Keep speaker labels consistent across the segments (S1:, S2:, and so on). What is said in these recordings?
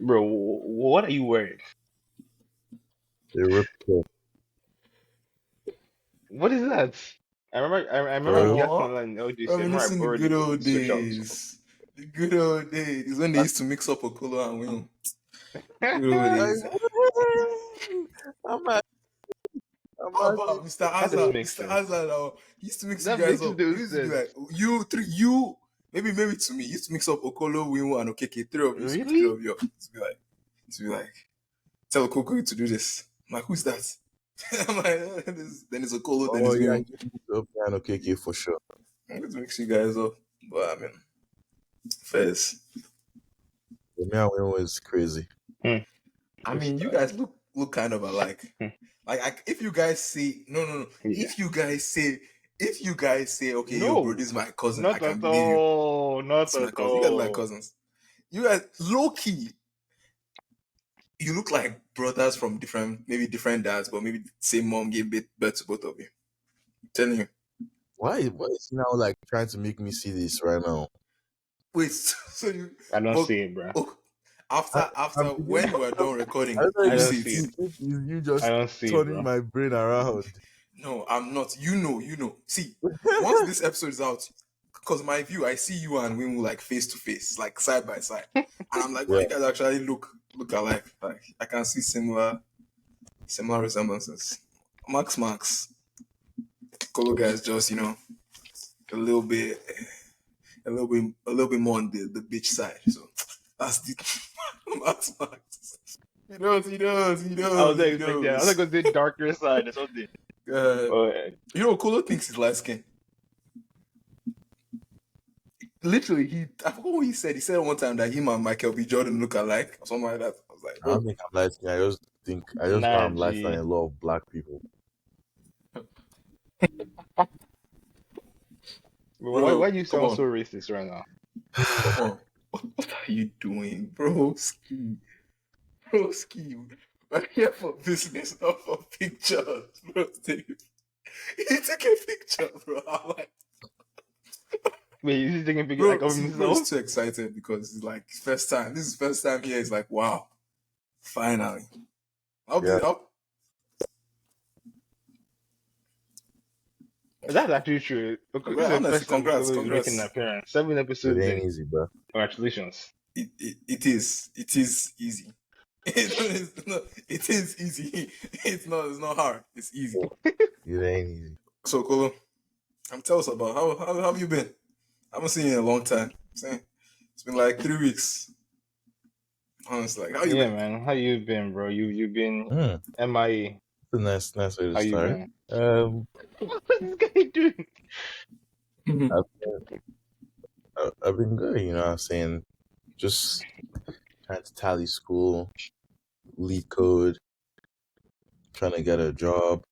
S1: Bro, what are you wearing?
S2: They ripped it.
S1: What is that? I remember
S2: For
S1: you guys
S3: Oh,
S1: online. Oh, they said, "I
S3: reminiscing the
S1: borrowed
S3: good
S1: it
S3: old
S1: to switch out."
S3: days. The good old days when they used to mix up Okolo and Will. Good old
S2: like,
S3: days.
S2: I'm not, I'm
S3: How
S2: not
S3: about Mr.
S1: That doesn't
S3: Hazard?
S1: make
S3: Mr.
S1: sense.
S3: Hazard, he used to mix you
S1: That
S3: guys
S1: makes
S3: up. He
S1: no
S3: used to be like,
S1: sense.
S3: you three, you maybe to me. He used to mix up Okolo, Will, and Okeke. Three of you, three
S1: Really?
S3: of you. To be like, tell Okoko to do this. I'm like, who's that? I'm like, then it's Okolo, then
S2: oh
S3: it's
S2: yeah,
S3: Will.
S2: you up piano KK for sure.
S3: I'm going to mix you guys up. But I mean, first.
S2: The man was crazy.
S1: Hmm.
S3: I mean, you guys look kind of alike.
S1: Hmm.
S3: Like if you guys say no.
S1: Yeah.
S3: If you guys say, okay, yo, bro,
S1: No,
S3: this is my cousin, I
S1: not
S3: can
S1: at
S3: believe you.
S1: all. Not
S3: It's my
S1: at
S3: cousin. You guys like
S1: all.
S3: cousins. You guys low key. You look like brothers from maybe different dads, but maybe the same mom gave birth to both of you. I'm telling you.
S2: Why is he now like trying to make me see this right now?
S3: Wait, so you
S1: I don't
S3: but
S1: see it, bro.
S3: oh,
S2: I,
S3: after
S2: I'm
S3: when
S2: beginning.
S3: you are done
S2: I
S3: recording,
S2: don't know
S3: you
S1: I
S2: if
S3: will
S1: don't
S3: see
S2: it's
S3: it.
S1: see it.
S2: you
S1: I
S2: just
S1: don't see it,
S2: turning
S1: bro.
S2: my brain around.
S3: No, I'm not. You know. See, once this episode is out, because my view, I see you and Wimu like face to face, like side by side, and I'm like, well,
S2: Yeah,
S3: you guys actually look alike. Like I can see similar resemblances. Max, Colo guys, just a little bit, a little bit more on the bitch side. So that's the Max. He
S1: I was
S3: knows, he
S1: expecting. I was
S3: knows.
S1: going to say darker side or something.
S3: Uh,
S1: But
S3: Colo thinks he's light skin. Literally, I forgot what he said. He said one time that him and Michael B. Jordan look alike or something like that. I was like,
S2: I don't
S3: bro,
S2: think I'm light skinned. I just know
S1: nah,
S2: I'm light skinned
S1: G.
S2: and a lot of black people.
S1: Why do you
S3: come
S1: sound so
S3: on,
S1: racist right now?
S3: come on. What are you doing, bro? Ski. We're here for business, not for pictures, bro. He took a picture, bro. I'm like,
S1: Wait, is he taking a picture like
S3: bro,
S1: of
S3: see, bro is
S1: himself?
S3: too excited because it's like first time. This is first time here. He's like, wow, finally.
S2: Yeah,
S1: That's actually true. Okay, this is
S3: Well,
S1: the
S3: honestly,
S1: first time
S3: congrats,
S1: Okolo is making an
S3: congrats.
S1: appearance. 7 episodes
S2: it
S1: in.
S2: ain't easy, bro.
S1: Congratulations.
S3: It is easy. It is easy. It's not hard. It's easy.
S2: It ain't easy.
S3: So Kolo, tell us about how have you been? I haven't seen you in a long time. It's been like 3 weeks. Honestly, like how you
S1: Yeah,
S3: been?
S1: man. How you been, bro? You've been
S2: Hmm.
S1: MIA.
S2: It's a nice way to
S1: How you
S2: start.
S1: been? What's this guy doing?
S2: I've, I've been good, you know what I'm saying? Just trying to tally school, lead code, trying to get a job,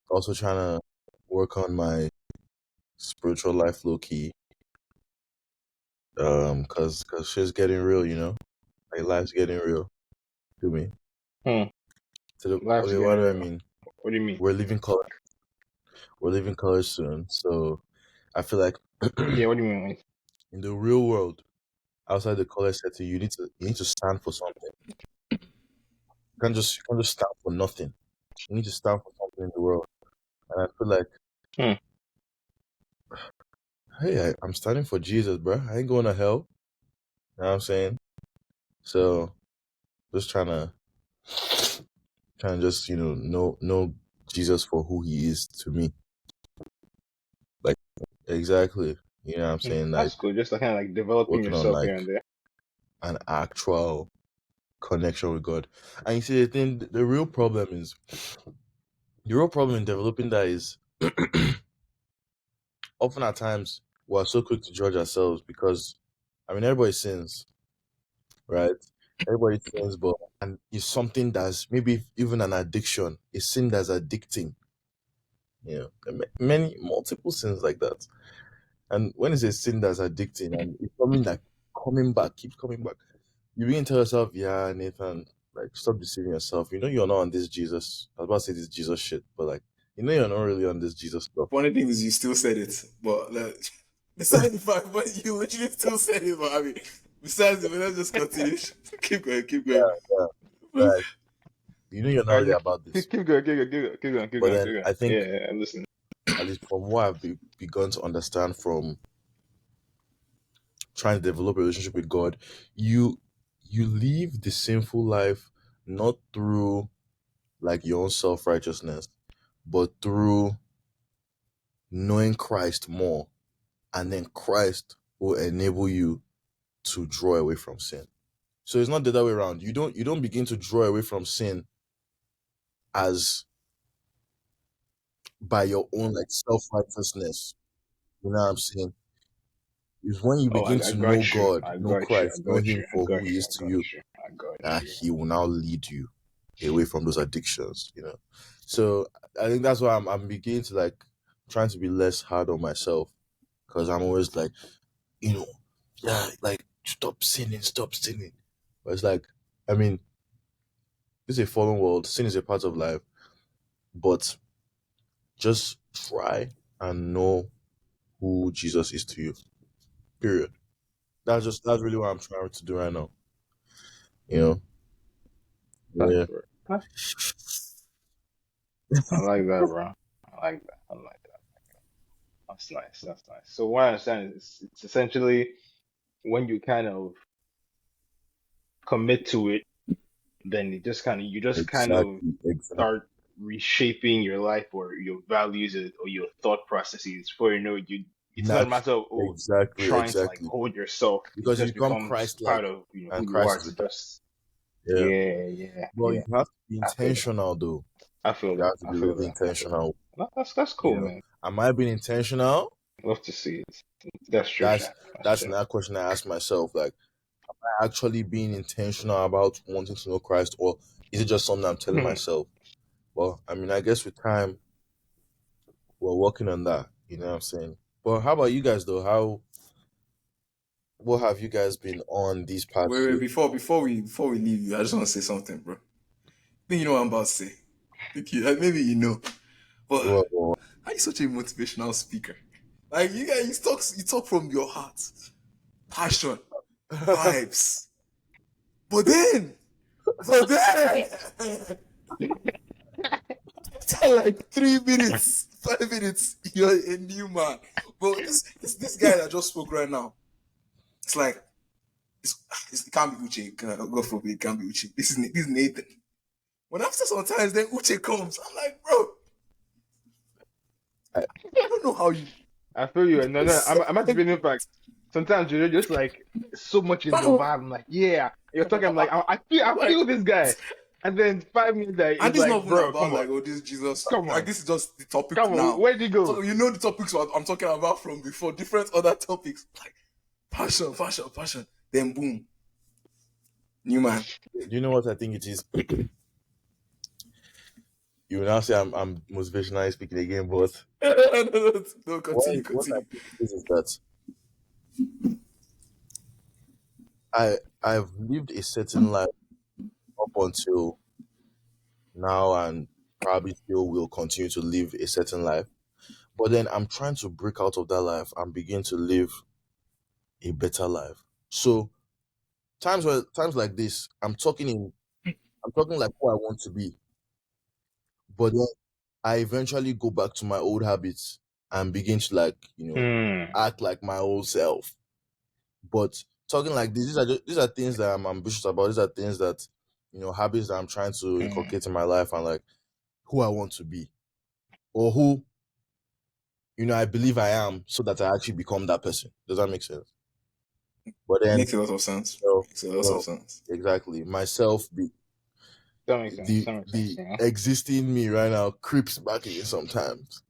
S2: also trying to work on my spiritual life low key. Cause shit's getting real, you know? Like life's getting real to me.
S1: Hmm. Life's
S2: Okay,
S1: getting
S2: what do I
S1: real.
S2: mean?
S1: What do you mean?
S2: We're leaving college. We're leaving college soon, so I feel like
S1: Yeah, what do you mean?
S2: in the real world, outside the college setting, you need to stand for something. You can't just stand for nothing. You need to stand for something in the world. And I feel like,
S1: Hmm.
S2: hey, I'm standing for Jesus, bro. I ain't going to hell. You know what I'm saying? So just trying to just know Jesus for who he is to me. Like exactly. You know what I'm saying? Like
S1: That's cool. Just kind of like developing
S2: working on
S1: yourself
S2: like
S1: here and there.
S2: an actual connection with God. And you see, the thing, the real problem in developing that is often at times we're so quick to judge ourselves because, I mean, everybody sins, right? Everybody sins, but and it's something that's maybe even an addiction, a sin that's addicting. You know, many multiple sins like that. And when it's a sin that's addicting and it's something that coming back, keeps coming back, you begin to tell yourself, yeah, Nathan, like stop deceiving yourself. You know you're not on this Jesus. I was about to say this Jesus shit, but like you know you're not really on this Jesus stuff.
S3: Funny thing is, you still said it, but beside the fact, but you literally still said it. But I mean, Besides, let's just continue. Keep going.
S2: Yeah, right. You know you're not really about this.
S1: Keep going, keep
S2: But
S1: going,
S2: then
S1: keep going.
S2: I think,
S1: Yeah, listen.
S2: at least from what I've begun to understand from trying to develop a relationship with God, you live the sinful life not through like your own self righteousness, but through knowing Christ more, and then Christ will enable you to draw away from sin. So it's not the other way around. You don't begin to draw away from sin as by your own like self righteousness. You know what I'm saying? Is when you
S1: Oh,
S2: begin
S1: I
S2: to know
S1: got you.
S2: God,
S1: I
S2: know
S1: got you. I
S2: Christ, know
S1: got
S2: Him
S1: you. I
S2: for who
S1: got
S2: He
S1: you.
S2: is
S1: I
S2: to
S1: got
S2: you,
S1: you. I got
S2: that
S1: you.
S2: He will now lead you away from those addictions. So I think that's why I'm beginning to like trying to be less hard on myself, because I'm always like, you know, yeah, like stop sinning, stop sinning. But it's like, I mean, this is a fallen world. Sin is a part of life, but just try and know who Jesus is to you. Period. That's really what I'm trying to do right now. You know.
S1: Thanks,
S2: Yeah.
S1: bro. I like that, bro. I like that. I like that. That's nice. That's nice. So what I understand is it's essentially when you kind of commit to it, then you just kind of
S2: Exactly. Exactly.
S1: start reshaping your life or your values or your thought processes. Before you know it, it's not a
S2: Nat-
S1: matter of
S2: exactly.
S1: trying to like
S2: Exactly.
S1: hold yourself. It
S2: Because you
S1: just
S2: become
S1: becomes
S2: Christ-like,
S1: part of
S2: and
S1: who you
S2: Christ
S1: are.
S2: is
S1: It's
S2: with us.
S1: just
S2: Yeah. But
S1: yeah.
S2: you have to be
S1: I feel that.
S2: intentional, though.
S1: I feel
S2: You
S1: that.
S2: have to
S1: I
S2: be
S1: feel
S2: really
S1: that. I feel that.
S2: intentional.
S1: That's cool, man.
S2: Am I being intentional?
S1: Love to see it. That's true,
S2: That's
S1: Shaq. That's
S2: that's
S1: true.
S2: another question I ask myself. Like, actually being intentional about wanting to know Christ, or is it just something I'm telling myself? Well, I mean, I guess with time we're working on that. You know what I'm saying? But how about you guys though? What have you guys been on these past
S3: Wait.
S2: few?
S3: Before we leave you, I just want to say something, bro. I think you know what I'm about to say. Think you, maybe you know, but
S2: Well,
S3: how you such a motivational speaker? Like you guys, you talk from your heart, passion, vibes. But then, but then, after like 3 minutes, 5 minutes, you're a new man. But this guy that just spoke right now, it's like it can't be Uche. God forbid, it can't be Uche. This is Nathan. When after sometimes then Uche comes, I'm like, bro,
S2: I,
S3: I don't know how you.
S1: I feel you. No, no, I'm at the
S3: Like,
S1: beginning fact. Sometimes you're just like so much in the vibe. I'm like, yeah. You're talking. I'm like, I
S3: like,
S1: feel this guy. And then 5 minutes later,
S3: and
S1: it's
S3: this is not
S1: like,
S3: even
S1: bro,
S3: about
S1: come on,
S3: like, oh, this Jesus.
S1: come
S3: Like,
S1: on,
S3: this is just the topic
S1: come on.
S3: now.
S1: Where'd you go?
S3: So you know the topics what I'm talking about from before, different other topics like passion. Then boom, new man.
S2: do you know what I think it is? You will now say I'm motivationally speaking again, but
S3: No,
S2: what
S3: continue,
S2: what I
S3: continue.
S2: think it is that I've lived a certain life up until now, and probably still will continue to live a certain life. But then I'm trying to break out of that life and begin to live a better life. So times like this, I'm talking like who I want to be. But then I eventually go back to my old habits and begin to like,
S1: Hmm.
S2: act like my old self. But talking like this, these are things that I'm ambitious about. These are things that, habits that I'm trying to
S1: Hmm.
S2: inculcate in my life, and like who I want to be, or who, I believe I am, so that I actually become that person. Does that make sense? But then,
S3: Makes a lot of sense.
S2: you know,
S3: Makes a lot of sense.
S2: exactly, myself,
S1: That makes sense.
S2: the
S1: That makes sense.
S2: the existing me right now creeps back in sometimes.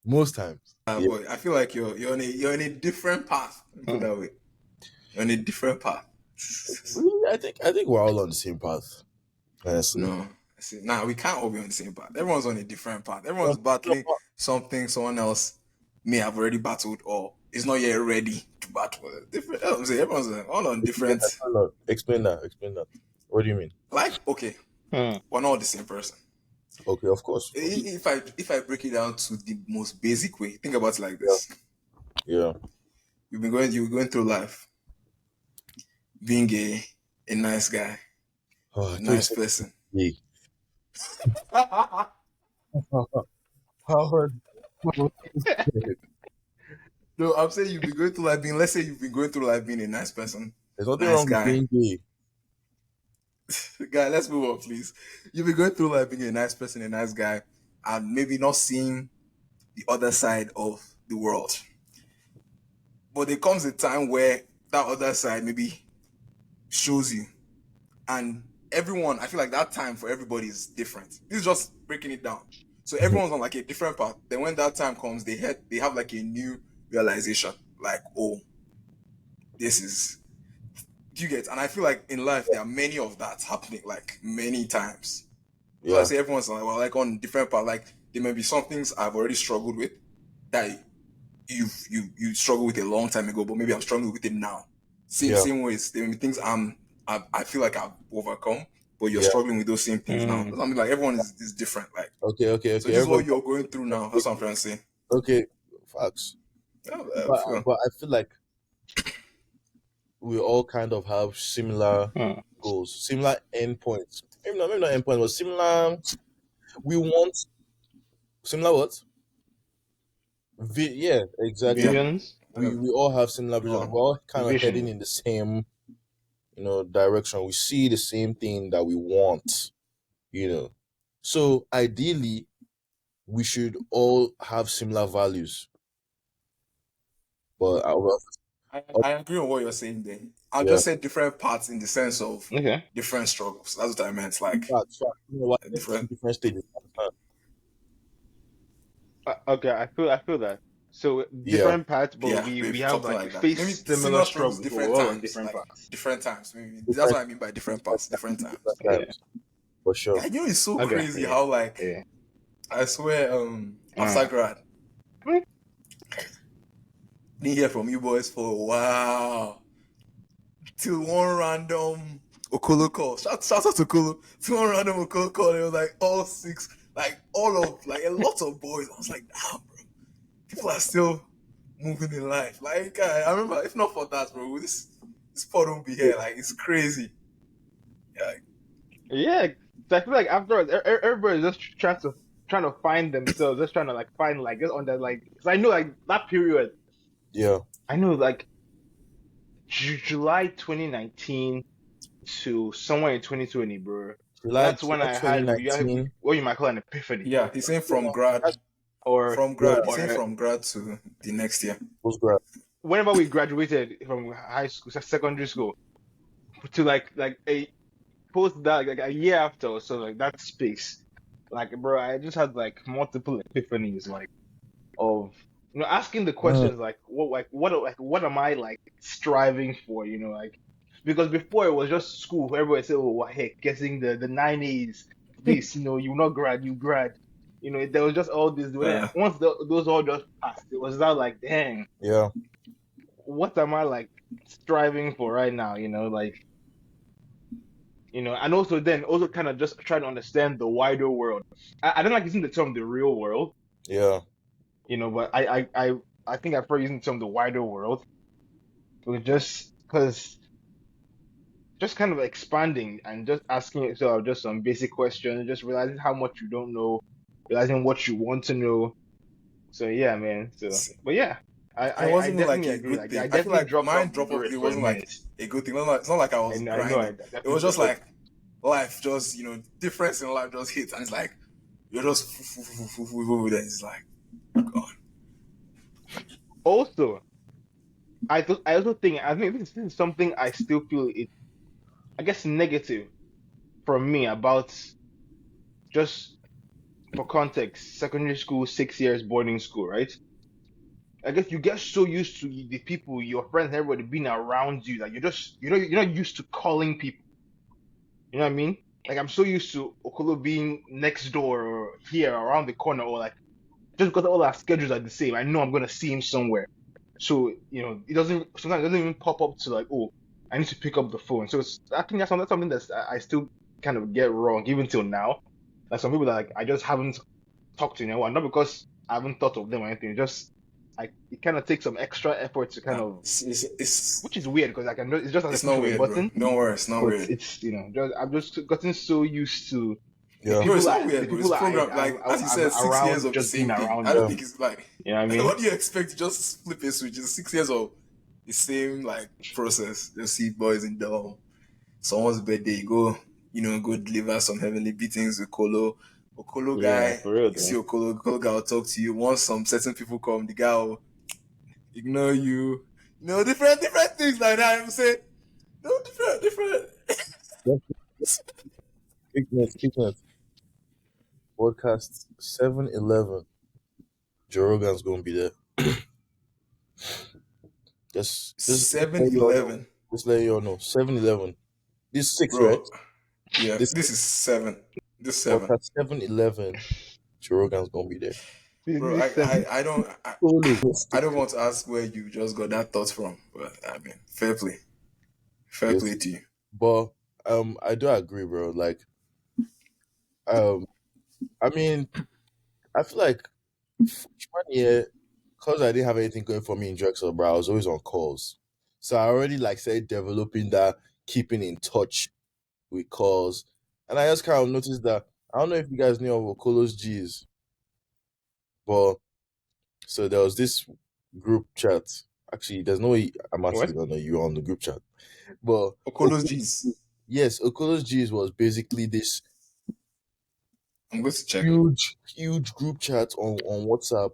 S2: Most times. Yeah.
S3: But I feel like you're on a different path. Let me put it
S1: Hmm.
S3: that way. You're on a different path.
S2: Really, I think we're all on the same path. Honestly.
S3: No. See, nah, we can't all be on the same path. Everyone's on a different path. Everyone's
S2: No, no,
S3: battling something someone else may have already battled or is not yet ready to battle. Different. I'm saying everyone's all on different.
S2: explain that. Explain that. What do you mean?
S3: Like, okay,
S1: Hmm.
S3: we're not the same person.
S2: Okay, of course.
S3: If I break it down to the most basic way, think about it like
S2: Yeah.
S3: this:
S2: Yeah.
S3: you're going through life. being a nice guy,
S2: Oh, I
S3: a
S2: thought you
S3: nice
S2: said
S3: person.
S2: gay. How hard?
S3: No, I'm saying you've been going through life being. Let's say you've been going through life being a nice person,
S2: There's nothing
S3: nice
S2: wrong with
S3: guy.
S2: being gay.
S3: Guy, let's move on, please. You've been going through life being a nice person, a nice guy, and maybe not seeing the other side of the world. But there comes a time where that other side maybe shows you, and everyone. I feel like that time for everybody is different. This is just breaking it down. So everyone's on like a different path. Then when that time comes, they have like a new realization, like, oh, this is, do you get? And I feel like in life there are many of that happening, like many times. So I
S2: Yeah,
S3: say everyone's like, well, like on different path. Like there may be some things I've already struggled with that you struggled with a long time ago, but maybe I'm struggling with it now.
S2: yeah,
S3: Same ways. There may be things I feel like I've overcome, but you're
S2: yeah.
S3: struggling with those same things now.
S1: Mm.
S3: I mean, like everyone is different. Like so,
S2: Okay.
S3: this is what
S2: Everybody,
S3: you're going through now. That's what I'm trying to say.
S2: okay, facts.
S3: Yeah,
S2: But
S3: feel.
S2: but I feel like we all kind of have similar
S1: Mm.
S2: goals, similar endpoints. Maybe not endpoints, but similar. We want similar what? Yeah,
S3: Yeah.
S2: exactly.
S1: Visions,
S2: We all have similar vision.
S3: Oh,
S2: We're all kind of heading
S1: vision.
S2: in the same direction. We see the same thing that we want. You know, so ideally we should all have similar values. But
S3: I agree on what you're saying there. I
S2: yeah,
S3: just said different parts in the sense of
S1: Okay.
S3: different struggles. That's what I meant. Like
S2: fact. You know what?
S3: different.
S2: Different stages.
S1: Okay, I feel that. So
S2: Yeah,
S1: different paths, but
S3: Yeah,
S1: we
S3: maybe
S1: we have
S3: something
S1: like we
S3: like that. Maybe
S1: face similar
S3: similar struggles,
S1: struggles, but
S3: different
S1: we're all on
S3: times.
S1: different
S3: Like
S1: paths.
S3: different times. Maybe that's
S2: different,
S3: what I mean by different
S2: different
S3: parts,
S2: times,
S3: different times.
S2: different
S1: Yeah.
S2: times for sure.
S3: Yeah, you know it's so
S1: Okay.
S3: crazy
S1: Yeah.
S3: how like
S1: Yeah.
S3: I swear, after
S1: Mm.
S3: grad, didn't hear from you boys for a while. Till one random Okolo call. Shout out to Okolo. Till one random Okolo call. It was like all six, like all of like a lot of boys. I was like, damn, bro. People are still moving in life. Like I remember, if not for that, bro, this pod won't be here. Like it's crazy. Yeah,
S1: Yeah. So I feel like afterwards, everybody's just trying to find themselves, just trying to like find like just on that like. Because I know like that period.
S2: Yeah,
S1: I know like July 2019 to somewhere in 2020, bro.
S2: July
S1: That's when I had
S2: 2019.
S1: what you might call an epiphany,
S3: yeah. He's saying
S2: Yeah, that's
S1: or
S2: yeah,
S3: He's saying
S1: or
S3: from grad to the next year.
S2: postgrad.
S1: whenever we graduated from high school, secondary school, to like a post that like a year after or so, like that space, like bro, I just had like multiple epiphanies, like of asking the
S2: Mm,
S1: questions like what am I like striving for, like because before it was just school. Everybody said, oh, what heck, getting the 9As, this, you not grad, you grad. There was just all this.
S3: Uh,
S1: Once those all just passed, it was now like, dang,
S2: yeah,
S1: what am I like striving for right now? Like, and also then also kind of just trying to understand the wider world. I don't like using the term the real world,
S2: yeah,
S1: but I think I prefer using the term the wider world. It was just because just kind of expanding and just asking yourself just some basic questions, just realizing how much you don't know, realizing what you want to know. So yeah, man. So, but yeah, I
S3: and it
S1: I, I
S3: wasn't even like
S1: definitely
S3: a
S1: agree.
S3: good
S1: Like I
S3: thing. I feel
S1: definitely
S3: like
S1: dropped
S3: mine
S1: off the
S3: drop off
S1: grid
S3: today
S1: for a
S3: wasn't like
S1: minute,
S3: a good thing. It's not like I was
S1: and I know I
S3: grinding. It
S1: definitely
S3: was just
S1: dropped off.
S3: like life just difference in life just hits and it's like you're just then it's like God.
S1: Also, I also think I think this is something I still feel it. I guess negative from me about just for context, secondary school, 6 years boarding school, right? I guess you get so used to the people, your friends, everybody being around you that you're not used to calling people. You know what I mean? Like I'm so used to Okolo being next door or here around the corner, or like just because all our schedules are the same, I know I'm gonna see him somewhere. So it doesn't sometimes it doesn't even pop up to like, oh, I need to pick up the phone. So I think that's something that I still kind of get wrong even till now. Like some people that like I just haven't talked to, and not because I haven't thought of them or anything. Just it kind of takes some extra effort to kind
S3: Nah,
S1: of,
S3: it's
S1: which is weird because I can it's just as a
S3: it's
S1: push
S3: not
S1: of a
S3: weird, bro.
S1: button,
S3: Don't worry, it's not
S1: but
S3: weird.
S1: it's just I've just gotten so used to
S2: Yeah,
S3: Bro, it's not
S1: the
S3: weird, bro. It's
S1: people
S3: programmed. Like as you
S1: I'm
S3: said, 6 years
S1: around
S3: of the
S1: just being
S3: same thing. I
S1: around
S3: don't
S1: me.
S2: yeah.
S3: think it's like
S1: You know what I mean?
S3: what do you expect? Just flip a switch. It's 6 years of the same like process. You see boys in dorm. Someone's birthday, you go, go deliver some heavenly beatings with Kolo. Okolo
S1: Yeah,
S3: guy,
S1: for real
S3: you see
S1: though.
S3: Okolo guy will talk to you. Once some certain people come, the guy will ignore you. Different things like that. I'm saying, no, different.
S2: That's speaking of podcast 7-Eleven. Joe Rogan's gonna be there. Just let
S3: Seven
S2: you all know.
S3: Eleven,
S2: Just let you all know. 7-Eleven. This 6, right?
S3: bro. Yeah,
S2: This
S3: this is seven. This seven,
S2: podcast 7-Eleven. Joe Rogan's gonna be there.
S3: bro.
S1: This seven.
S3: I don't want to ask where you just got that thought from, but I mean, fair
S2: Yes.
S3: play to you.
S2: But I do agree, bro. Like um I mean, I feel like freshman year, because I didn't have anything going for me in Drexel, bro, I was always on calls. So I already like started developing that keeping in touch with calls. And I just kind of noticed that I don't know if you guys knew of Okolo's G's, but so there was this group chat. Actually, there's no way I'm
S1: What?
S2: actually gonna know you're on the group chat. But
S3: Okolo's G's.
S2: yes, Okolo's G's was basically this
S3: I'm going to check.
S2: huge group chat on WhatsApp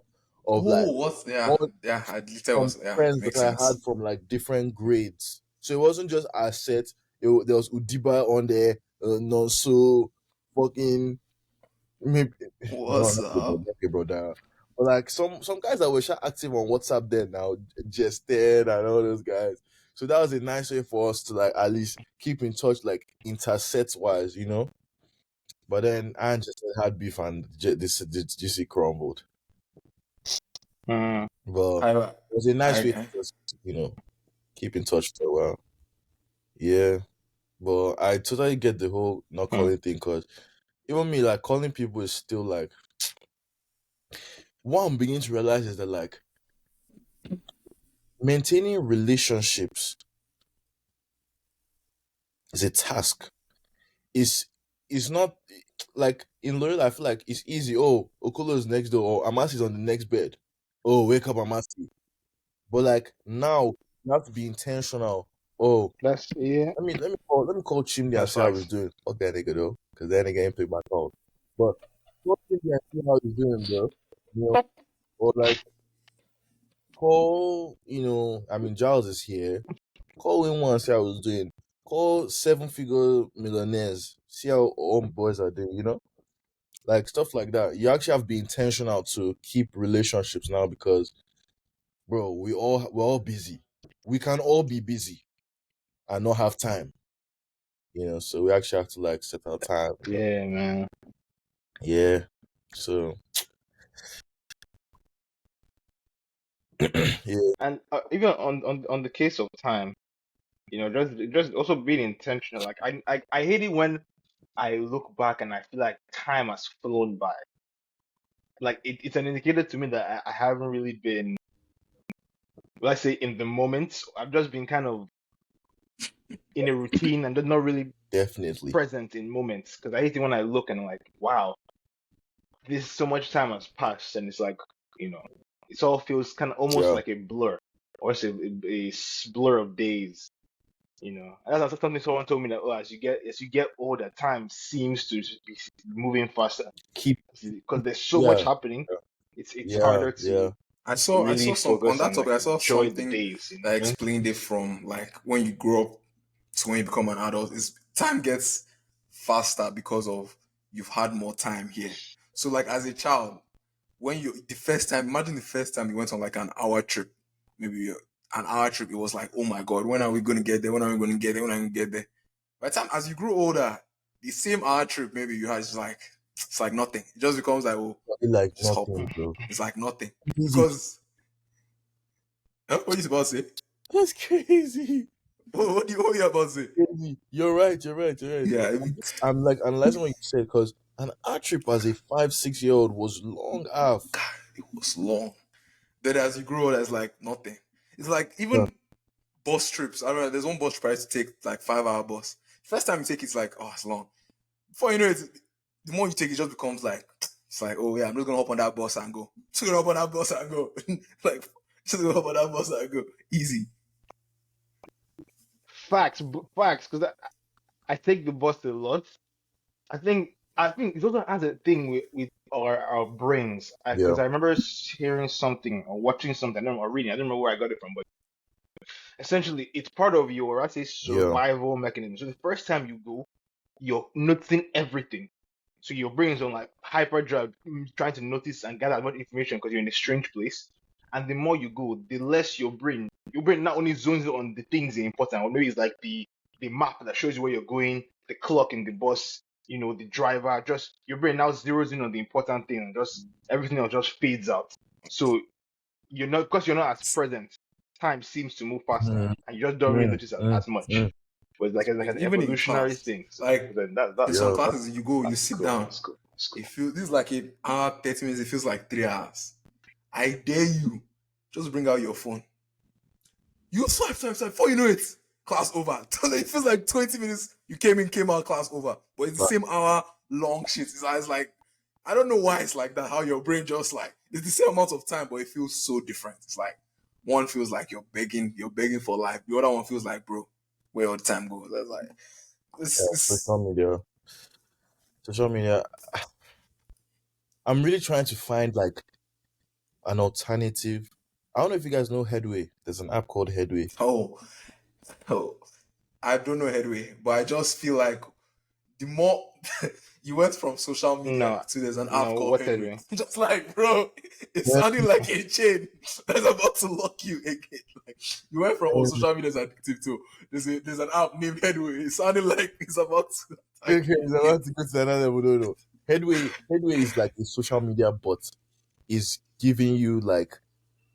S2: of like
S3: Oh, what? Yeah,
S2: all
S3: yeah. I detail
S2: some
S3: was yeah.
S2: friends that
S3: Makes
S2: I
S3: sense.
S2: had from like different grades. So it wasn't just our set. There was Udiba on there, Nonso, fucking maybe no,
S3: What's
S2: not
S3: up?
S2: okay, brother. But like some guys that were active on WhatsApp then now, Jested and all those guys. So that was a nice way for us to like at least keep in touch, like intersect wise, you know. But then I just had beef and this GC crumbled.
S1: Mm,
S2: But it
S3: I,
S2: was a nice way to
S3: I
S2: just, keep in touch for a while. Yeah. But I totally get the whole not
S1: mm.
S2: calling thing because even me, like calling people is still like what I'm beginning to realize is that like maintaining relationships is a task. Is not like in Lorel, I feel like it's easy. Oh, Okolo is next door, or Amasi's on the next bed. Oh, wake up, Amasi. But like now, you have to be intentional. Oh,
S1: That's yeah.
S2: let me call Chimney and
S1: That's
S2: see how he's
S1: facts.
S2: doing. Fuck that nigga though, because that nigga ain't pick my call. But call Chimney and see how he's doing, bro. Or like call, I mean Giles is here. Call him one, see how he's doing. Call 7-figure millionaires, see how all boys are doing. Like stuff like that. You actually have to be intentional to keep relationships now because, bro, we're all busy. We can all be busy and not have time. So we actually have to like set our time.
S1: Yeah, man.
S2: Yeah. So yeah,
S1: And even on the case of time, just also being intentional. Like I hate it when I look back and I feel like time has flown by. Like it's an indicator to me that I haven't really been, let's say, in the moment. I've just been kind of in a routine and just not really
S2: definitely.
S1: present in moments. Because I hate it when I look and I'm like, wow, this so much time has passed, and it's like, you know, it all feels kind of almost
S2: Yeah.
S1: like a blur, or it's a blur of days. And that's something someone told me that, oh, as you get older, time seems to be moving faster
S2: Keep
S1: because there's so much
S2: yeah.
S1: happening. It's
S2: Yeah,
S1: harder
S2: yeah.
S1: to
S3: saw
S1: really
S3: some on
S1: focus
S3: that
S1: and
S3: topic.
S1: like
S3: I saw
S1: enjoy the
S3: something
S1: days. You know
S3: that
S1: what I mean?
S3: explained it from like when you grow up to when you become an adult. Is time gets faster because of you've had more time here. So like as a child, when you the first time, imagine the first time you went on like an hour trip, maybe an hour trip. It was like, oh my god, when are we going to get there? When are we going to get there? When are we going to get there? By the time as you grow older, the same hour trip maybe you had is like it's like nothing. It just becomes like, oh,
S2: Like
S3: just hop.
S2: nothing, bro.
S3: It's like nothing
S2: Easy.
S3: because what are you about to say?
S2: That's crazy.
S3: What are you about to say?
S2: Crazy. You're right. You're right. You're right.
S3: Yeah,
S2: I'm like analyzing what you said because an art trip as a 5, 6 year old was long af.
S3: God, it was long. Then as you grow, there's like nothing. It's like
S2: Yeah.
S3: even bus trips. I remember there's one bus trip I used to take, like 5 hour bus. First time you take it's like, oh, it's long. Before you know it, the more you take, it just becomes like, it's like, oh yeah, I'm just gonna hop on that bus and go. Just gonna hop on that bus and go. Like, just gonna hop on that bus and go. Easy.
S1: Facts, because I take the bus a lot. I think it also has a thing with our brains.
S2: Yeah.
S1: Because I remember hearing something or watching something, I don't know, or reading. I don't remember where I got it from, but essentially it's part of your, I say,
S2: Yeah.
S1: survival mechanism. So the first time you go, you're noticing everything. So your brain's on like hyperdrive, trying to notice and gather as much information because you're in a strange place. And the more you go, the less your brain not only zones in on the things that are important, or maybe it's like the map that shows you where you're going, the clock in the bus, the driver. Just your brain now zeroes in on the important thing, and just everything else just fades out. So because you're not as present, time seems to move faster,
S2: Mm,
S1: and you just don't really
S2: mm,
S1: notice
S2: mm,
S1: as much.
S2: mm.
S1: But it's like an
S3: Even in
S1: evolutionary
S3: class,
S1: thing. So
S3: like
S1: then that's
S3: there's some
S2: Yeah.
S3: classes you go, you
S1: that's
S3: sit
S1: cool.
S3: down.
S1: That's cool. That's cool.
S3: It feels this is like an hour, 30 minutes. It feels like 3 hours. I dare you, just bring out your phone. You swipe. Before you know it, class over. It feels like 20 minutes. You came in, came out, class over. But it's the
S2: But
S3: same hour long shit. It's like I don't know why it's like that. How your brain just like it's the same amount of time, but it feels so different. It's like one feels like you're begging for life. The other one feels like, bro, where all the time goes. That's like
S2: yeah,
S3: this.
S2: social media. Social media. I'm really trying to find like an alternative. I don't know if you guys know Headway. There's an app called Headway.
S3: Oh, oh, I don't know headway, but I just feel like the more you went from social media
S1: No,
S3: to there's an app
S1: no.
S3: called
S1: What's
S3: Headway.
S1: anyway?
S3: Just like, bro, it's
S2: Yeah,
S3: sounding like a chain that's about to lock you again. Like you went from
S2: yeah,
S3: social media is addictive to there's an app named Headway. It's sounding like it's about to attack
S2: okay,
S3: you
S2: it's
S3: again.
S2: about to go to another level. No, no. Headway is like a social media bot. Is giving you like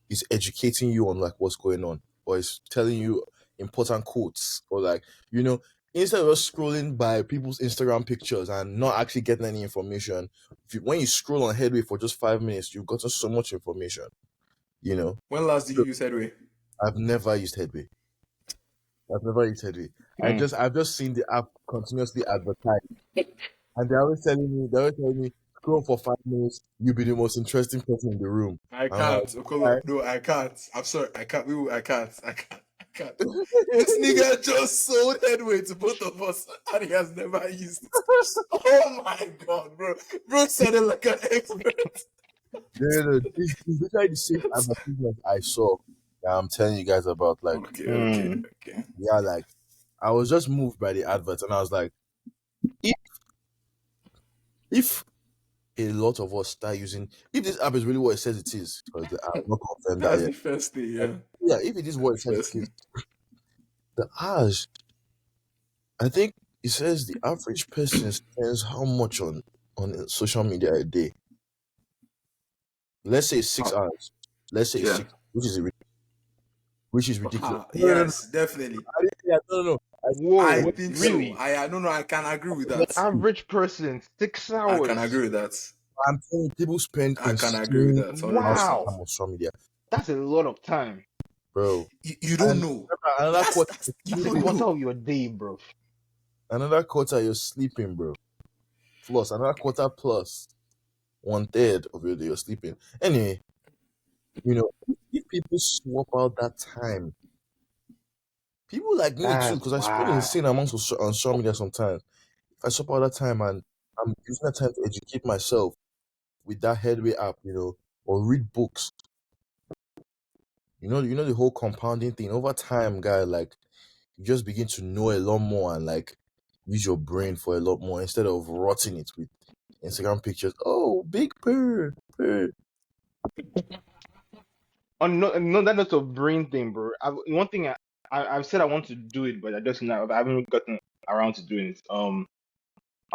S2: is educating you on like what's going on, or is telling you important quotes, or like you know instead of just scrolling by people's Instagram pictures and not actually getting any information. When you scroll on Headway for just 5 minutes, you've gotten so much information. You know,
S3: When last did
S2: so
S3: you use Headway?
S2: I've never used Headway. I've never used Headway.
S1: Mm.
S2: I've just seen the app continuously advertised, and they're always telling me scroll for 5 minutes, you'll be the most interesting person in the room.
S3: I
S2: I'm like,
S3: can't, Okolo.
S2: why?
S3: No, I can't. I'm sorry. I can't. I can't. I can't. This nigga just sold Headway to both of us, and he has never used it. Oh my god, bro! Bro sounded like an expert.
S2: No, it's literally the same advertisement I saw that I'm telling you guys about. Like,
S1: Mm.
S3: Okay.
S2: yeah, like I was just moved by the advert, and I was like, if, if a lot of us start using, if this app is really what it says it is, because I've not confirmed that
S3: That's
S2: yet.
S3: the first thing,
S2: Like,
S3: yeah.
S2: yeah, if it is what
S3: That's
S2: it
S3: the
S2: says
S3: first
S2: it is,
S3: thing.
S2: the hours, I think it says the average person spends how much on social media a day. Let's say six
S3: Oh,
S2: hours. Let's say
S3: yeah.
S2: six, which is ridiculous. No.
S3: Yes, definitely.
S2: Yeah, no.
S3: I
S1: Whoa,
S3: think so.
S1: really?
S3: I don't know. I can agree with
S1: The
S3: that.
S1: average person, six
S3: I can
S1: hours.
S3: agree with that.
S2: I'm telling you, people spend
S3: I can agree with
S2: insane
S3: that.
S2: amounts of
S3: 100%.
S1: Wow,
S2: time on social media,
S1: that's a lot of time.
S2: bro.
S3: You don't
S2: And
S3: know.
S2: remember, another quarter,
S3: You
S1: That's a
S3: don't
S1: quarter
S3: know.
S1: of your day, bro.
S2: you're sleeping, bro. Plus another quarter plus 1/3 of your day you're sleeping. Anyway, if people swap out that time, people like me too,
S1: That's
S2: because I spend
S1: wow.
S2: insane amounts on social media sometimes. If I swap out that time and I'm using that time to educate myself with that Headway app, or read books, the whole compounding thing over time, guy, like you just begin to know a lot more and like use your brain for a lot more instead of rotting it with Instagram pictures. Oh, big purr.
S1: On that note of brain thing, bro. One thing I've said I want to do it, but I haven't gotten around to doing it. I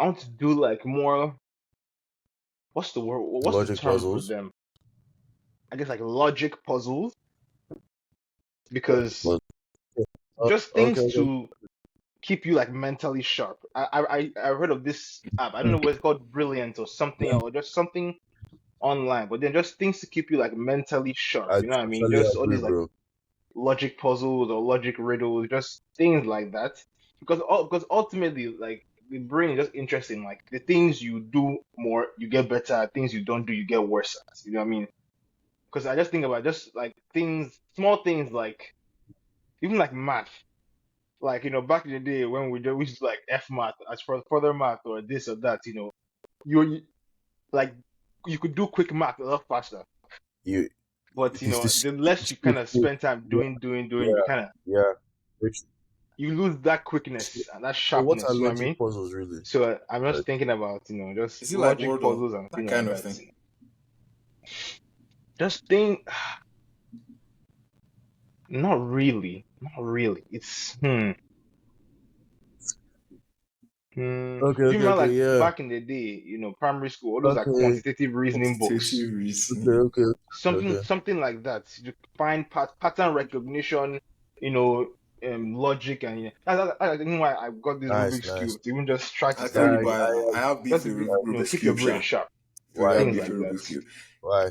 S1: want to do like more. What's the word? What's the
S2: Logic
S1: term for
S2: puzzles.
S1: them? I guess like logic puzzles, because
S2: But,
S1: just
S2: okay,
S1: things
S2: okay.
S1: to keep you like mentally sharp. I heard of this app. I don't know what it's called, Brilliant or something, or just something. online, but then just things to keep you like mentally sharp.
S2: I
S1: You know what I mean?
S2: totally
S1: Just all
S2: agree,
S1: these like
S2: bro.
S1: logic puzzles or logic riddles, just things like that. Because ultimately, like the brain is just interesting. Like the things you do more, you get better at. Things you don't do, you get worse at. You know what I mean? Because I just think about just like things, small things like even like math. Like back in the day when we used to like F math as for further math or this or that. You like you could do quick math a lot faster.
S2: You,
S1: But
S2: this,
S1: the
S2: this,
S1: less you kind of
S2: this,
S1: spend time
S2: yeah,
S1: doing, you
S2: yeah,
S1: kind of
S2: yeah. Which,
S1: you lose that
S2: so,
S1: quickness and that
S2: so what are
S1: sharpness. You know what I
S2: logic
S1: mean?
S2: puzzles really?
S1: So I'm
S2: Like,
S1: just thinking about just
S3: Is it like
S1: logic
S3: Wordle?
S1: puzzles and
S3: That
S1: things
S3: kind
S1: like
S3: of
S1: that.
S3: thing.
S1: Just think, not really, not really. It's
S2: okay,
S1: do you
S2: okay,
S1: remember
S2: okay,
S1: like
S2: yeah.
S1: back in the day, primary school, all those like
S2: Okay,
S1: quantitative reasoning books,
S3: Quantitative
S2: okay,
S3: reasoning.
S2: okay,
S1: something
S2: okay.
S1: something like that. You find pattern recognition, you know, logic, and that's the reason why I got this
S2: Nice,
S1: Rubik's
S2: nice.
S1: cube to even just try to
S3: I tell
S2: Yeah,
S3: you,
S1: study more,
S3: but I have beef
S1: just
S3: with
S1: to
S3: Rubik's
S1: keep your
S3: Cube,
S1: brain
S3: sha.
S1: sharp,
S3: I
S2: why,
S3: have
S1: things
S3: beef
S1: like
S3: with
S1: that.
S3: Rubik's Cube.
S2: why?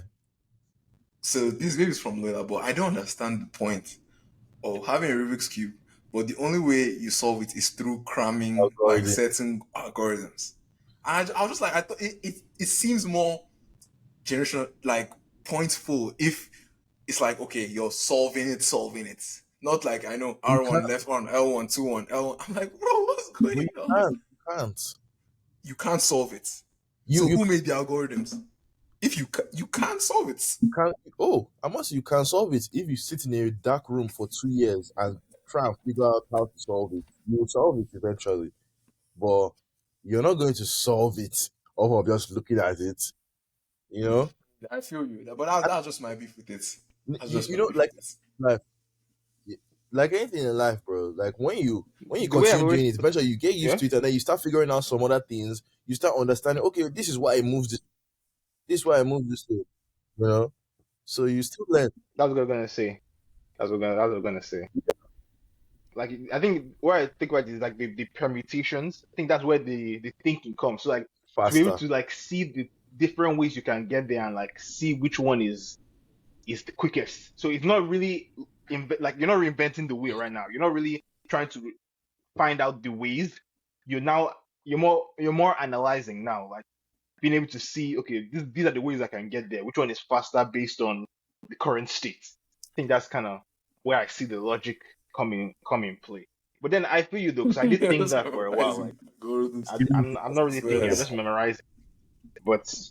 S3: So this maybe is from Lola, but I don't understand the point of having a Rubik's Cube. But the only way you solve it is through cramming like
S2: Algorithm.
S3: certain algorithms. And I was just like, I thought it seems more generational, like pointful if it's like, okay, you're solving it. Not like I know
S2: You
S3: R1,
S2: can't,
S3: left one, L1, 2-1, L1. I'm like, bro, what's going
S2: but you
S3: on?
S2: can't, you can't.
S3: You can't solve it.
S2: You,
S3: So
S2: you,
S3: who made the algorithms? If you can't solve it.
S2: you can't. Oh, I must. You can solve it if you sit in a dark room for 2 years and try and figure out how to solve it. You will solve it eventually, but you're not going to solve it off of just looking at it. You know,
S3: I feel you, but that's just my beef with it. That's
S2: you,
S3: just
S2: you
S3: my
S2: know,
S3: beef
S2: like
S3: with it.
S2: life, like anything in life, bro. Like when you
S1: The way I've
S2: continue
S1: always
S2: doing it, eventually you get used
S1: yeah,
S2: to it, and then you start figuring out some other things. You start understanding. Okay, this is why it moves. This is why I moved this way. You know, so you still learn.
S1: that's what I'm gonna say. That's what I'm gonna say. Like I think where I think about it is like the permutations. I think that's where the thinking comes. So like to be able
S2: Faster.
S1: to like see the different ways you can get there and like see which one is the quickest. So it's not really like you're not reinventing the wheel right now. You're not really trying to find out the ways. You're now you're more analyzing now, like being able to see, okay, these are the ways I can get there. Which one is faster based on the current state? I think that's kind of where I see the logic come in play. But then I feel you though, because I did think
S3: Just
S1: that for a while. Like
S3: memorizing algorithms.
S1: I'm not
S3: I
S1: really thinking.
S3: swear.
S1: I'm just memorizing. But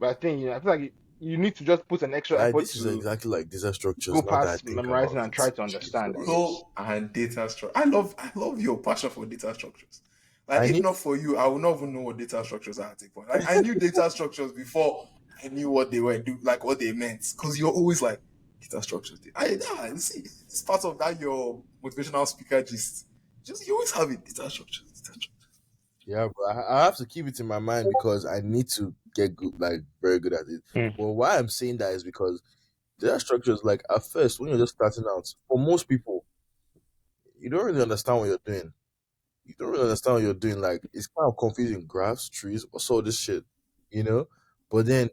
S1: I think I feel like you need to just put an extra effort
S2: This is
S1: to
S2: exactly like data
S1: go
S2: structures. Now that I
S1: past
S2: think about
S1: memorizing and try
S2: it,
S1: to understand. I guess.
S3: So and data structure. I love your passion for data structures. Like
S2: I
S3: if
S2: need.
S3: not for you, I would not even know what data structures are at a point. Like I knew data structures before I knew what they were do, like what they meant. Because you're always like data structures. See, it's part of that your motivational speaker gist. Just you always have it, data structures, data structures.
S2: Yeah, but I have to keep it in my mind because I need to get good, like very good at it.
S1: Mm.
S2: But why I'm saying that is because data structures, like at first when you're just starting out, for most people, you don't really understand what you're doing. You don't really understand what you're doing. Like it's kind of confusing. Graphs, trees, what's all this shit, you know? But then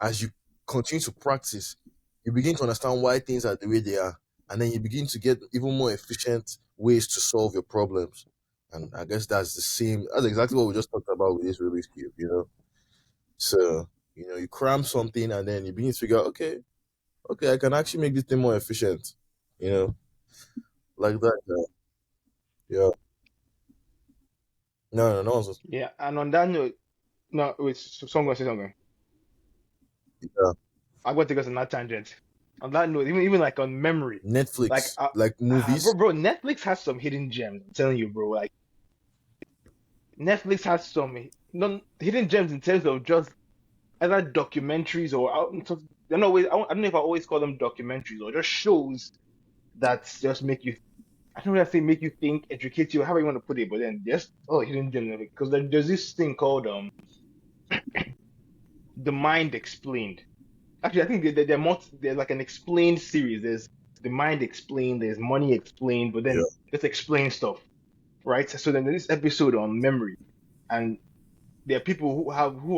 S2: as you continue to practice, you begin to understand why things are the way they are. And then you begin to get even more efficient ways to solve your problems. And I guess that's exactly what we just talked about with this Rubik's Cube, you know? So, you cram something and then you begin to figure out, okay, I can actually make this thing more efficient, you know? Like that. Yeah. No, no, no one's.
S1: Yeah, and on that note, no, wait, someone gonna say something.
S2: Yeah.
S1: I'm going to take us on that tangent. On that note, even like on memory, like
S2: Netflix, like
S1: bro,
S2: movies.
S1: Netflix has some hidden gems. I'm telling you, bro. Like Netflix has some hidden gems in terms of just either documentaries or I don't know. I don't know if I always call them documentaries or just shows that just make you. I don't want to say make you think, educate you, however you want to put it, but then just hidden gems because there's this thing called the mind explained. Actually, I think there's like an explained series. There's the mind explained, there's money explained, but then
S2: Yeah.
S1: just explain stuff, right? So then there's this episode on memory, and there are people who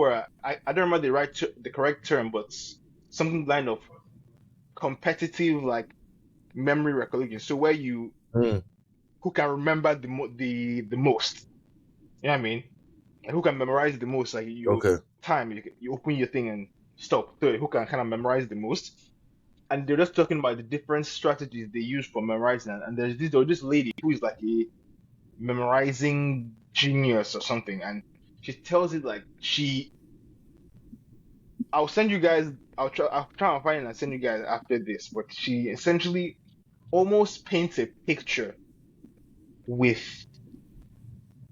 S1: are I don't remember the correct term, but something line of competitive like memory recollection. So where you
S2: Mm,
S1: who can remember the most. You know what I mean? And who can memorize the most? Like
S2: okay.
S1: you open your thing and stop. So who can kind of memorize the most? And they're just talking about the different strategies they use for memorizing. And there was this lady who is like a memorizing genius or something, and she tells it like I'll send you guys. I'll try and find it and send you guys after this. But she essentially almost paints a picture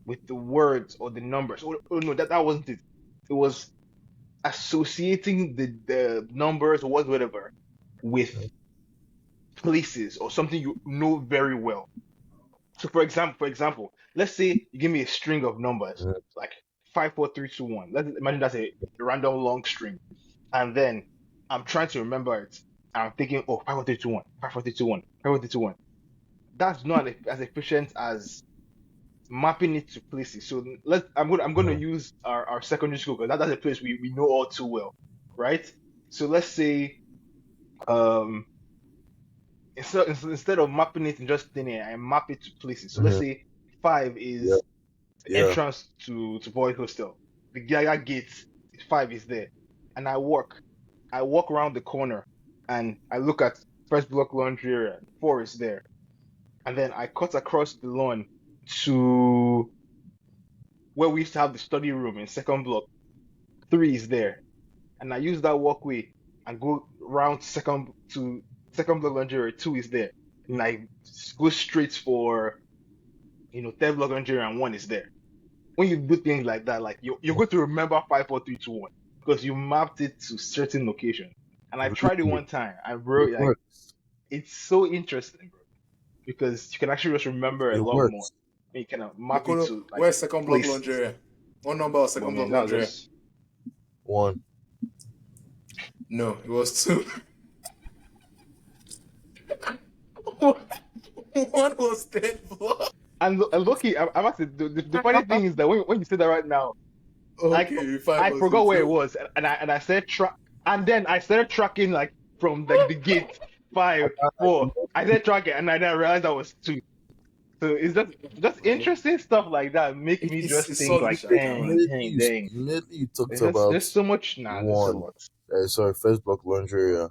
S1: with the words or the numbers. Oh no, that wasn't it. It was associating the numbers or whatever with places or something you know very well. So for example, let's say you give me a string of numbers
S2: Mm,
S1: like 5 4 3 2 1. Let's imagine that's a random long string, and then I'm trying to remember it. I'm thinking, oh, 5 4 3 2 1, 5 4 3 2 1, 5 4 3 2 1. That's not as efficient as mapping it to places. So I'm gonna
S2: mm,
S1: use our secondary school because that's a place we know all too well, right? So let's say um instead of mapping it in just thin air, I map it to places. So let's
S2: mhm.
S1: say five
S2: Yeah,
S1: is the
S2: yeah.
S1: entrance to boys hostel. The Gaga gate, five is there, and I walk around the corner and I look at first block laundry area. Four is there, and then I cut across the lawn to where we used to have the study room in second block. Three is there, and I use that walkway and go round second block laundry area. Two is there, and I go straight for third block laundry area, and one is there. When you do things like that, like you're going to remember 5 4 3 2 1 because you mapped it to certain location. And I tried it
S2: Really,
S1: one time. I
S2: it
S1: wrote like
S2: works.
S1: it's so interesting, bro, because you can actually just remember a
S2: It
S1: lot more.
S2: works.
S1: And you can map it
S3: Okoro,
S1: to like
S3: where's second block laundry
S1: places.
S3: area? What number was
S1: But
S3: second block
S1: man, that was
S3: laundry area?
S1: just
S2: One.
S3: No, it was two. One was 10 block.
S1: and lucky. I'm actually the funny thing is that when you say that right now, like
S3: Okay, five
S1: I
S3: was two.
S1: forgot where it
S3: So
S1: was, and I started and then I started tracking like from like the gate
S2: I
S1: five
S2: can't like
S1: four. I started tracking, and I then realized that was two. So it's just interesting stuff like that make me just
S3: it's
S1: think
S3: solid,
S1: like,
S3: Sha,
S1: dang,
S3: man.
S1: dang, dang.
S2: immediately you talked
S1: There's just
S2: about
S1: there's so much. Nah, there's a
S2: one.
S1: lot.
S2: Sorry, first block laundry area.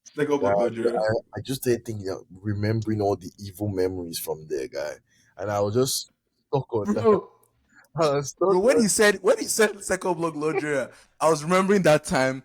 S3: Second
S2: Guy,
S3: block laundry area.
S2: I just started thinking, remembering all the evil memories from there, guy, and I was just stuck on that.
S3: Bro,
S2: I was stuck
S3: bro,
S2: on.
S3: when he said second block laundry area, I was remembering that time.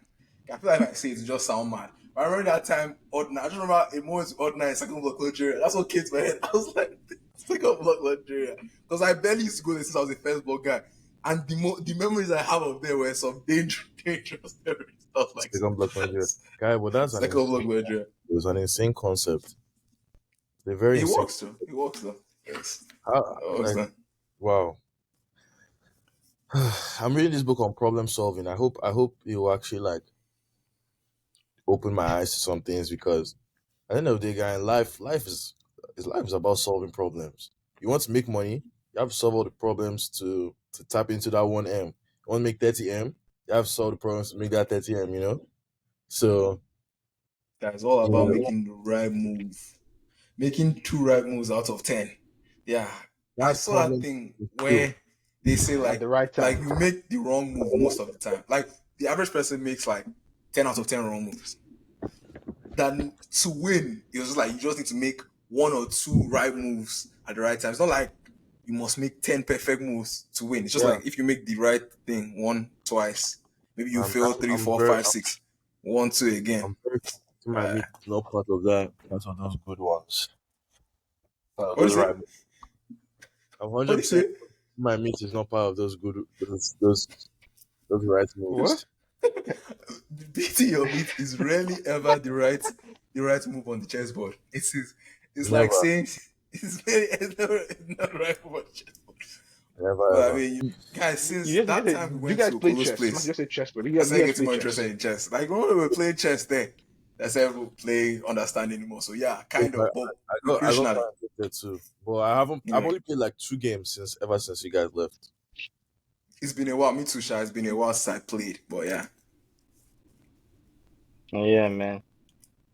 S3: I feel like if I say it just sound mad. But I remember that time, I just remember a moment ordinary second block laundry area. That's what kids my head. I was like, second block laundry area. Because I barely used to go there since I was a first block guy. And the memories I have of there were some dangerous memories. Stuff like
S2: Second block laundry, guy, but that's an
S3: second block
S2: insane.
S3: laundry area.
S2: It was an insane concept. It's a very
S3: He
S2: insane.
S3: works though. He works though. Yes.
S2: How,
S3: It works
S2: like,
S3: though.
S2: wow. I'm reading this book on problem solving. I hope it will actually like open my eyes to some things because at the end of the day, guy, life is about solving problems. You want to make money, you have to solve all the problems to tap into that 1M. You want to make 30M, you have to solve the problems to make that 30M, you know? So
S3: That's all about
S2: yeah,
S3: making the right move. Making two right moves out of 10. Yeah. I
S2: that
S3: saw that
S2: problem
S3: thing
S2: is skill.
S3: where they say
S1: At
S3: like
S1: the right
S3: like
S1: time.
S3: you make the wrong move most of the time. Like the average person makes like 10 out of 10 wrong moves. Then to win, it was like you just need to make one or two right moves at the right time. It's not like you must make 10 perfect moves to win. It's just
S2: Yeah,
S3: like if you make the right thing one, twice, maybe you fail three,
S2: I'm
S3: four,
S2: very
S3: five, six, one, two again.
S2: I'm very to my
S3: Uh,
S2: meat is not part of that. That's of those good ones.
S3: what do
S2: Those
S3: you say?
S2: right. I'm
S3: What do you
S2: 100%
S3: say?
S2: my meat is not part of those good those right
S1: What?
S2: moves.
S3: Beating your meat is rarely ever the right move on the chessboard. It's like
S2: Never,
S3: saying it's not right move on the chessboard.
S2: never
S3: But I
S2: ever.
S3: mean, guys, since
S1: You
S3: that
S1: just
S3: time we
S1: do you
S3: went
S1: guys
S3: to
S1: play
S3: Kolo's
S1: chess? Not
S3: place,
S1: just say chess, but
S3: I
S1: you
S3: started
S1: guys
S3: getting
S1: play
S3: more
S1: chess.
S3: interested in chess. Like when we were playing chess there, that's ever playing understanding anymore. So yeah,
S2: Yes,
S3: kind of, but
S2: I got
S3: recreationally,
S2: quite addicted too. But I've
S3: you know.
S2: only played like two games since ever since you guys left.
S3: It's been a while. Me too, Sha. It's been a while since I played, but yeah,
S1: Yeah, man.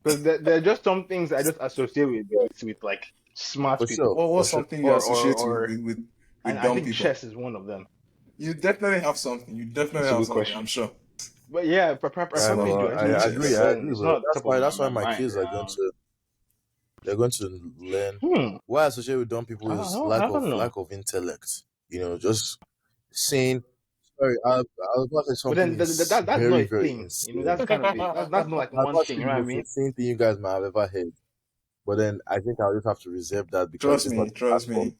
S1: Because there are just some things I just associate with like smart
S2: For
S1: people,
S2: sure,
S3: what
S2: for
S3: what's
S2: sure.
S3: something you
S1: or
S3: associate
S1: or
S3: with
S1: and I
S3: dumb
S1: think
S3: people?
S1: chess is one of them.
S3: You definitely have something. You definitely
S1: That's a
S3: have
S1: good
S3: something. I'm
S1: question.
S3: sure.
S1: But yeah, I
S2: Yeah,
S1: probably
S3: Stuff,
S1: do.
S2: no,
S1: I just know
S2: I
S3: chess.
S2: agree.
S1: but
S2: I
S1: then
S2: agree,
S1: it's
S2: bro.
S1: not top of
S2: That's why
S1: my
S2: my
S1: mind.
S2: kids are going to they're going to learn.
S1: Hmm.
S2: What I associate with dumb people is
S1: I don't know.
S2: lack of intellect. You know, just saying. Sorry, I was about to say
S1: But
S2: something
S1: then that's not
S2: very,
S1: a
S2: very
S1: thing.
S2: insane.
S1: That's kind of that's not like
S2: I was
S1: one
S2: about to
S1: thing.
S2: say
S1: You
S2: the
S1: know what I
S2: most
S1: mean?
S2: insane thing you guys might have ever heard. But then I think I'll just have to reserve that because
S3: Trust
S2: this is not
S3: me.
S2: the
S3: Trust
S2: platform.
S3: me.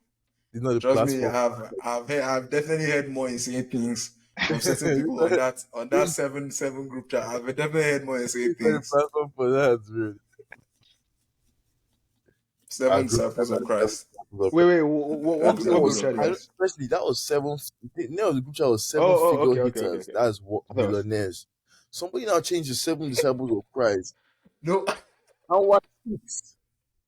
S2: This is not the
S3: Trust me.
S2: platform.
S3: I've definitely heard more insane things from certain
S2: This is
S3: people
S2: not
S3: on that
S2: this
S3: seven group chat. I've definitely heard more insane
S2: is not the
S3: things.
S2: platform for that, dude. Our
S3: Seven
S2: group chat
S3: disciples of
S2: are seven
S3: Christ.
S2: examples of
S1: Wait,
S3: Seven
S2: That
S1: what
S3: disciples
S1: group
S2: was
S3: of
S1: chat is
S2: I
S1: that?
S2: don't,
S3: Christ.
S2: especially that was seven. The name of the group chat was seven
S1: Oh,
S2: figure
S1: okay.
S2: hitters. That's what
S1: I thought it was,
S2: millionaires. Somebody now changed the seven disciples of Christ.
S3: No,
S2: And what six?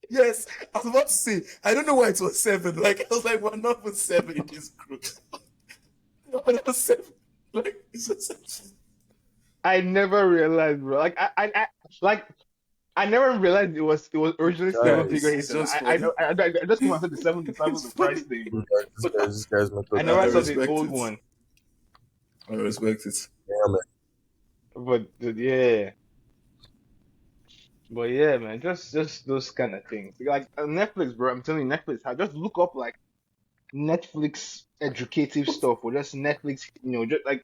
S3: yes, I was about to say. I don't know why it was seven. Like I was like, we're not with seven in this group. No, it was seven. Like it's just seven.
S1: I never realized, bro. Like I never realized it was originally seven
S3: No,
S1: figure
S2: Guys,
S3: it's
S1: haters.
S3: just funny.
S1: I just came after the seven disciples
S3: It's
S1: of
S3: funny.
S1: Christ thing,
S2: you
S1: bro.
S2: guys,
S1: But
S2: this guy's
S1: I
S2: method
S1: never
S3: I
S2: acting.
S1: saw the
S3: respect
S1: old
S3: it.
S1: one.
S3: I respect it.
S2: Yeah, man.
S1: Yeah. But yeah, man, just those kind of things. Like Netflix, bro. I'm telling you, Netflix. I just look up like Netflix educative stuff or just Netflix. Just like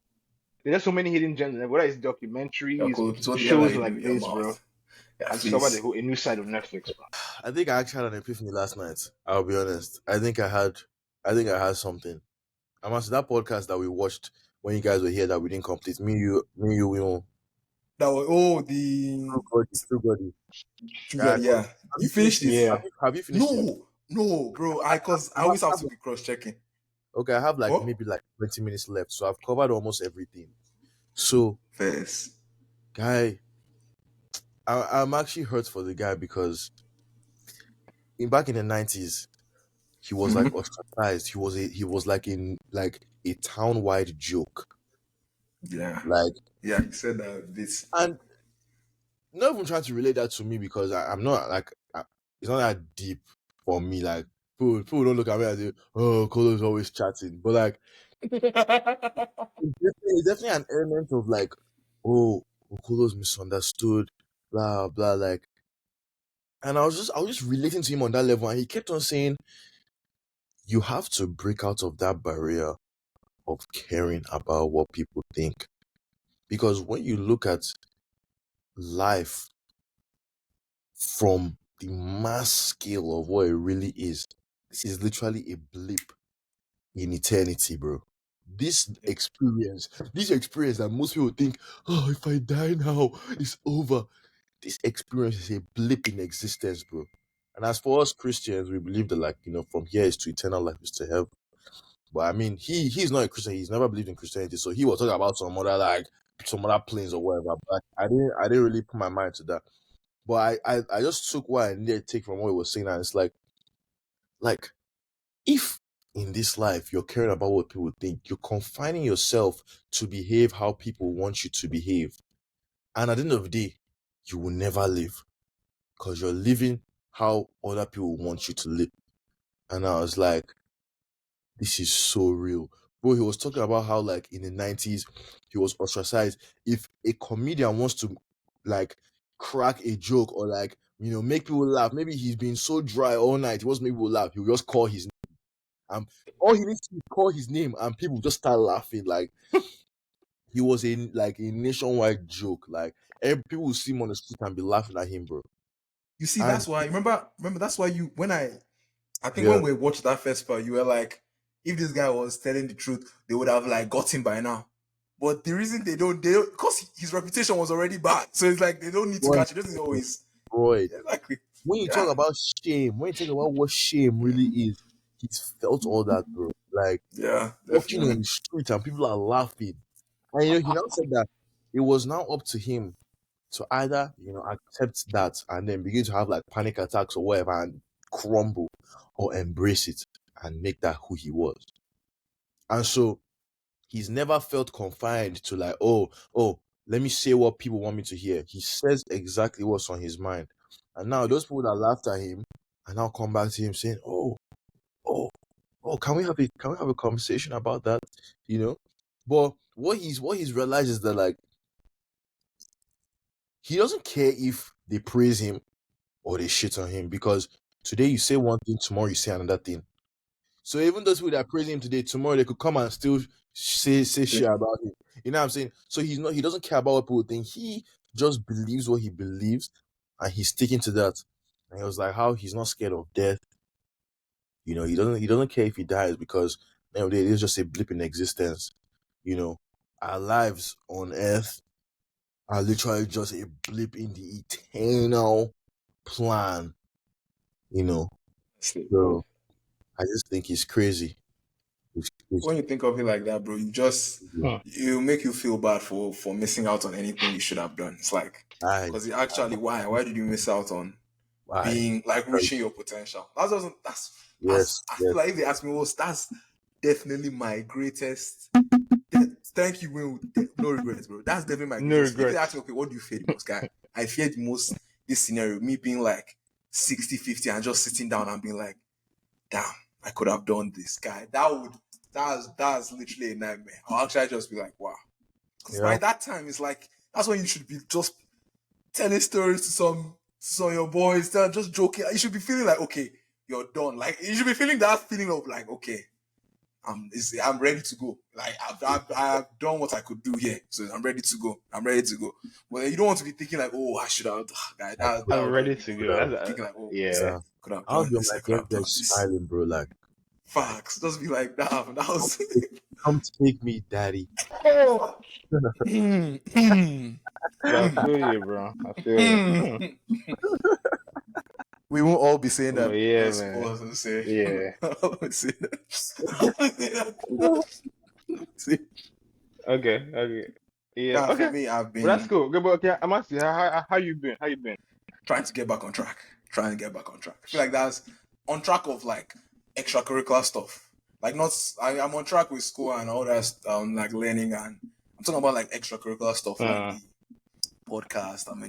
S1: there's just so many hidden gems. Whether it's
S3: Yeah,
S1: documentaries,
S3: cool. So what the hell are
S1: shows
S3: you doing
S1: like
S3: with your
S1: this, bro.
S3: mouth? Yeah,
S1: I discovered
S3: please.
S1: a new side of Netflix, bro.
S2: I think I actually had an epiphany last night. I'll be honest. I think I had something. I'm asking that podcast that we watched when you guys were here that we didn't complete. Me, you, we all.
S3: That was the
S2: True Body.
S3: sugar.
S2: Yeah, 'cause-
S3: Yeah,
S2: have
S3: you
S2: you finished
S3: finished
S2: it?
S3: it?
S1: Yeah.
S2: Have you finished it?
S3: No, no, bro. I
S2: I
S3: always have
S2: have
S3: to be cross checking.
S2: Okay, I have like
S3: What?
S2: maybe like 20 minutes left, so I've covered almost everything. So,
S3: First.
S2: guy, I'm actually hurt for the guy because back in the 90s, he was like
S3: Mm-hmm.
S2: ostracized. He was like in like a town wide joke,
S3: Yeah,
S2: like,
S3: yeah. You said that this.
S2: and not even trying to relate that to me because I'm not like it's not that deep for me. Like people don't look at me and say, "Oh, Kolo's always chatting," but like it's definitely an element of like, oh, Okolo's misunderstood, blah blah. Like, and I was just relating to him on that level, and he kept on saying, you have to break out of that barrier of caring about what people think, because when you look at life from the mass scale of what it really is, this is literally a blip in eternity, bro. This experience that most people think, oh, if I die now, it's over. This experience is a blip in existence, bro. And as for us Christians, we believe that, like, from here is to eternal life is to heaven. But I mean, he's not a Christian. He's never believed in Christianity, so he was talking about some other planes or whatever. But I didn't really put my mind to that. But I just took what I needed to take from what he was saying, and it's like if in this life you're caring about what people think, you're confining yourself to behave how people want you to behave, and at the end of the day, you will never live because you're living how other people want you to live. And I was like, this is so real. Bro, he was talking about how, like, in the 90s, he was ostracized. If a comedian wants to, like, crack a joke or, like, make people laugh, maybe he's been so dry all night, he wants to make people laugh, he'll just call his name. All he needs to do is call his name and people just start laughing. Like, he was a nationwide joke. Like, people will see him on the street and be laughing at him, bro.
S3: You see,
S2: And
S3: that's why. Remember. That's why you. I think
S2: yeah,
S3: when we watched that first part, you were like, if this guy was telling the truth, they would have like got him by now. But the reason they don't, because his reputation was already bad. So it's like they don't need to
S2: boy,
S3: catch it. This is always
S2: boy,
S3: exactly.
S2: when you
S3: Yeah,
S2: talk about shame, when you talk about what shame really is, he's felt all that, bro. Like,
S3: yeah,
S2: walking on
S3: definitely.
S2: the street and people are laughing. And he now said that it was now up to him to either, accept that and then begin to have like panic attacks or whatever and crumble, or embrace it and make that who he was. And so he's never felt confined to like, oh, let me say what people want me to hear. He says exactly what's on his mind. And now those people that laughed at him and now come back to him saying, oh, can we have a conversation about that? You know? But what he's realized is that like he doesn't care if they praise him or they shit on him because today you say one thing, tomorrow you say another thing. So even those people that praise him today, tomorrow they could come and still say shit about him. You know what I'm saying? So he doesn't care about what people think. He just believes what he believes and he's sticking to that. And he was like how he's not scared of death. You know, he doesn't care if he dies because you know, it's just a blip in existence. You know, our lives on earth are literally just a blip in the eternal plan. You know.
S3: Sleep, bro.
S2: So I just think he's crazy. He's
S3: When you think of it like that, bro,
S2: crazy.
S1: Hmm.
S3: you make you feel bad for missing out on anything you should have done. It's like
S2: I,
S3: because actually, why did you miss out on
S2: why?
S3: being like reaching your potential? That doesn't
S2: Yes,
S3: I feel
S2: yes,
S3: like if they ask me, well, that's definitely my greatest. Thank you, Will. No regrets, bro. That's definitely my
S1: No
S3: greatest. If they ask
S1: regrets.
S3: me, okay, what do you fear the most, guy? I fear the most this scenario, me being like 60-50 and just sitting down and being like, damn, I could have done this, guy. That's literally a nightmare. I'll actually just be like, wow. Because
S2: yeah,
S3: by that time, it's like that's when you should be just telling stories to some of your boys, just joking. You should be feeling like, okay, you're done. Like you should be feeling that feeling of like, okay, I'm ready to go. Like I've done what I could do here, so I'm ready to go. I'm ready to go. But you don't want to be thinking like, oh, I should have. Guy,
S2: I
S3: that
S1: I'm
S3: would
S1: ready
S3: really
S1: to
S3: be
S2: could
S1: go.
S2: have,
S1: That's
S3: thinking like, oh,
S1: yeah.
S2: yeah.
S3: could have
S2: I'll
S3: done
S2: be on
S3: this.
S2: my
S3: I could have
S2: deathbed
S3: done this.
S2: smiling, bro.
S3: Facts. Just be like, damn, that
S2: Come
S3: was.
S2: come take me, daddy.
S3: Oh. Mm, mm,
S1: But I
S3: mm,
S1: feel you, bro. I feel you. Hmm.
S3: mm. We won't all be saying
S1: But
S3: that
S1: yeah,
S3: because
S1: man.
S3: also say,
S1: Yeah.
S3: I'll say that. See,
S1: Okay. Okay. Yeah.
S3: nah, for
S1: Okay.
S3: me, I've
S1: But that's
S3: been
S1: cool. Good. But okay, I'm asking you, how you been? How you been?
S3: trying to get back on track. Trying to get back on track. I feel like that's on track of like extracurricular stuff. Like not, I'm on track with school and all that, like learning, and I'm talking about like extracurricular stuff, like
S1: Uh,
S3: the podcast. I'm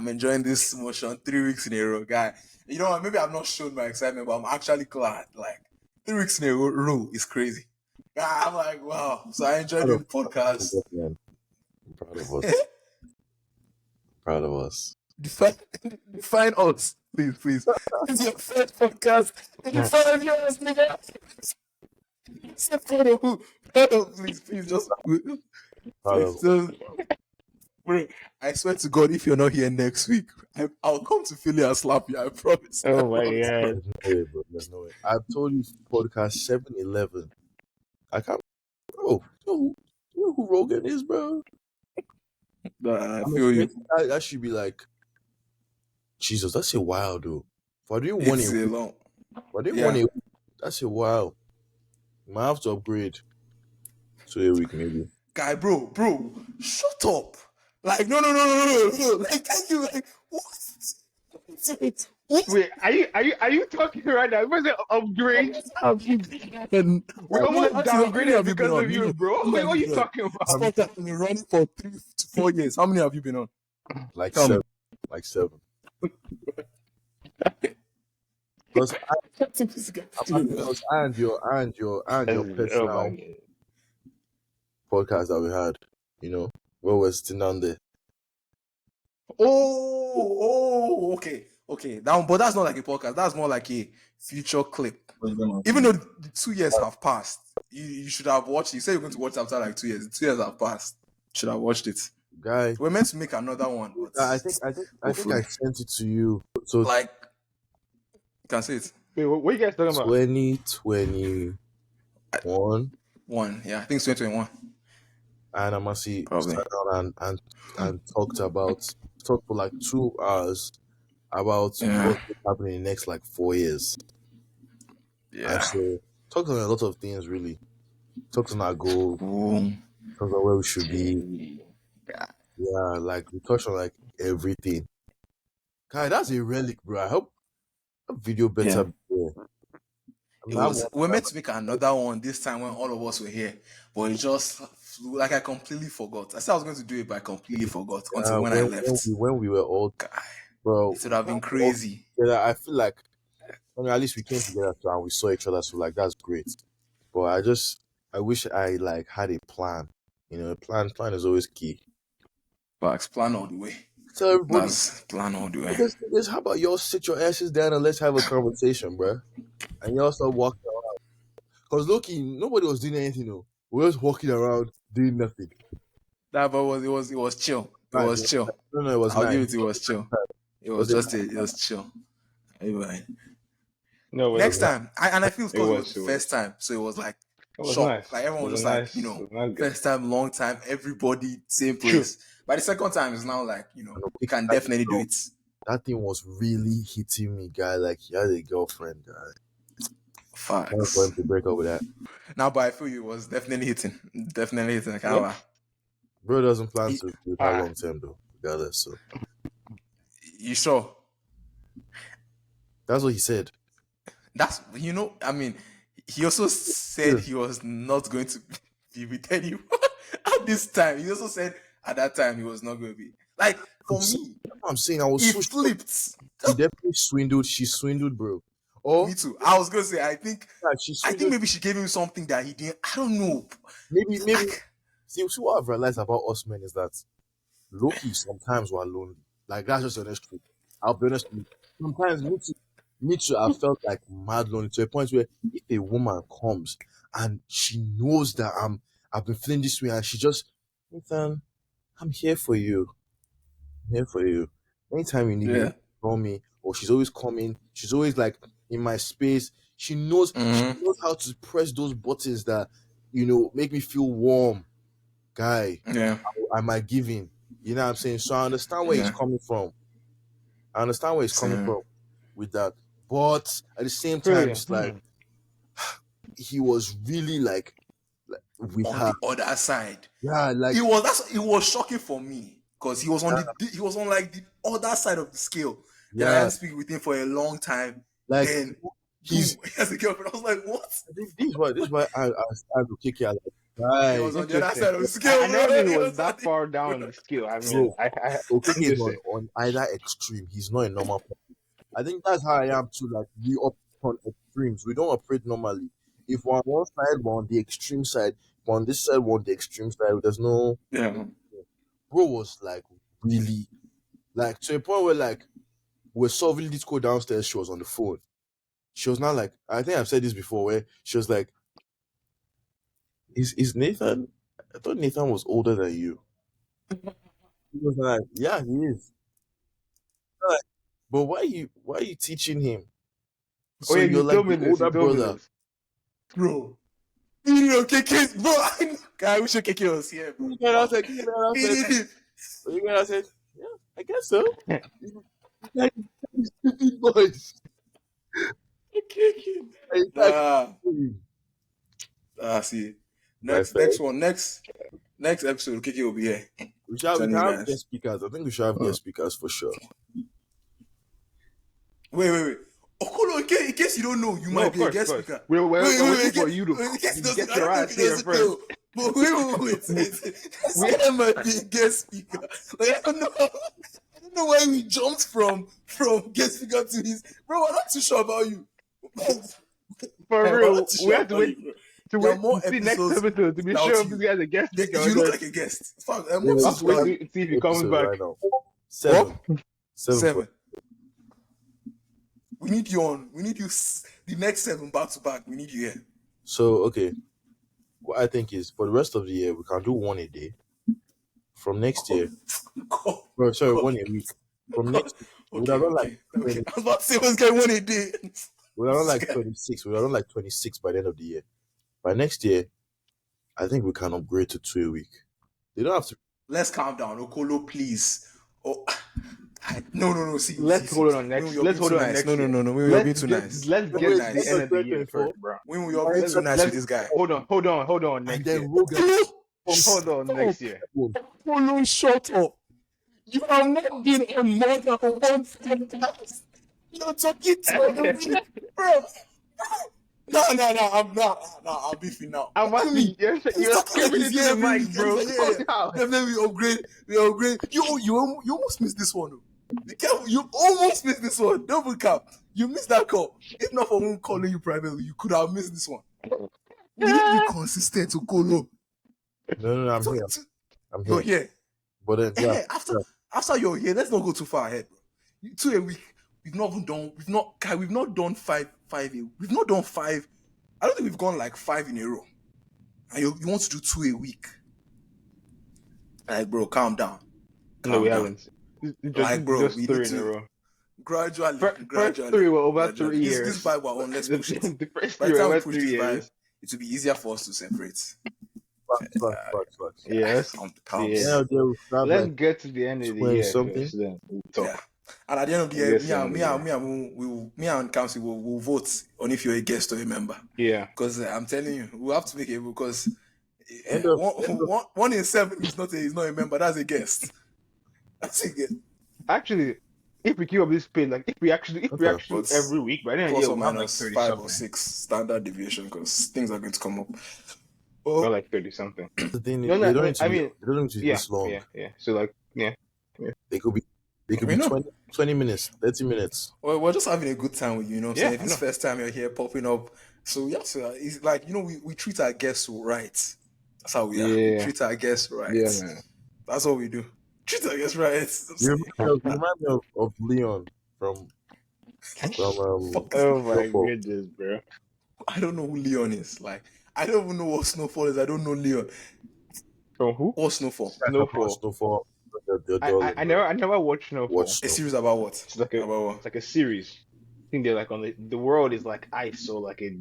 S3: enjoying this motion 3 weeks in a row, guy. You know what? Maybe I've not shown my excitement, but I'm actually glad. Like 3 weeks in a row is crazy. I'm like, wow. So I enjoy
S2: Proud
S3: doing
S2: of,
S3: the
S2: proud of
S3: podcast.
S2: us, man. I'm proud of us. Proud of us.
S3: define, define us, please, please. It's your first podcast in the 5 years, nigga. Say proud of who? Proud of, please, please,
S2: Proud of us.
S3: just, bro. I swear to God, if you're not here next week, I'll come to Philly and slap you. I promise. I
S1: oh my
S3: promise.
S1: god.
S2: There's no way, bro. There's no way. I've told you podcast 7-11. I can't, bro. You know who Rogan is, bro?
S3: Nah, I
S2: I'm
S3: feel you.
S2: expecting that should be like, Jesus, that's a while, though. For doing one
S3: It's
S2: a
S3: a
S2: week,
S3: long,
S2: for doing one
S3: yeah.
S2: a week, that's a while. Might have to upgrade to a week, maybe.
S3: Guy, bro, shut up. Like, no. Like, thank you. Like, what? What
S1: Wait, are you talking right now? Was it upgrade?
S3: have you been?
S1: We
S3: How
S1: almost
S3: many
S1: downgraded
S3: have you been
S1: because
S3: on?
S1: of you, bro.
S3: How many
S1: Wait,
S3: have
S1: what
S3: you
S1: are you
S3: been on?
S1: talking
S3: This
S1: about?
S2: Um,
S3: podcast has been running for 3 to 4 years. How many have you been on?
S2: like
S3: Tell me.
S2: seven, like seven. Plus, plus, and your
S1: Oh my
S2: personal
S1: god.
S2: podcast that we had, where we're sitting down there.
S3: Okay. That one, but that's not like a podcast. That's more like a future clip. Even though the 2 years have passed, you should have watched. You said you're going to watch it after like 2 years. The 2 years have passed. You should have watched it.
S2: Guy,
S3: We're meant to make another one, but
S2: I think I
S3: hopefully,
S2: sent it to you. So
S3: like, you can say it.
S1: Wait, what are you guys talking about?
S2: 2021,
S3: One, yeah, I think it's 2021.
S2: and Amasi
S3: Probably.
S2: sat down and talked for like 2 hours about
S3: Yeah.
S2: what's happening in the next like 4 years. And
S3: Yeah.
S2: so talked on a lot of things really. Talked on our goals,
S3: Cool.
S2: talked on where we should be.
S3: Yeah.
S2: Yeah, like we touched on like everything. Guy, that's a relic, bro. I hope that video
S3: Yeah.
S2: better be there.
S3: we're meant to make another one this time when all of us were here, but it just flew, like I completely forgot. I said I was going to do it, but I completely forgot until when I left.
S2: When we were all,
S3: Guy,
S2: bro,
S3: it would have been crazy.
S2: together, I feel like, I mean, at least we came together and we saw each other, so like that's great. But I wish I like had a plan. You know, a plan is always key.
S3: Facts, plan all the way.
S2: So everybody,
S3: That's plan all the way.
S2: this, how about y'all sit your asses down and let's have a conversation, bro? And y'all start walking around. Cause Loki, nobody was doing anything. No, we were just walking around doing nothing.
S3: That but it was chill. It
S2: Nice.
S3: was chill.
S2: No, it was
S3: I'll
S2: nice.
S3: give it. It was chill. It was it was chill. Anyway,
S1: No,
S3: next time, I feel because it was the
S1: it
S3: first time, so it was like
S1: It was
S3: shock.
S1: nice.
S3: Like everyone was like, you know,
S1: nice guy.
S3: first time, long time, everybody same
S1: True.
S3: place. By the second time, it's now like, you know, we can definitely do it.
S2: That thing was really hitting me, guy. Like he had a girlfriend, guy.
S3: Facts.
S2: Time for him to break up with that.
S3: Now, but I feel it was definitely hitting. Definitely hitting. I can't lie.
S2: Bro doesn't plan to do that
S1: Ah.
S2: long term though, regardless. So
S3: You sure?
S2: that's what he said.
S3: That's, you know, I mean, he also said he was not going to be with anyone at this time. He also said at that time he was not going to be. Like, for me,
S2: I'm saying I was
S3: he
S2: so
S3: flipped.
S2: He definitely swindled. She swindled, bro. Oh,
S3: Me too. I was going to say, I think
S2: she
S3: I
S2: swindled.
S3: think maybe she gave him something that he didn't. I don't know.
S2: Maybe.
S3: Like,
S2: See, what I've realized about us men is that Loki sometimes we're lonely. Like that's just the honest truth. I'll be honest with you. Sometimes me too, I felt like mad lonely to a point where if a woman comes and she knows that I've been feeling this way and she just, Nathan, I'm here for you. I'm here for you. Anytime you need me, call me. Or she's always coming. She's always like in my space. She knows how to press those buttons that, you know, make me feel warm. Guy,
S3: yeah.
S2: am I giving? You know what I'm saying? So I understand where he's coming from. I understand where he's coming from with that. But at the same time, it's like he was really like with
S3: on
S2: her.
S3: the other side.
S2: Yeah, like
S3: it was shocking for me because he was on like the other side of the scale. Then I hadn't speak with him for a long time.
S2: Like
S3: then he has a girlfriend. I was like, what?
S2: This is why I started to kick it out. Right.
S3: He was on the other side of the scale.
S1: I never knew he was that far down the scale. I mean,
S2: Okeke is on either extreme. He's not a normal person. I think that's how I am too. Like we operate on extremes. We don't operate normally. If we're on one side, we're on the extreme side. If we're on this side, we're on the extreme side. There's no.
S3: Yeah.
S2: Bro was like really, like to a point where like we're solving this code downstairs. She was on the phone. She was not like, I think I've said this before, where she was like, Is Nathan? I thought Nathan was older than you. He was like, yeah, he is. Like, but why are you teaching him? So
S1: yeah,
S2: you're
S1: you
S2: like
S1: told me
S2: the
S1: this.
S2: older brother.
S3: Bro. You know, KK, bro. I wish KK was here, bro.
S2: And I was like, you guys said, yeah, I guess so. Like, stupid boys.
S3: See. Next episode, KK will be here.
S2: We have guest speakers. I think we should have guest speakers for sure.
S3: Wait. Okolo, in case you don't know, you might be a guest speaker.
S1: We're waiting for you to
S3: get your ass here first. But wait. Sam might be a guest speaker. Like, I don't know why we jumped from guest speaker to his. Bro, I'm not too sure about you.
S1: For real, we have to wait
S3: more
S1: see next episode to be sure if this guy's a guest speaker.
S3: You look like a guest.
S1: Let's wait to see if he comes back.
S2: Right now. Seven.
S3: We need you on. We need you the next 7 back to back. We need you here.
S2: So, okay. What I think is for the rest of the year, we can do one a day. From next year. One a week. From next year.
S3: I was about to say, what's going on a day?
S2: We're not like 26. We're not like 26 by the end of the year. By next year, I think we can upgrade to 2 a week. They don't have to.
S3: Let's calm down, Okolo, please. Oh, no. See,
S1: let's hold on next. Let's hold on next.
S3: No. We were being too nice.
S1: Let's get to the end of the year first, bro.
S3: When we are being too nice with this guy.
S1: Hold on. Next year. Hold on next year.
S3: Okolo, shut up. You have not been on more than one podcast. You're talking to me, bro. No, I'm beefing now.
S1: I'm
S3: What do you mean?
S1: asking you.
S3: He's
S1: You're
S3: talking like
S1: screaming
S3: he's
S1: into
S3: here
S1: the
S3: every
S1: mic,
S3: week. And he's
S1: bro.
S3: like,
S1: Calm down.
S3: definitely we upgrade. You almost missed this one. You almost missed this one. Double cap. You missed that call. If not for one calling you privately, you could have missed this one. We need to be consistent to call up.
S2: No, I'm here. I'm
S3: You're
S2: here.
S3: here.
S2: But then, yeah.
S3: After you're here, let's not go too far ahead, bro. 2 a week. We've not done five. We've not done five. I don't think we've gone like 5 in a row. And you want to do 2 a week. Like, bro, calm down.
S1: No, we haven't.
S3: Like, bro,
S1: Just
S3: we
S1: three
S3: need
S1: in a
S3: to
S1: row.
S3: gradually.
S1: First three were over
S3: gradually.
S1: 3
S3: This
S1: years.
S3: vibe we're on, let's push it.
S1: The first
S3: By
S1: three
S3: the
S1: were
S3: time we
S1: over
S3: push
S1: 3
S3: this vibe,
S1: years.
S3: it will be easier for us to separate.
S2: Facts.
S1: Yes.
S3: Calm.
S1: Yeah.
S2: Yeah, they'll have
S1: Let's
S2: like
S1: get to the end of the
S2: 20
S1: year
S2: something.
S1: first, then we'll talk.
S3: Yeah. And at the end of the year,
S1: Yes,
S3: me and Kamsi will vote on if you're a guest or a member.
S1: Yeah.
S3: Because I'm telling you, we'll have to make it because
S2: End of-
S3: one in 7 is not a member. That's a guest. That's a guest.
S1: Actually, if we keep up this pace, like if we actually
S3: But
S1: every week, by then
S3: Plus
S1: yeah,
S3: or
S1: we'll have like
S3: minus
S1: 30
S3: 5
S1: something.
S3: or 6 standard deviation because things are going to come up.
S1: Or like 30 something.
S2: The thing,
S1: No,
S2: they don't need to
S1: I
S2: be,
S1: mean,
S2: they don't need to be
S1: yeah,
S2: this long.
S1: yeah. So like, yeah.
S2: They could be
S3: We know.
S2: 20 minutes, 30 minutes.
S3: Well, we're just having a good time with you, you know. So
S1: Yeah,
S3: if it's first time you're here popping up, so yeah, so it's like we treat our guests right. That's how we are. We
S1: Yeah.
S3: treat our guests right.
S1: Yeah, man.
S3: That's what we do. Treat our guests right.
S2: You remind me of Leon from
S1: Oh my
S2: Snowfall.
S1: goodness, bro.
S3: I don't know who Leon is. Like, I don't even know what Snowfall is. I don't know Leon.
S1: From who?
S3: Or Snowfall.
S2: Snowfall. Darling,
S1: I never watched Snowfall.
S2: Watch
S3: A series about what?
S1: It's like
S3: About what?
S1: it's like a series. I think they're like on the world is like ice, so like a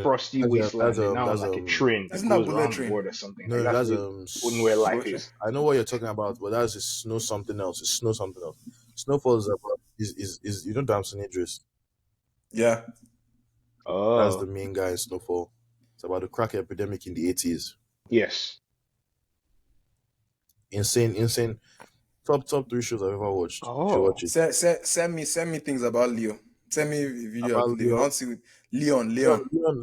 S1: frosty wasteland. And now it's like a train that
S3: Isn't that
S1: goes
S3: bullet
S1: around
S3: train?
S1: the world or something.
S2: No,
S1: Like,
S2: that's
S1: when where life is.
S2: I know what you're talking about, but that's just snow something else. It's snow something else. Snowfall is about is you know Damson Idris.
S3: Yeah.
S2: That's the
S1: Oh
S2: main guy in Snowfall. It's about the crack epidemic in the 80s.
S1: yes.
S2: Insane. Top 3 shows I've ever watched. You should
S1: Oh.
S2: watch it.
S3: Send me things about Leo. Send me a video
S2: About
S3: of Leo.
S2: Leo?
S3: I want to see Leon.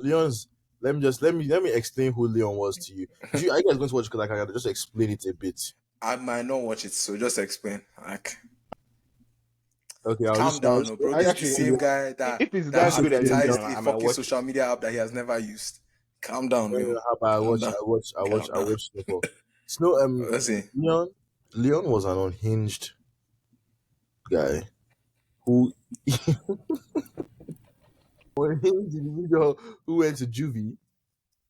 S2: Leon's. Let me explain who Leon was to you. Are you guys going to watch it? Because I can just explain it a bit.
S3: I might not watch it, so just explain. Like,
S2: Okay,
S3: calm down, no, bro.
S1: I
S3: This is
S1: actually-
S3: the same guy that
S1: If it's that good,
S3: advertised
S1: I
S3: a
S1: might
S3: fucking
S1: watch
S3: social media app that he has never used. Calm down,
S2: I
S3: bro.
S2: watch
S3: down.
S2: Snowfall.
S3: Let's see.
S2: Leon was an unhinged guy who unhinged individual who went to juvie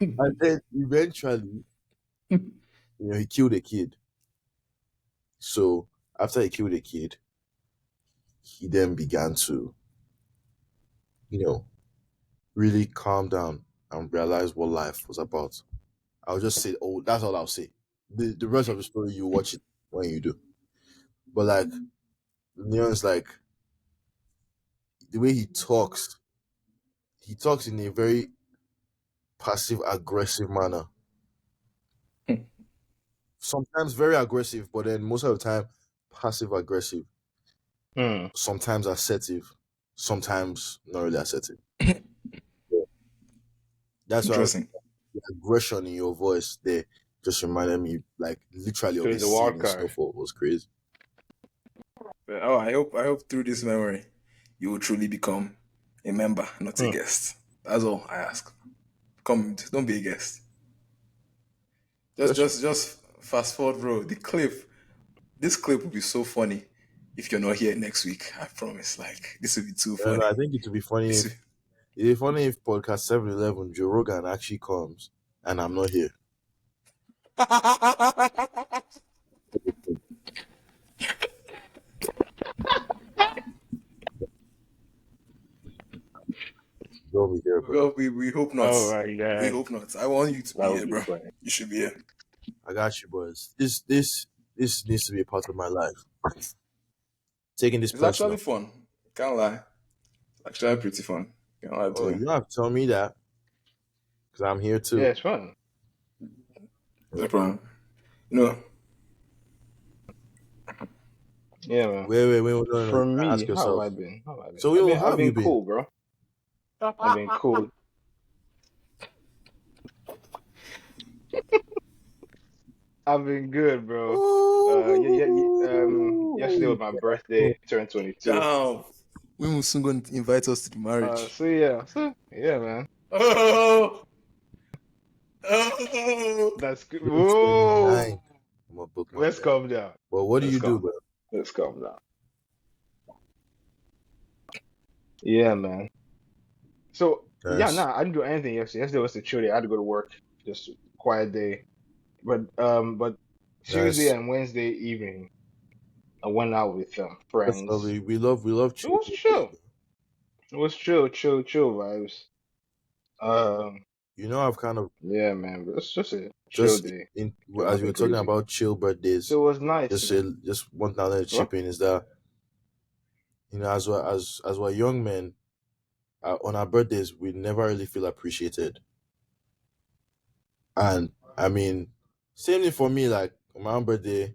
S2: and then eventually he killed a kid. So after he killed a kid, he then began to really calm down and realize what life was about. I'll just say, that's all I'll say. The rest of the story, you watch it when you do. But like, Leon's like, the way he talks in a very passive aggressive manner. Sometimes very aggressive, but then most of the time passive aggressive. Sometimes assertive, sometimes not really assertive. That's why
S3: Interesting.
S2: the aggression in your voice there just reminded me, like, literally of
S1: So
S2: this
S1: it's a wild
S2: scene in
S1: card.
S2: Snowfall. It was crazy.
S3: Oh, I hope through this memory you will truly become a member, not a guest. That's all I ask. Come, don't be a guest. Just fast forward, bro. This clip will be so funny if you're not here next week. I promise. Like, this will be too funny.
S2: I think it would be funny if podcast 711 Joe Rogan actually comes and I'm not here. Don't be there, bro.
S3: Well, we hope not.
S1: Oh my god.
S3: We hope not. I want you to
S1: That
S3: be
S1: would
S3: here,
S1: be
S3: bro.
S1: funny.
S3: You should be here.
S2: I got you, boys. This needs to be a part of my life. Taking this
S3: It's
S2: personal.
S3: actually fun. Can't lie. It's actually pretty fun. Can't lie to
S2: Oh,
S3: you.
S2: you don't have to tell me that, because I'm here too.
S1: Yeah, it's fun.
S3: No problem. No.
S1: Yeah, man.
S2: Wait. No.
S1: For me,
S2: Ask
S1: how have
S2: yourself.
S1: I been?
S2: So, how
S1: I've
S2: have you
S1: been
S2: been?
S1: cool, bro. I've been cool. I've been good, bro. Yesterday was
S2: Ooh.
S1: my birthday, turned 22.
S3: Damn. When will soon going to invite us to the marriage?
S1: So yeah, man.
S3: Oh, oh.
S1: That's good.
S2: You're
S1: Whoa,
S2: 29. I'm gonna bookmark
S1: let's
S2: that.
S1: calm down.
S2: But what do
S1: Let's
S2: you do,
S1: calm
S2: bro?
S1: down. Let's calm down. Yeah, man. So yeah,
S2: Yes.
S1: nah, I didn't do anything yesterday. Yesterday was a chill day. I had to go to work, just a quiet day. But Tuesday
S2: Nice.
S1: and Wednesday evening, I went out with
S2: That's
S1: friends.
S2: lovely. We love
S1: It
S2: chill
S1: was
S2: days,
S1: chill.
S2: bro.
S1: It was chill vibes. Um,
S2: You know, I've kind of
S1: yeah, man. But it's just a chill
S2: just
S1: day.
S2: in
S1: Doing
S2: as you
S1: nothing
S2: were talking
S1: crazy.
S2: about chill birthdays.
S1: So it was nice,
S2: Just
S1: man.
S2: say, just one thing I wanted to
S1: What?
S2: chip in is that as we're young men, on our birthdays we never really feel appreciated. And I mean, same thing for me. Like on my own birthday,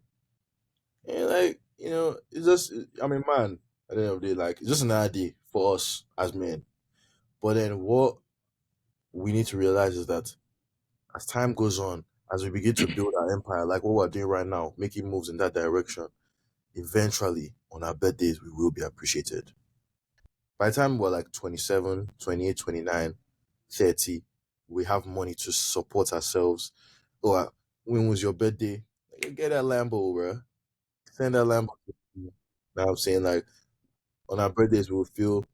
S2: and like it's just I mean, man, at the end of the day, like it's just another day for us as men. But then what we need to realize is that as time goes on, as we begin to build our empire, like what we're doing right now, making moves in that direction, eventually on our birthdays we will be appreciated. By the time we're like 27, 28, 29, 30, we have money to support ourselves. Oh, when was your birthday? Like, get that Lambo, bro. Send that Lambo. Now I'm saying, like, on our birthdays we will feel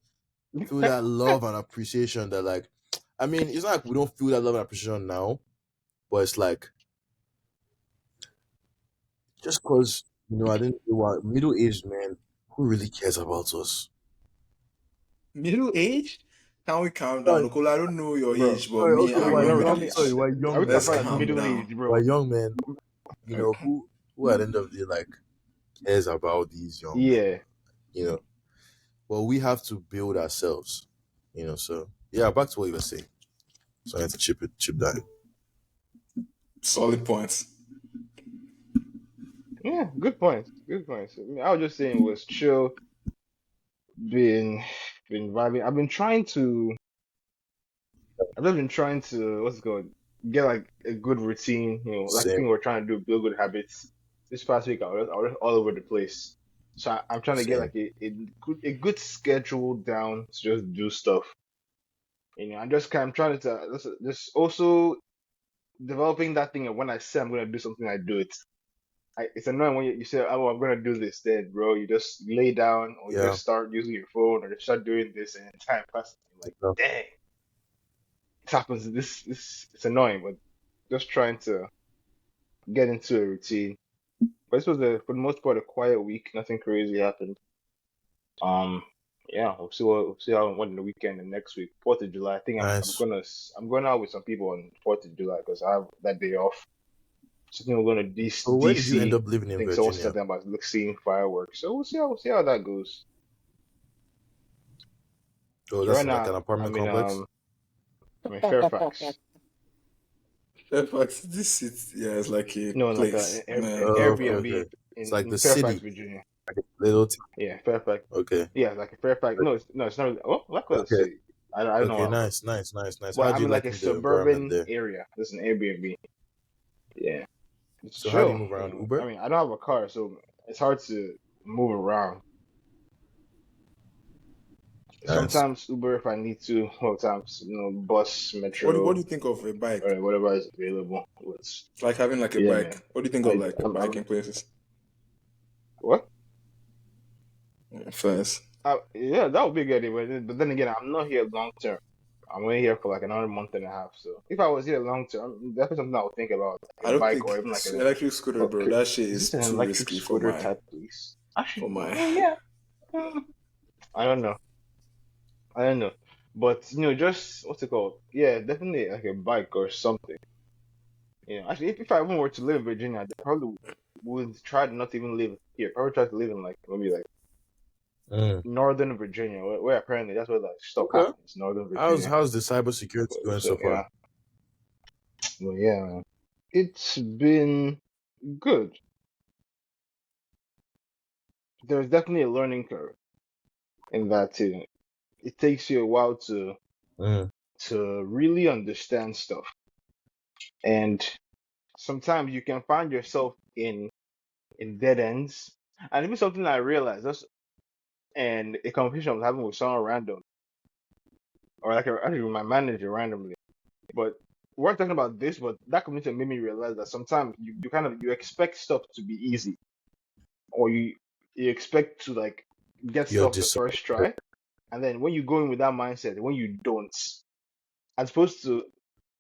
S2: that love and appreciation that, like, I mean, it's not like we don't feel that love and appreciation now, but it's like just because I didn't we were middle aged man who really cares about us.
S3: Middle age? Can we calm down?
S2: Sorry,
S3: Nicole, I don't know your
S1: Bro,
S3: age, but
S2: sorry,
S3: me,
S2: okay,
S1: I
S3: I'm
S2: we're
S1: mean,
S3: not
S1: I
S3: middle
S2: young.
S1: mean,
S2: Sorry,
S3: aged.
S2: we're
S1: are
S2: young
S1: we
S2: men.
S3: Let's
S1: classify as
S3: calm
S1: middle
S3: down.
S1: aged,
S2: We're
S1: bro?
S2: young men, who at the end of the day like cares about these young men,
S1: Yeah.
S2: you know. But we have to build ourselves. So yeah, back to what you were saying. So I had to chip that.
S3: Solid points.
S1: Yeah, good points. Good points. I mean, I was just saying it was chill, been been vibing. I've just been trying to what's it called? Get like a good routine, like the
S2: Same,
S1: thing we're trying to do, build good habits. This past week I was all over the place. So I'm trying to get
S2: same.
S1: like a good schedule down to just do stuff. I'm just kind of trying to just also developing that thing, and when I say I'm gonna do something, I do it. It's annoying when you say, "Oh, I'm gonna do this," then, bro, you just lay down or you
S2: Yeah.
S1: just start using your phone or just start doing this, and time passes. You're like,
S2: Yeah.
S1: dang, it happens. This it's annoying, but just trying to get into a routine. But this was for the most part a quiet week. Nothing crazy happened. Um, yeah, we'll see how what in the weekend and next week, 4th of July. I think
S2: Nice.
S1: I'm going out with some people on 4th of July because I have that day off. So I think we're going to
S2: So where did you end
S1: DC.
S2: up living
S1: I
S2: in
S1: think someone said
S2: Virginia?
S1: something about seeing fireworks. So we'll see how that goes.
S2: Oh,
S1: So
S2: that's
S1: right
S2: in like
S1: now
S2: an apartment complex.
S1: I'm in Fairfax.
S3: Fairfax, this is, yeah, it's like a
S1: No, like
S3: place,
S1: an
S3: man.
S2: Oh, okay,
S1: Airbnb
S2: okay. It's like
S1: in
S2: the
S1: Fairfax,
S2: city,
S1: Virginia.
S2: like a little.
S1: Yeah, Fairfax.
S2: Okay.
S1: Yeah, like a Fairfax. No, it's not. Oh, like the
S2: Okay.
S1: city. I don't know
S2: Okay.
S1: how,
S2: Nice. Nice. Nice. Nice.
S1: but
S2: How do
S1: I'm
S2: you
S1: in like
S2: like
S1: a
S2: the environment
S1: suburban
S2: there?
S1: area. This is an Airbnb. Yeah, it's
S2: So how do you
S1: chill.
S2: move around?
S1: I
S2: Uber?
S1: mean, I don't have a car, so it's hard to move around.
S2: Nice.
S1: Sometimes Uber if I need to. Other times, bus,
S3: What do
S1: metro,
S3: you think of a bike?
S1: or whatever is available.
S3: It's like having like a
S1: Yeah,
S3: bike.
S1: man.
S3: What do you think of
S1: I
S3: like a bike
S1: I'm
S3: in places?
S1: what?
S3: Yeah, first.
S1: Yeah, that would be good. But then again, I'm not here long term. I'm only here for like another month and a half. So if I was here long term, definitely something I would think about, like
S3: I
S1: a
S3: don't
S1: bike
S3: think
S1: or even like a.
S3: electric scooter,
S1: Well,
S3: bro. That shit
S1: is
S3: is
S1: this an
S3: too
S1: electric
S3: risky for
S1: scooter
S3: my
S1: type place?
S3: for
S1: Actually,
S3: my.
S1: yeah. mm, I don't know. I don't know. But just what's it called? Yeah, definitely like a bike or something. Actually, if I even were to live in Virginia, I probably would try to not even live here. Probably try to live in like maybe like
S2: Mm.
S1: Northern Virginia, where apparently that's where like stuff
S2: Okay.
S1: happens. Northern
S2: How's
S1: Virginia.
S2: how's the cybersecurity going
S1: So
S2: so far?
S1: yeah, well yeah, man. It's been good. There's definitely a learning curve in that too. It takes you a while
S2: Mm.
S1: to really understand stuff, and sometimes you can find yourself in dead ends. And even something I realized that's and a conversation I was having with someone random, or like actually with my manager randomly. But we weren't talking about this, but that conversation made me realize that sometimes you kind of you expect stuff to be easy, or you expect to like get
S2: You're
S1: stuff the
S2: dis
S1: first try, and then when you go in with that mindset, when you don't, as opposed to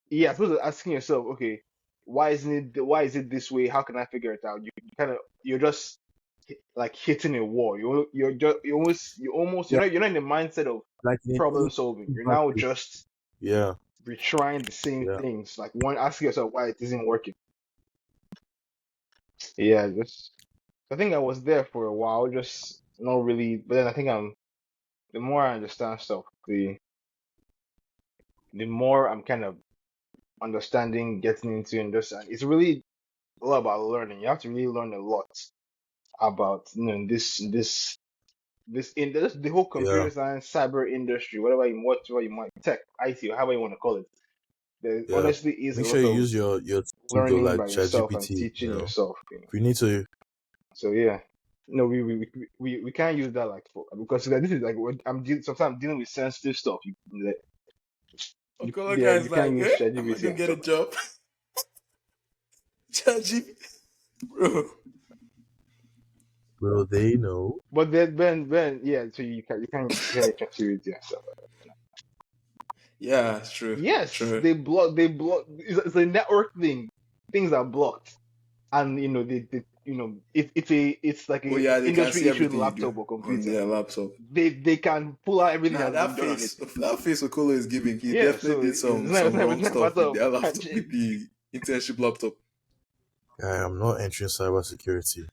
S1: yeah, as opposed to asking yourself, okay, why is it this way? How can I figure it out? You kind of you're just like hitting a wall. You almost
S2: yeah,
S1: you're not in the mindset of
S2: like in
S1: problem
S2: any
S1: solving. You're now
S2: practice.
S1: just
S2: Yeah,
S1: retrying the same
S2: yeah,
S1: things. Like one asking yourself why it isn't working. Yeah, just I think I was there for a while, just not really. But then I think I'm the more I understand stuff, the more I'm kind of understanding, getting into, and just it's really a lot about learning. You have to really learn a lot about this in this the whole
S2: yeah.
S1: computer science, cyber industry, whatever you might tech, IT, or however you want to call it. There
S2: Yeah.
S1: honestly is a
S2: Make sure
S1: lot
S2: you
S1: of
S2: use your tools though,
S1: learning
S2: like
S1: by yourself and
S2: ChatGPT.
S1: teaching yourself.
S2: If you need to,
S1: So yeah, no, we can't use that like for because like, this is like sometimes I'm dealing with sensitive stuff.
S3: Okolo
S1: Yeah,
S3: guy's
S1: you can't
S3: like,
S1: use
S3: eh, am I
S1: ChatGPT
S3: gonna
S1: and
S3: get a
S1: stuff like
S3: job? ChatGPT, bro.
S2: will they know?
S1: But then yeah, so you can't use ChatGPT and stuff.
S3: Yeah, it's true,
S1: Yes,
S3: true.
S1: they block. It's a network thing. Things are blocked, and they it's like
S3: Oh
S1: a
S3: yeah, they can
S1: industry
S3: see
S1: issued
S3: everything you do
S1: laptop or
S3: on
S1: computer.
S3: their laptop.
S1: They can pull out everything
S3: Nah,
S1: that's been done on it.
S3: that face Okolo is giving, he
S1: Yeah,
S3: definitely
S1: so
S3: did
S1: it's
S3: some
S1: not, it's
S3: wrong
S1: not a
S3: stuff
S1: matter
S3: with
S1: of
S3: their laptop, with the internship laptop.
S2: I am not entering cybersecurity.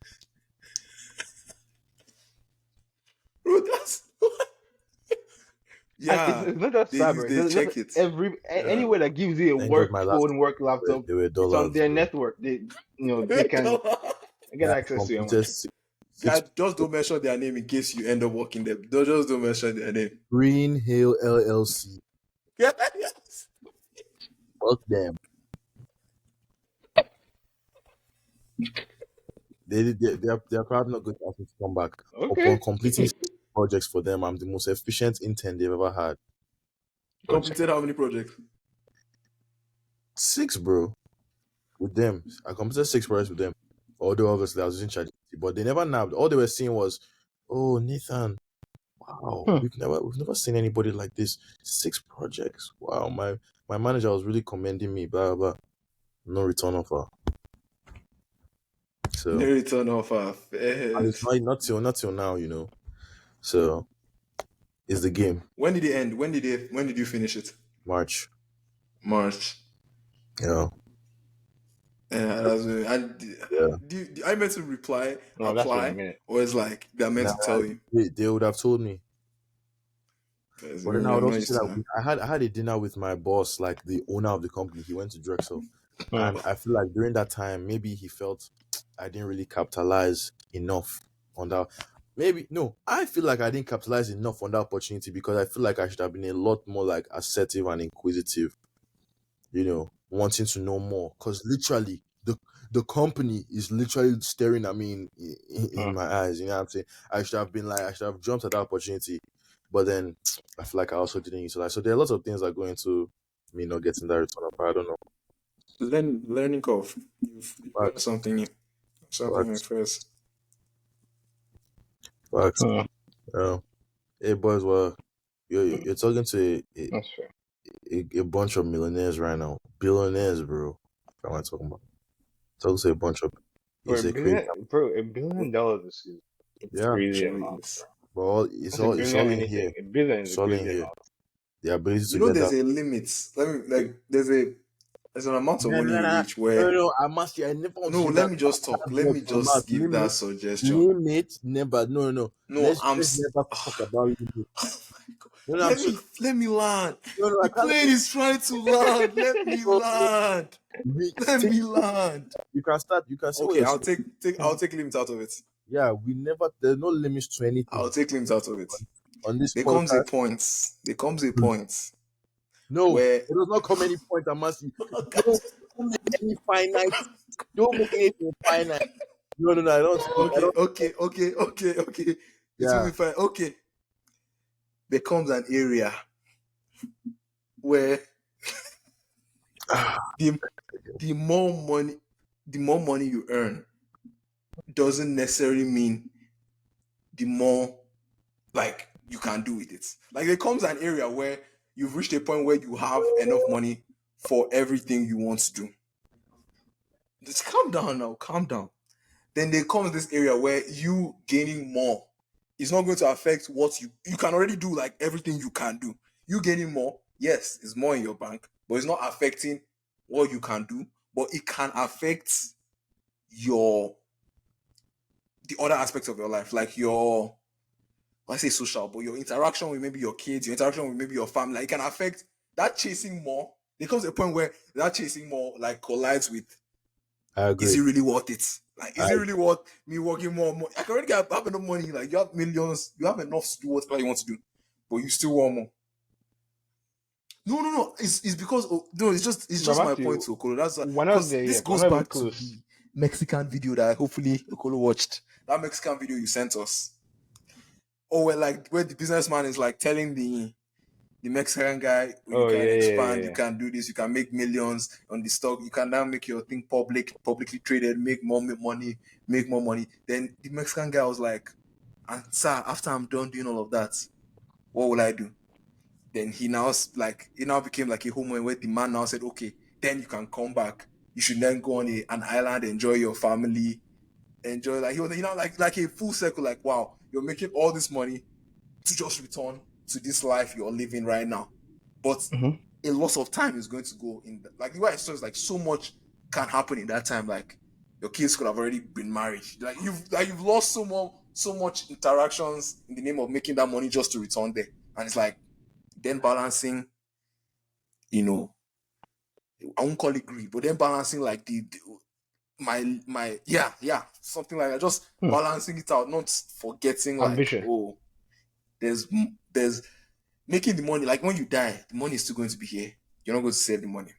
S3: Bro, that's
S1: and
S3: yeah.
S1: it's not just cyber.
S3: They
S1: It's just
S3: check it. Yeah.
S1: anywhere that gives you a
S2: Thank God
S1: work
S2: my last
S1: phone, work laptop.
S2: they were
S1: It's on
S2: dollars,
S1: their
S2: bro.
S1: network. They can get
S2: Yeah,
S1: access to your money.
S2: computers six
S3: God, just don't mention their name in case you end up working there. Don't mention their name.
S2: Green Hill LLC.
S3: Yeah.
S2: Fuck them. They are probably not going to ask me to come back.
S1: Okay.
S2: Upon completing projects for them, I'm the most efficient intern they've ever had. But
S3: Completed how many projects?
S2: 6, bro, with them. I completed 6 projects with them. Although obviously I was using ChatGPT, but they never nabbed. All they were saying was, "Oh, Nathan, wow,
S1: Hmm.
S2: we've never seen anybody like this. 6 projects. Wow, my manager was really commending me. Blah blah. Blah. No return offer.
S3: No
S2: So
S3: return offer.
S2: and it's not till now, So it's the game.
S3: When did it end? When did you finish it?
S2: March.
S3: March.
S2: Yeah,
S3: Yeah, that's it. And
S2: yeah.
S3: I meant to reply,
S1: No, that's for a
S3: apply,
S1: minute.
S3: or it's like they're meant
S2: Nah,
S3: to tell you?
S2: they would have told me.
S3: Because
S2: But then I
S3: you're
S2: would
S3: not
S2: also say
S3: used to
S2: that
S3: that.
S2: I had a dinner with my boss, like the owner of the company. He went to Drexel,
S1: Hmm.
S2: and I feel like during that time, maybe he felt I didn't really capitalize enough on that. Maybe no, I feel like I didn't capitalize enough on that opportunity because I feel like I should have been a lot more like assertive and inquisitive, wanting to know more. Because literally, the company is literally staring at me in
S1: Hmm.
S2: my eyes. You know what I'm saying? I should have jumped at that opportunity, but then I feel like I also didn't utilize. So there are lots of things that go into me not getting that return of. I don't know.
S3: Learning curve. You've learned
S2: Facts,
S3: something new
S2: facts,
S3: first.
S2: facts.
S1: Hmm.
S2: Yeah. Hey boys, well, you're talking to
S1: That's fair.
S2: a bunch of millionaires right now, billionaires, bro. What am I talking about? Talking to a bunch of.
S1: For a
S2: It's a crazy.
S1: billion, bro, $1 billion is
S2: Yeah,
S1: crazy
S3: Actually,
S1: amount, bro.
S3: is.
S2: but
S1: That's a
S2: it's
S1: billion
S2: all in
S1: anything.
S2: here.
S1: $1 billion is
S2: It's
S1: a
S2: all in
S1: crazy
S2: here.
S1: amount.
S2: The ability
S3: You
S2: to
S3: know,
S2: get
S3: there's
S2: that.
S3: a limit. Let me like. There's an amount of
S2: No,
S3: money
S2: no,
S3: you
S2: no,
S3: reach
S2: no,
S3: where.
S2: no. I must. I never want to
S3: No,
S2: hear
S3: let
S2: that.
S3: me just talk. Let
S2: Word
S3: me
S2: from mouth.
S3: just give that suggestion.
S2: Limit. Never. No, no, no.
S3: No,
S2: Let's never talk about limit. No, no. I'm so.
S3: let me land.
S2: No, no. I
S3: The
S2: can't let
S3: plane
S2: you.
S3: is trying to land. Let me
S2: No, no.
S3: land. Let
S2: Take
S3: me
S2: it.
S3: land.
S2: You can start. You can say what
S3: Okay,
S2: you're saying.
S3: I'll take limits out of it.
S2: Yeah, we never. There's no limits to
S3: I'll
S2: anything
S3: take limits out of it.
S2: on this
S3: There comes a
S2: podcast.
S3: point. There comes a point
S2: No,
S3: where
S2: it does not come any point. I must. No, Don't make any finite. Don't make anything finite. No, no, no. I don't. I
S3: Okay,
S2: don't.
S3: okay, okay, okay, okay. It will
S2: Yeah.
S3: be fine. Okay. There comes an area where the the more money the more money you earn doesn't necessarily mean the more like you can do with it. Like there comes an area where you've reached a point where you have enough money for everything you want to do. Just calm down now, calm down. Then there comes this area where you gaining more is not going to affect what you can already do, like everything you can do. You gaining more, yes, it's more in your bank, but it's not affecting what you can do, but it can affect your the other aspects of your life, like your I say social, but your interaction with maybe your kids, your interaction with maybe your family, like, it can affect that chasing more. There comes a point where that chasing more like collides with,
S2: I
S3: is
S2: agree.
S3: it really worth it? Like, is
S2: I
S3: it really worth me working more? I can already have enough money. Like, you have millions, you have enough to do whatever you want to do, but you still want more. No, no, no. It's because no. It's just
S1: But
S3: my point
S1: Matthew,
S3: to Okolo. That's
S1: we're not
S3: because
S1: there
S3: this
S1: yet. We're
S3: goes
S1: not even
S3: back to
S1: close.
S3: the Mexican video that hopefully Okolo watched. That Mexican video you sent us. Oh, where the businessman is like telling the Mexican guy, "Oh, you
S1: Oh
S3: can
S1: yeah, yeah,
S3: expand, you
S1: yeah.
S3: can do this, you can make millions on the stock, you can now make your thing publicly traded, make more money, make more money." Then the Mexican guy was like, "And sir, after I'm done doing all of that, what will I do?" Then he now became like a homo where the man now said, "Okay, then you can come back. You should then go on an island, enjoy your family, enjoy like he was like a full circle, like wow, you're making all this money to just return to this life you're living right now. But
S1: Mm-hmm.
S3: a lot of time is going to go in like the way I saw is like so much can happen in that time. Like your kids could have already been married. You've lost so much interactions in the name of making that money just to return there. And it's like then balancing, you know, I won't call it greed, but then balancing like my yeah, something like that. Just
S1: Hmm.
S3: balancing it out, not forgetting like,
S1: Ambition.
S3: oh, there's making the money, like when you die, the money is still going to be here. You're not going to save the money.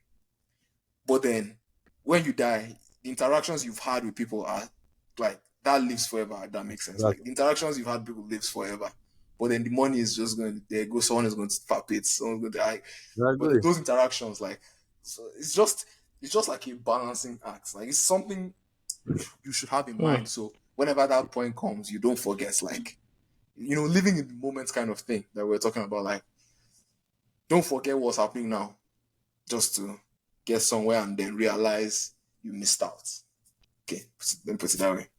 S3: But then when you die, the interactions you've had with people are like that lives forever. If that makes sense. Like
S2: exactly.
S3: the interactions you've had with people lives forever. But then the money is just going to there go. Someone is going to tap it. Someone's going to die.
S2: I
S3: But
S2: agree.
S3: those interactions, like, so it's just like a balancing act. Like it's something you should have in
S1: Hmm.
S3: mind. So whenever that point comes, you don't forget. Like living in the moment kind of thing that we're talking about. Like don't forget what's happening now just to get somewhere and then realize you missed out. Okay, let me put it that way.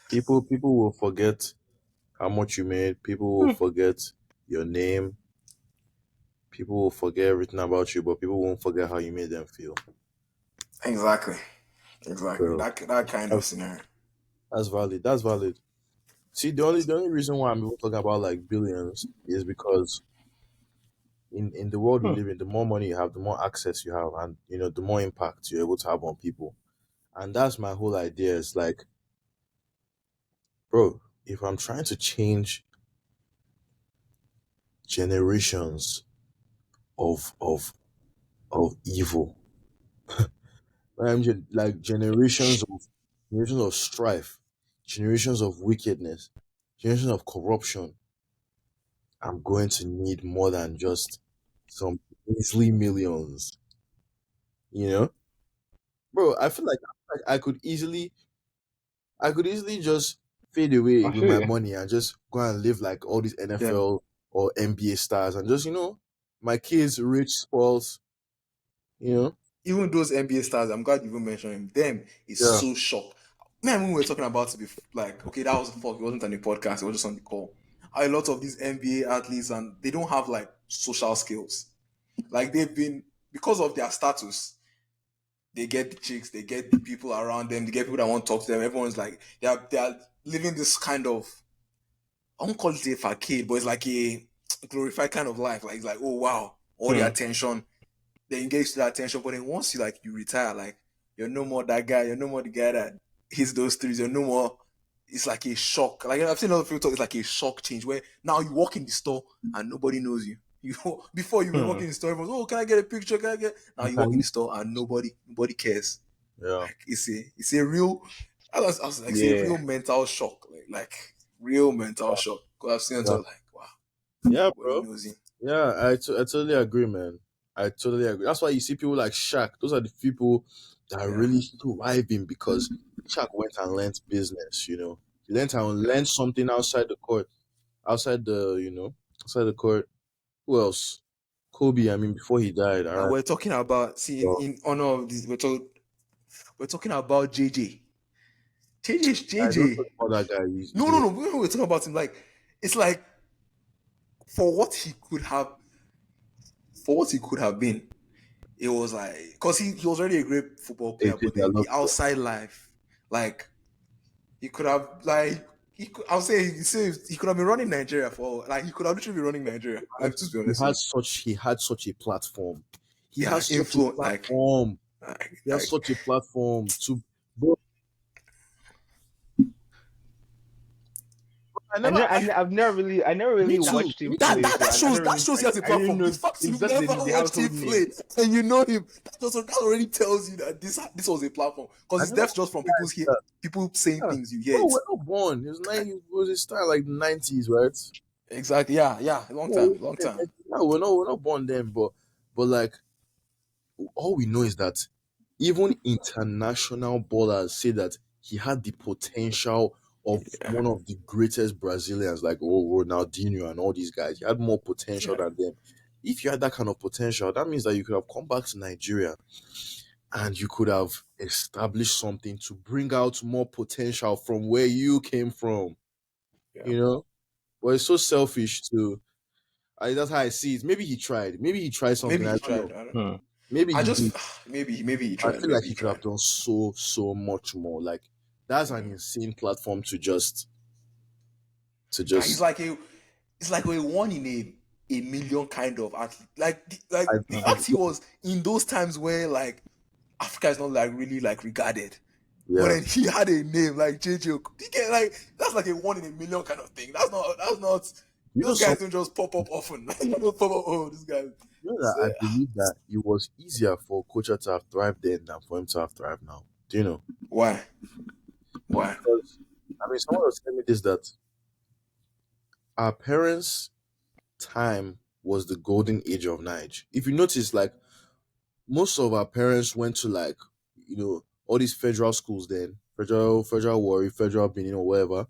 S2: People will forget how much you made. People will
S1: Hmm.
S2: forget your name. People will forget everything about you, but people won't forget how you made them feel.
S3: Exactly. Exactly.
S2: So
S3: That kind of
S2: that's,
S3: scenario.
S2: that's valid. That's valid. See, the only reason why I'm even talking about like billions is because in the world we
S1: Hmm.
S2: live in, the more money you have, the more access you have, and the more impact you're able to have on people. And that's my whole idea. Is like, bro, if I'm trying to change generations of evil, like generations of strife, generations of wickedness, generations of corruption, I'm going to need more than just some measly millions. You know, bro, I feel like I could easily just fade away
S1: I
S2: with
S1: feel
S2: my
S1: you.
S2: money and just go and live like all these
S3: Them.
S2: NFL or NBA stars and just my kids rich spoils. You know,
S3: Even those NBA stars, I'm glad you even mentioned him. Them is
S2: yeah,
S3: so shocked. Man, when we were talking about it before, like, okay, that was fuck. It wasn't on the podcast. It was just on the call. A lot of these NBA athletes and they don't have like social skills. Like they've been because of their status. They get the chicks, they get the people around them, they get people that want to talk to them. Everyone's like they are living this kind of I won't call it a facade, but it's like a glorified kind of life. Like it's like, oh wow, all the
S1: Hmm.
S3: attention, they engage to that attention. But then once you retire, like you're no more that guy, you're no more the guy that hits those threes, you're no more. It's like a shock. Like I've seen other people talk, it's like a shock change where now you walk in the store and nobody knows you. You before you were
S1: Hmm.
S3: walking in the store, everyone's, oh, can I get a picture? Can I get? Now
S2: And
S3: you walk
S2: can
S3: in
S2: you?
S3: the store and nobody cares.
S2: Yeah.
S3: Like it's a real. I was like, it's a
S1: Yeah.
S3: real mental shock. Like real mental shock. Because I've seen it, I
S2: Yeah.
S3: was like, wow,
S2: Yeah,
S3: nobody
S2: bro.
S3: knows him.
S2: Yeah, I totally agree, man. I totally agree. That's why you see people like Shaq. Those are the people that are
S3: Yeah,
S2: really thriving because Shaq went and learned business. He learned something outside the court, outside the court. Who else? Kobe. I mean, before he died. All
S3: and
S2: right.
S3: we're talking about see
S2: So,
S3: in honor of this, we're talking about JJ. JJ,
S2: I don't talk
S3: JJ.
S2: about that guy.
S3: No,
S2: He's
S3: no,
S2: a,
S3: no. When we're talking about him, like it's like for what he could have, for what he could have been, it was like because he was already a great football
S2: a
S3: player,
S2: JJ.
S3: but
S2: I
S3: then
S2: love
S3: the
S2: you.
S3: outside life, like he could have like he could, I'll say he could have been running Nigeria for like he could have literally been running Nigeria. Like just be honest with you.
S2: He had such a platform. He
S3: Yeah,
S2: has such a
S3: influence
S2: platform. He has
S3: like
S2: such a platform to. Bro, I never.
S1: I never
S2: Me
S1: really
S2: too.
S1: watched him
S2: Me
S3: that
S2: too.
S1: play,
S3: that
S1: so
S3: that
S1: I
S3: shows
S1: don't
S3: that
S1: really,
S3: shows he has a
S1: I didn't
S3: platform. The
S1: know
S3: fact
S1: it's
S3: you
S1: just
S3: never
S1: the
S3: watched
S1: household
S3: him play
S1: name.
S3: and you know him, that already tells you that this was a platform. Because
S2: I
S3: it's
S2: never
S3: def just from people's
S2: yeah,
S3: people saying
S2: yeah.
S3: things you hear
S2: Bro,
S3: it.
S2: we're not born. He was a star like the 90s, right?
S3: Exactly. Yeah, yeah. Long
S2: No,
S3: time, long time.
S2: no, we're not born then, but like all we know is that even international ballers say that he had the potential of
S3: Yeah,
S2: one of the greatest Brazilians, like Ronaldinho and all these guys. He had more potential
S3: yeah,
S2: than them. If you had that kind of potential, that means that you could have come back to Nigeria and you could have established something to bring out more potential from where you came from.
S3: yeah.
S2: You know, but it's so selfish to. That's how I see it. Maybe he tried. Maybe he tried something.
S3: Maybe
S2: I
S3: he
S2: don't
S3: tried.
S2: know.
S3: I don't know.
S1: Hmm.
S2: Maybe
S3: I
S2: he
S3: just
S2: did.
S3: maybe he
S2: I
S3: tried.
S2: feel like
S3: Maybe
S2: he
S3: he
S2: could have
S3: tried.
S2: done so much more. Like that's an
S3: Yeah.
S2: insane platform to
S3: Guy, he's
S2: just.
S3: like a one in a million kind of athlete.
S2: I,
S3: Like the
S1: Hmm.
S2: I
S3: fact he was in those times where like Africa is not like really like regarded. But
S2: yeah.
S3: then he had a name like JJ. He get like that's like a one in a million kind of thing. That's not
S2: You know
S3: those
S2: some.
S3: guys don't just pop up often. Like, you don't pop up, oh this guy.
S2: You know
S3: So,
S2: that I believe that it was easier for Kocha to have thrived then than for him to have thrived now. Do you know?
S3: why? Why?
S2: Because I mean, someone was telling me this that our parents' time was the golden age of Nige. If you notice, like most of our parents went to like all these federal schools then, federal Warri, federal Benin or whatever.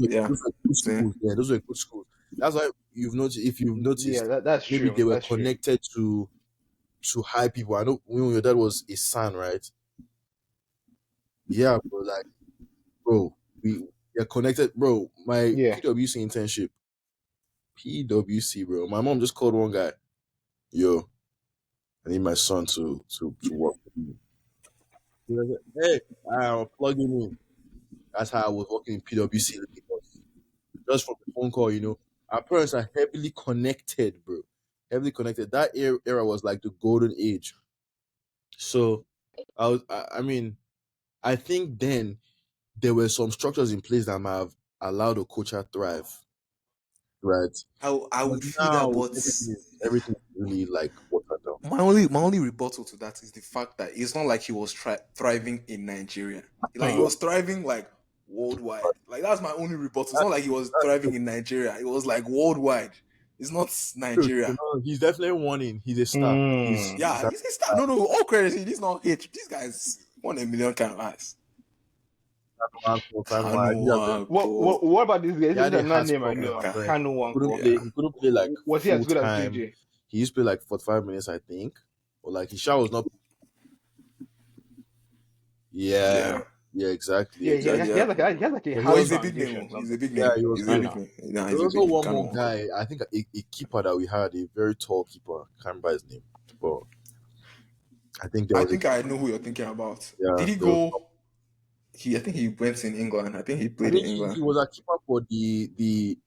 S3: Yeah.
S2: Those were good
S3: See?
S2: schools. Yeah, those were good schools. That's why you've noticed. If you've
S1: Yeah,
S2: noticed,
S1: that's
S2: maybe
S1: true.
S2: they were
S1: That's true.
S2: connected to high people. I know when your dad was a son, right? Yeah, bro. Like, bro, we are connected, bro. My
S1: Yeah.
S2: PWC internship, PWC, bro. My mom just called one guy. Yo, I need my son to work with me. He was like, hey, I'm plugging in. That's how I was working in PWC Lagos. Just from the phone call, our parents are heavily connected, bro. Heavily connected. That era was like the golden age. So I mean, I think then there were some structures in place that might have allowed a culture thrive, right?
S3: I
S2: But
S3: would feel that,
S2: now
S3: but
S2: everything is really like watered down.
S3: my only rebuttal to that is the fact that it's not like he was thriving in Nigeria. Like he
S1: Hmm.
S3: was thriving like worldwide. Like that's my only rebuttal. It's
S2: That,
S3: not like he was
S2: that's
S3: thriving in Nigeria. It was like worldwide. It's not
S2: true.
S3: Nigeria.
S2: He's definitely winning. He's a star.
S1: Hmm.
S3: Yeah, he's a star. No, no, all credit. He's not hit. These guys won a million kind of ass.
S2: I did have them.
S1: What about this guy?
S2: He
S1: This is
S2: had a
S1: another
S2: hard
S1: name I
S2: spell,
S1: know.
S2: my friend.
S1: Kanu
S2: He couldn't
S1: Wanko.
S2: play.
S3: Yeah,
S2: He couldn't play like
S1: Was he
S2: full
S1: as good as
S2: time.
S1: JJ?
S2: He used to play like 45 minutes, I think. Or like his shot was not. Yeah,
S3: yeah,
S2: yeah, exactly,
S1: Yeah,
S2: exactly.
S3: yeah.
S1: he has like a
S2: But he
S3: But
S1: hard
S3: he's
S2: was,
S3: a big name.
S1: foundation or
S3: Oh. He's a
S1: something.
S3: big
S2: yeah,
S3: name.
S2: he was
S3: He's a
S1: I
S2: good.
S3: big
S1: know.
S3: name. Nah,
S2: There
S3: he's a
S2: was also
S3: big name.
S2: one
S3: Kind
S2: more
S3: of
S2: guy. I think a keeper that we had, a very tall keeper. I can't remember his name, but I think there
S3: I
S2: was a
S3: think I know who you're thinking about.
S2: yeah.
S3: Did he
S2: There was,
S3: go? I think he went in England. I think he
S2: I
S3: played in
S2: think he
S3: England.
S2: was a keeper for the.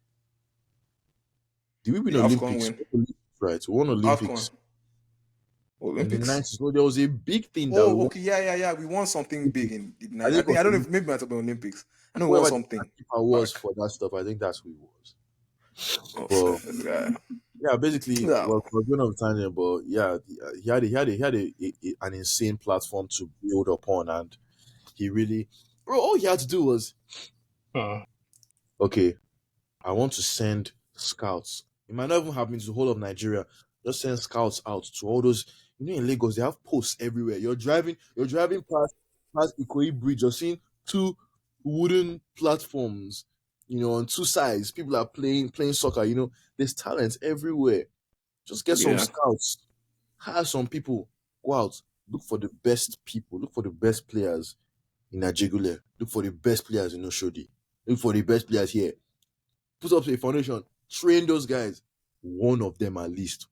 S2: Did we win
S3: The Afcon
S2: Olympics?
S3: win.
S2: Right, we won
S3: Afcon.
S2: Olympics in the
S3: Olympics.
S2: 90s. No, there was a big thing that we
S3: Oh,
S2: won.
S3: okay, yeah. We won something big
S2: Olympics.
S3: in the
S2: I
S3: night.
S2: think
S3: I
S2: it was
S3: think I don't know if
S2: Olympics.
S3: maybe it might have been Olympics. I know we won
S2: Whoever the
S3: something
S2: keeper was
S3: back.
S2: for that stuff, I think that's who he was.
S3: Oh,
S2: But
S3: yeah.
S2: yeah, basically,
S3: No.
S2: well, we're going off tangent, but yeah, an insane platform to build upon, and he really, bro, all he had to do was,
S1: Hmm.
S2: okay, I want to send scouts. It might not even happen to the whole of Nigeria. Just send scouts out to all those. You know, in Lagos, they have posts everywhere. You're driving past Ikoyi Bridge. You're seeing two wooden platforms. You know, on two sides, people are playing soccer. You know, there's talent everywhere. Just get some
S3: Yeah.
S2: scouts, hire some people, go out, look for the best people, look for the best players in Ajegule, look for the best players in Oshodi, look for the best players here. Put up a foundation, train those guys. One of them at least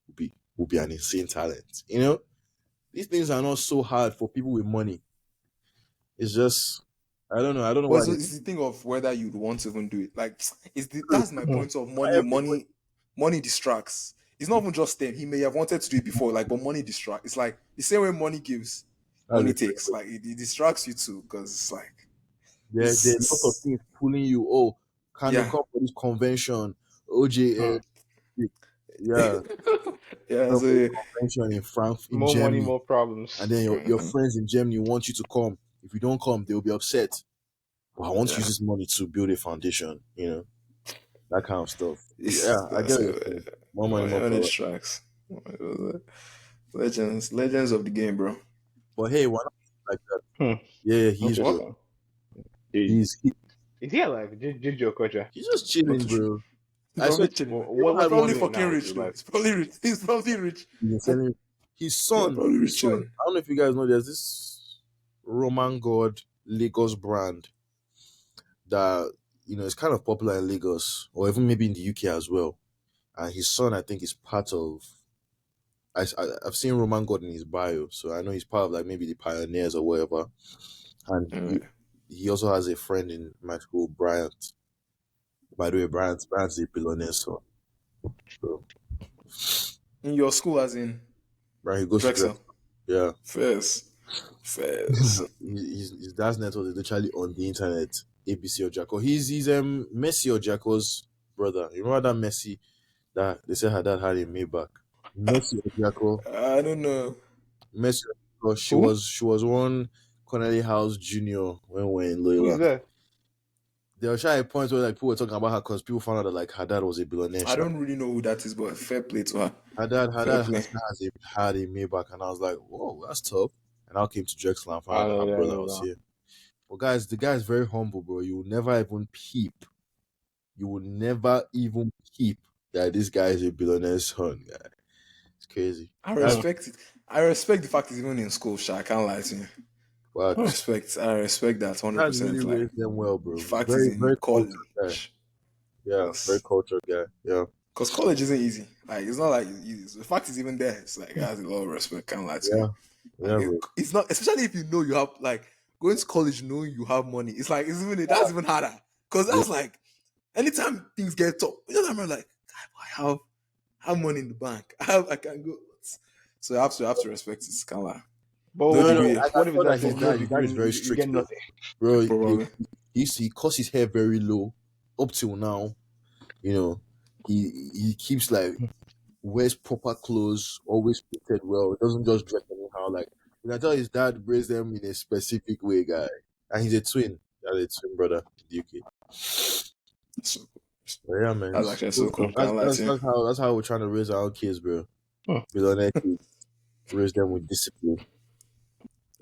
S2: will be an insane talent. You know, these things are not so hard for people with money. It's just I don't know
S3: But
S2: why
S3: it's,
S2: they
S3: it's the thing of whether you'd want to even do it. Like,
S2: do
S3: that's my
S1: Hmm.
S3: point of
S2: why everybody.
S3: money distracts. It's not even just them. He may have wanted to do it before, like, but money distracts. It's like the same way money gives,
S2: That's
S3: money
S2: the
S3: takes. Like, it distracts you too, because it's like,
S2: there are lots of
S3: it's
S2: things pulling you. Oh, can they
S3: yeah.
S2: come for this convention? OJ,
S1: Hmm.
S2: yeah,
S3: Yeah,
S2: come
S3: so
S2: for this
S3: yeah.
S2: convention in Frankfurt, in
S1: More money,
S2: Germany,
S1: more
S2: and
S1: problems.
S2: then your
S3: Mhm.
S2: friends in Germany want you to come. If you don't come, they'll be upset. But I want to use
S3: Yeah.
S2: this money to build a foundation. You know, that kind of stuff. Yeah, I get what you're
S3: So,
S2: saying. More money, more
S3: money
S2: power.
S3: distracts. Legends of the game, bro.
S2: But hey, why not like that?
S1: Hmm.
S2: Yeah, yeah, he's bro.
S1: Interesting. Is
S2: He's
S1: is he alive? Jojo Kocha.
S2: he's just
S3: Not
S2: chilling,
S3: too sure.
S2: bro.
S3: He's
S2: I swear,
S3: probably
S2: he
S3: chilling.
S2: even
S3: He's
S2: had
S1: What's he
S3: probably
S2: one.
S1: doing
S3: fucking
S1: now with
S3: rich
S1: his
S3: though.
S1: life?
S3: He's probably rich. He's probably rich.
S2: He's telling his
S3: Yeah,
S2: son.
S3: probably
S2: His
S3: rich
S2: son.
S3: chilling.
S2: I don't know if you guys know. There's this Roman God Lagos brand that is kind of popular in Lagos, or even maybe in the UK as well. And his son, I think, is part of. I've seen Roman God in his bio, so I know he's part of like maybe the pioneers or whatever. And
S3: Anyway,
S2: he also has a friend in my school, Bryant. By the way, Bryant's a billionaire, so
S3: in your school, as in
S2: Brian, he goes to dress.
S3: Drexel.
S2: Yeah,
S3: First. First.
S2: his dad's network is literally on the internet. ABC Ojako. He's Messi Ojako's brother. You remember that Messi that they said her dad had a Maybach? Messi Ojako.
S3: I don't know.
S2: Messi Ojako. She
S1: Who?
S2: was she was one Connelly House Junior when we were in
S1: Who is
S2: Loyola.
S1: that?
S2: There was shy points where like people were talking about her because people found out that like her dad was a billionaire.
S3: I
S2: Sha.
S3: don't really know who that is, but fair play to her.
S2: Her
S3: Fair
S2: dad
S3: play.
S2: had a Maybach, and I was like, whoa, that's tough. And I came to Drexel and
S1: I
S2: found out that
S1: know
S2: her
S1: that
S2: brother
S1: name
S2: was
S1: now.
S2: here. But guys, the guy is very humble, bro. You will never even peep. You will never even peep that this guy is a billionaire's son, guy. It's crazy.
S3: I
S2: That's
S1: Hmm.
S3: respect it. I respect the fact he's even in school, Sha. I can't lie to you.
S1: Hmm.
S3: I respect that
S2: That's really
S3: 100%. Like,
S2: raised them well,
S3: the
S2: bro.
S3: fact he's
S2: Very,
S3: in
S2: very cultured guy.
S3: college.
S2: Yeah, very
S3: Because
S2: cultured guy. Yeah.
S3: college isn't easy. Like, it's not like easy. The fact he's even there, it's like, I have a lot of respect. Can't lie to you.
S2: Yeah.
S3: Like,
S2: Yeah, bro.
S3: it's not, especially if you know you have, like, going to college knowing you have money. It's like, that's even harder. Because
S2: Yeah.
S3: that's like, anytime things get tough, you know, I'm like, God, I have money in the bank. I can go. So I have to respect it. Can't lie.
S1: But
S3: No
S2: No, no,
S3: degree,
S2: I
S1: what if
S2: saw
S1: it's
S2: that
S1: that
S2: his
S1: says no
S2: dad is
S1: degree,
S2: very
S1: you get
S2: strict, bro.
S1: nothing?
S2: Bro,
S3: probably.
S2: he cuts his hair very low up till now. You know, he keeps like wears proper clothes, always fitted well. Doesn't just dress anyhow. Like you can tell his dad raised them in a specific way, guy. And he's a twin. He has a twin brother in the UK.
S3: So,
S2: But yeah, man.
S3: that's actually so cool.
S2: That's,
S3: Can't lie
S2: that's
S3: to you.
S2: that's how we're trying to raise our own kids, bro.
S1: Hmm.
S2: Billionaire kids. Raise them with discipline.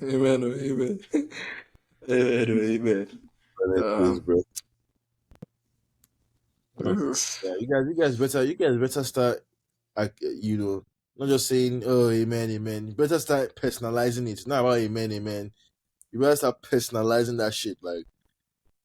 S3: Amen. Amen. Amen. Amen.
S2: Billionaire kids,
S3: Um,
S2: bro.
S1: Hmm.
S2: Yeah, you guys better start like not just saying, oh amen, amen. You better start personalizing it. It's not about amen, amen. You better start personalizing that shit. Like,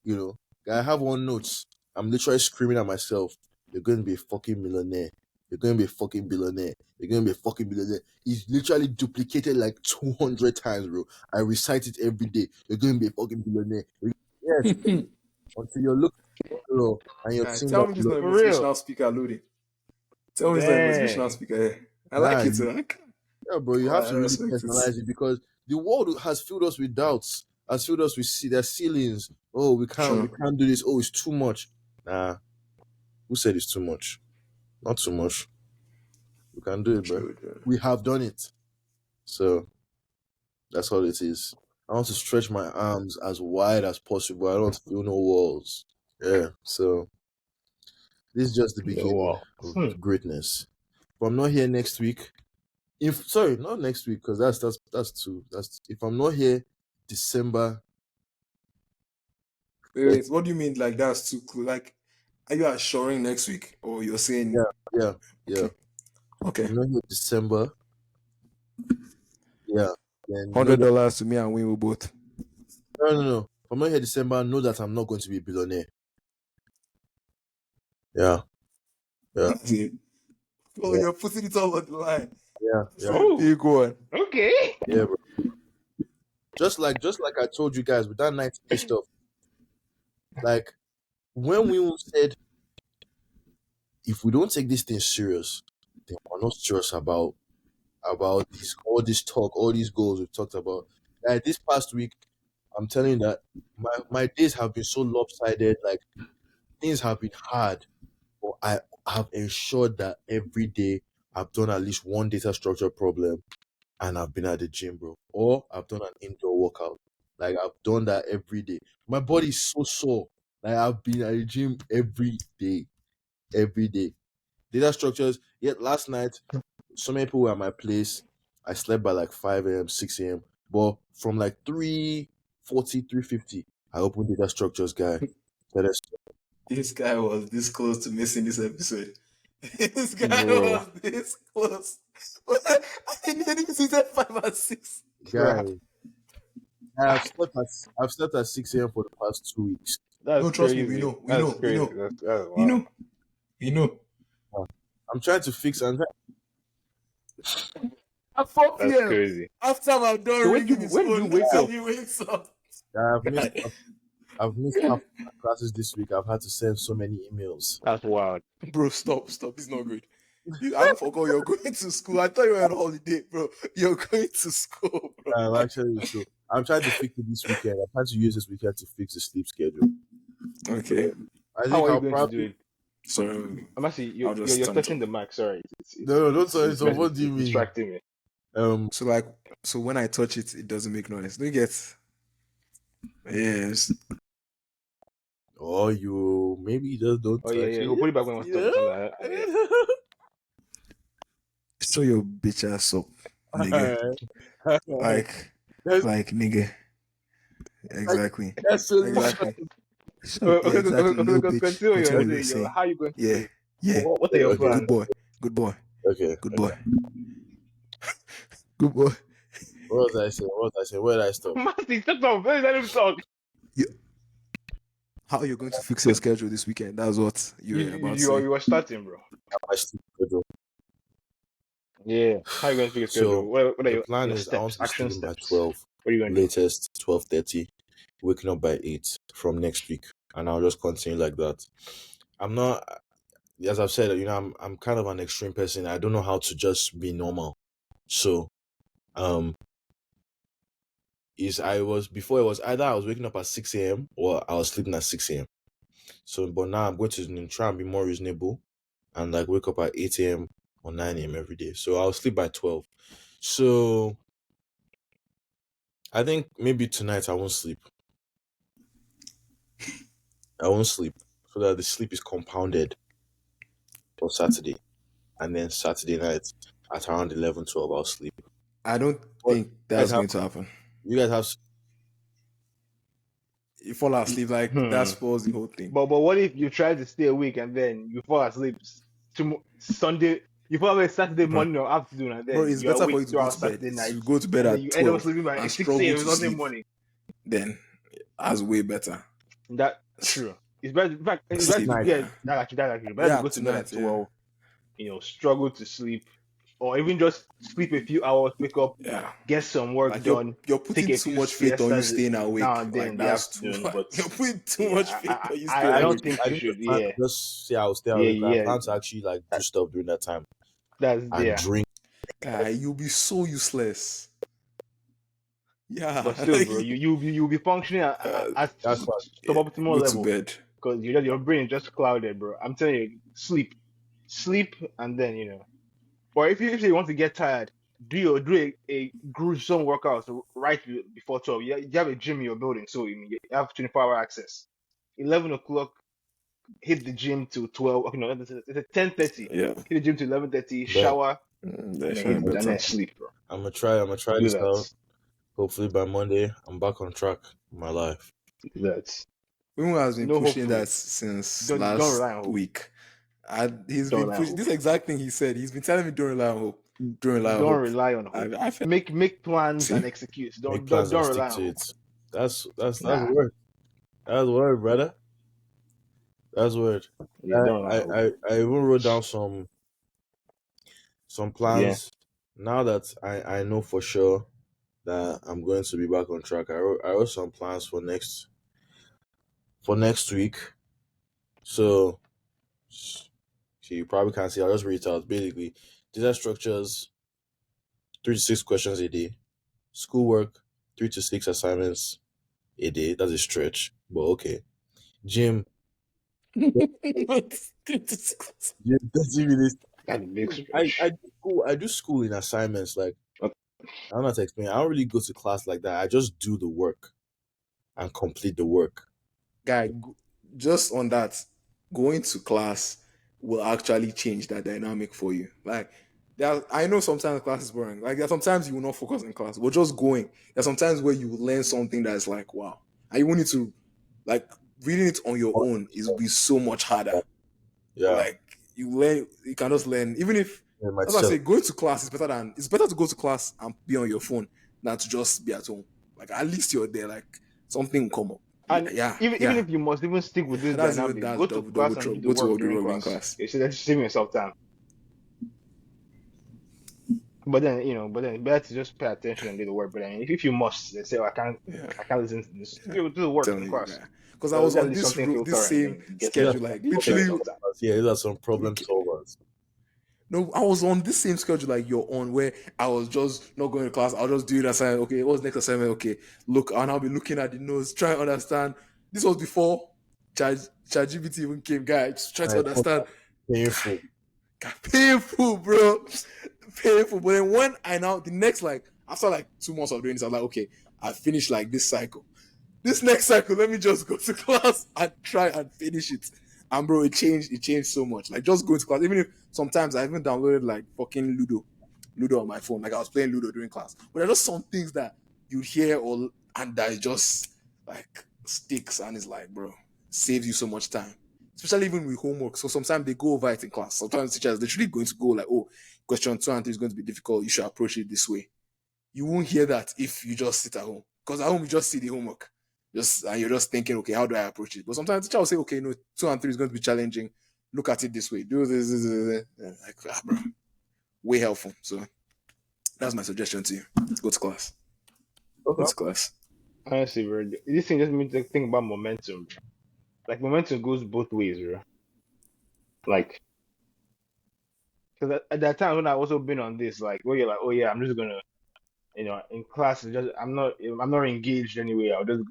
S2: you know, I have one note. I'm literally screaming at myself. You're going to be a fucking millionaire. You're going to be a fucking billionaire. You're going to be a fucking billionaire. He's literally duplicated like 200 times, bro. I recite it every day. You're going to be a fucking billionaire. Yes, until you're looking at the mirror and you're
S3: Guy,
S2: seeing
S3: tell
S2: that
S3: me this is
S2: look.
S3: not a
S1: For real?
S3: motivational speaker, Ludi. Tell me this is not a motivational
S1: Dang.
S3: speaker. Yeah. I
S2: Nah,
S3: like it. I like
S2: yeah, bro, you have
S3: I
S2: to really
S3: respect it.
S2: personalize it because the world has filled us with doubts, has filled us with their ceilings. Oh, we
S3: True.
S2: can't do this. Oh, it's too much. Nah, who said it's too much? Not too much. can do it, bro. We have done it. So that's all it is. I want to stretch my arms as wide as possible. I don't want to feel no walls. Yeah. So this is just the
S1: No
S2: beginning
S1: walls.
S2: of greatness. If I'm not here next week, not next week, because that's if I'm not here December.
S3: Wait, what do you mean? Like that's too close? Like, are you assuring next week, or you're saying
S2: Yeah.
S3: okay, okay,
S2: I'm not here December. Yeah. Then know that
S3: $100 to me and we will both.
S2: no. If I'm not here December, know that I'm not going to be a billionaire. Yeah. Yeah.
S3: Oh,
S2: Yeah.
S3: you're putting it all on the line.
S2: Yeah.
S3: It's a big one.
S1: Okay.
S2: Yeah, bro. Just like I told you guys with that 90K stuff. Like when we said if we don't take this thing serious, then we're not serious about this all this talk, all these goals we've talked about. Like this past week, I'm telling you that my days have been so lopsided, like things have been hard. But I have ensured that every day I've done at least one data structure problem and I've been at the gym, bro. Or I've done an indoor workout. Like I've done that every day. My body is so sore. Like I've been at the gym every day. Every day. Data structures. Yet last night, so many people were at my place. I slept by like 5 a.m., 6 a.m. But from like 3:40, 3:50, I opened data structures, guy.
S3: This guy was this close to missing this episode. This guy
S1: Bro.
S3: was this close. I didn't see that 5 and 6.
S2: Guy,
S1: Crap.
S2: I've slept at 6 a.m. for the past 2 weeks.
S1: That's
S3: No, trust me, we
S1: crazy.
S3: know, we
S1: That's
S3: know, we
S1: crazy.
S3: know,
S1: That's
S3: we
S1: wow.
S3: know, we know.
S2: I'm trying to fix it.
S3: At 4
S1: That's
S3: p.m.
S1: crazy.
S3: after I'm done
S1: So
S3: reading his
S1: when did
S3: phone,
S1: you wake
S3: and
S1: up?
S3: he wakes up.
S2: I've missed half my classes this week. I've had to send so many emails.
S1: That's wild.
S3: Bro, stop. It's not good. I forgot you're going to school. I thought you were on holiday, bro. You're going to school, bro.
S2: I'm trying to fix it this weekend. I'm trying to use this weekend to fix the sleep schedule.
S3: Okay.
S2: I think
S1: How are you
S2: I'll
S1: going to do
S2: probably
S1: it?
S3: Sorry.
S1: I'm actually
S3: I'll just
S1: you're
S3: turn it
S1: touching
S3: up.
S1: the mic. Sorry,
S2: no, don't tell me. So what do you
S1: it's
S2: mean?
S1: distracting me.
S3: So when I touch it, it doesn't make noise. Do you get? Yes.
S2: Or you maybe just don't
S1: Oh
S2: touch
S1: yeah.
S2: it.
S1: We'll put it back when we're done. Yeah.
S3: So your bitch ass up, nigga. Like nigga. Exactly.
S2: That's so
S3: Exactly.
S1: Okay,
S3: Exactly. Little bitch.
S1: continue what
S3: Continue what
S1: you're
S3: you're
S1: saying.
S3: saying.
S1: How are you going to do
S3: Yeah.
S1: it?
S3: Yeah.
S1: What are your
S2: Okay.
S1: plans?
S3: Good boy. Good boy.
S2: Okay.
S3: Good boy. Good boy.
S2: What was I saying? Where did I stop?
S1: Masti, shut up. Let him talk.
S3: How are you going to fix your schedule this weekend? That's what you're about to say.
S1: You are starting, bro.
S2: My sleep schedule.
S1: Yeah. How are you going to figure schedule?
S2: So
S1: What are
S2: the plan
S1: your
S2: is I want
S1: steps?
S2: to be
S1: Action
S2: sleeping by
S1: steps.
S2: 12,
S1: What are you going to do?
S2: latest 12:30, waking up by 8 from next week, and I'll just continue like that. I'm not, as I've said, I'm kind of an extreme person. I don't know how to just be normal. So, before it was either I was waking up at 6 a.m. or I was sleeping at 6 a.m. So, but now I'm going to try and be more reasonable and like wake up at 8 a.m. or 9 a.m. every day. So I'll sleep by 12. So I think maybe tonight I won't sleep. So that the sleep is compounded for Saturday. And then Saturday night at around 11, 12, I'll sleep.
S3: I don't
S2: But
S3: think that's going to happen.
S2: you guys have
S3: You fall asleep, like that spoils the whole thing.
S1: But what if you try to stay awake and then you fall asleep Sunday? You fall asleep Saturday morning or afternoon, and
S3: Bro,
S1: then
S3: it's
S1: you're
S3: better for
S1: awake
S3: you to go
S1: throughout
S3: to bed.
S1: Saturday night,
S3: You go to bed
S1: and then
S3: at
S1: you end up
S3: 12
S1: sleeping by
S3: and
S1: 6
S3: struggle
S1: a.m.
S3: to
S1: Sunday
S3: sleep.
S1: morning.
S3: Then that's way better.
S1: That's true. It's better. In fact, it's better to
S2: Tonight.
S1: get that actually. Better to go to bed at
S3: Tonight,
S1: 12. Struggle to sleep, or even just sleep a few hours, wake up,
S3: yeah.
S1: get some work
S3: Like
S1: done.
S3: you're
S1: Take
S3: putting
S1: a
S3: too
S1: few
S3: much faith on you
S1: siestas
S3: staying awake.
S1: now and then
S3: Like
S1: in the
S3: that's too
S1: afternoon.
S3: much.
S1: But
S3: You're putting too much faith on you
S1: I
S3: staying
S1: don't
S3: awake.
S1: think
S2: I
S1: you
S2: didn't
S1: should.
S2: plan
S1: Yeah,
S2: to just say I'll stay
S1: yeah,
S2: awake. I
S1: yeah.
S2: plan to actually like do stuff during that time
S1: That's
S2: and drink.
S3: You'll be so useless. Yeah.
S1: But still, bro, you'll be functioning at
S2: That's what
S1: suboptimal
S3: Go to
S1: level
S3: bed.
S1: because your brain is just clouded, bro. I'm telling you, sleep, and then Or if you want to get tired, do a gruesome workout right before 12. You have a gym in your building, so you have 24-hour access. 11 o'clock, hit the gym till 12. Okay, no, it's a 10:30.
S3: Yeah,
S1: Hit the gym till 11:30,
S2: But
S1: shower,
S3: that
S1: and then
S3: should be
S1: hit and
S3: better.
S1: then sleep, bro.
S2: I'm gonna try
S1: Do
S2: this
S1: that.
S2: out. Hopefully by Monday, I'm back on track in my life.
S1: Do that.
S3: Who has been
S1: No,
S3: pushing that
S1: hopefully.
S3: since
S1: Don't
S3: last
S1: rely on hope.
S3: week? He's
S1: Don't
S3: been
S1: rely on
S3: pushing
S1: hope.
S3: this exact thing he said. He's been telling me don't rely on hope. Don't rely on
S1: Don't
S3: hope.
S1: rely on hope.
S3: I feel
S1: Make plans and
S3: see.
S1: execute.
S2: Make
S1: Don't
S2: plans and
S1: don't
S2: stick
S1: rely on
S2: to
S1: hope.
S2: it. That's
S1: Nah.
S2: word. That's word, brother. That's word.
S1: Yeah, don't rely on hope.
S2: I even wrote down some
S1: Yeah.
S2: plans. Now that I know for sure that I'm going to be back on track, I wrote some plans for next week. So you probably can't see. I'll just read it out. Basically, design structures 3 to 6 questions a day. Schoolwork 3 to 6 assignments a day. That's a stretch, but okay. Gym, gym 30 minutes.
S1: That's a big
S2: I
S1: stretch.
S2: do school. I do school in assignments. Like I don't know how to explain. I don't really go to class like that. I just do the work and complete the work.
S3: Guy, just on that, going to class will actually change that dynamic for you. Like, I know sometimes class is boring. Like, there are sometimes you will not focus in class, but just going. There's sometimes where you will learn something that's like, wow. And you will need to, like, reading it on your own is be so much harder. But,
S2: Yeah,
S3: like, you can just learn. Even if,
S2: yeah,
S3: as I
S2: myself.
S3: say, going to class is it's better to go to class and be on your phone than to just be at home. Like, at least you're there, like, something will come up.
S1: And
S3: Yeah,
S1: even
S3: yeah.
S1: if you must even stick with this dynamic,
S3: That's
S1: go to
S3: double
S1: class and do
S3: trouble.
S1: the
S3: Go to
S1: work
S3: the
S1: during
S3: rugby in
S1: class.
S3: class.
S1: You see, that's saving yourself time. But then, better to just pay attention and do the work. But then, if you must, they say, oh,
S3: Yeah,
S1: I can't listen to this.
S3: yeah.
S1: Do the work in
S3: Telling you,
S1: class.
S3: guy. Because I
S1: So
S3: was
S1: it's at
S3: on
S1: least something
S3: this
S1: filter, and
S3: same
S1: then you get
S2: These
S1: to
S2: are
S3: schedule,
S2: some
S3: like
S1: save
S2: problem
S3: literally.
S1: yourself time.
S2: solvers. Yeah, these are some problem solvers.
S3: No, I was on this same schedule like you're on, where I was just not going to class. I'll just do the assignment. Okay, what's next assignment? Okay, look, and I'll be looking at the notes, trying to understand. This was before ChatGPT even came, guy. Just trying to
S2: I found
S3: understand.
S2: that painful.
S3: God, painful, bro. Painful. But then when I now the next like after like 2 months of doing this, I was like, okay, I finished like this cycle. This next cycle, let me just go to class and try and finish it. And bro, it changed so much. Like just going to class, even if sometimes I even downloaded like fucking Ludo on my phone. Like I was playing Ludo during class. But there are just some things that you hear or and that is just like sticks and it's like, bro, saves you so much time. Especially even with homework. So sometimes they go over it in class. Sometimes teachers literally going to go like, oh, question 2 and 3 is going to be difficult. You should approach it this way. You won't hear that if you just sit at home. Because at home you just see the homework. Just and you're just thinking, okay, how do I approach it? But sometimes the teacher will say, okay, no, 2 and 3 is going to be challenging. Look at it this way. Do this. Like, bro, way helpful. So that's my suggestion to you. Go to class. Go
S1: Okay.
S3: to class.
S1: Honestly, bro, this thing just makes me think about momentum. Like momentum goes both ways, bro. Like, because at that time when I also been on this, like, where you're like, oh yeah, I'm just gonna, in class, I'm not engaged anyway. I'll just,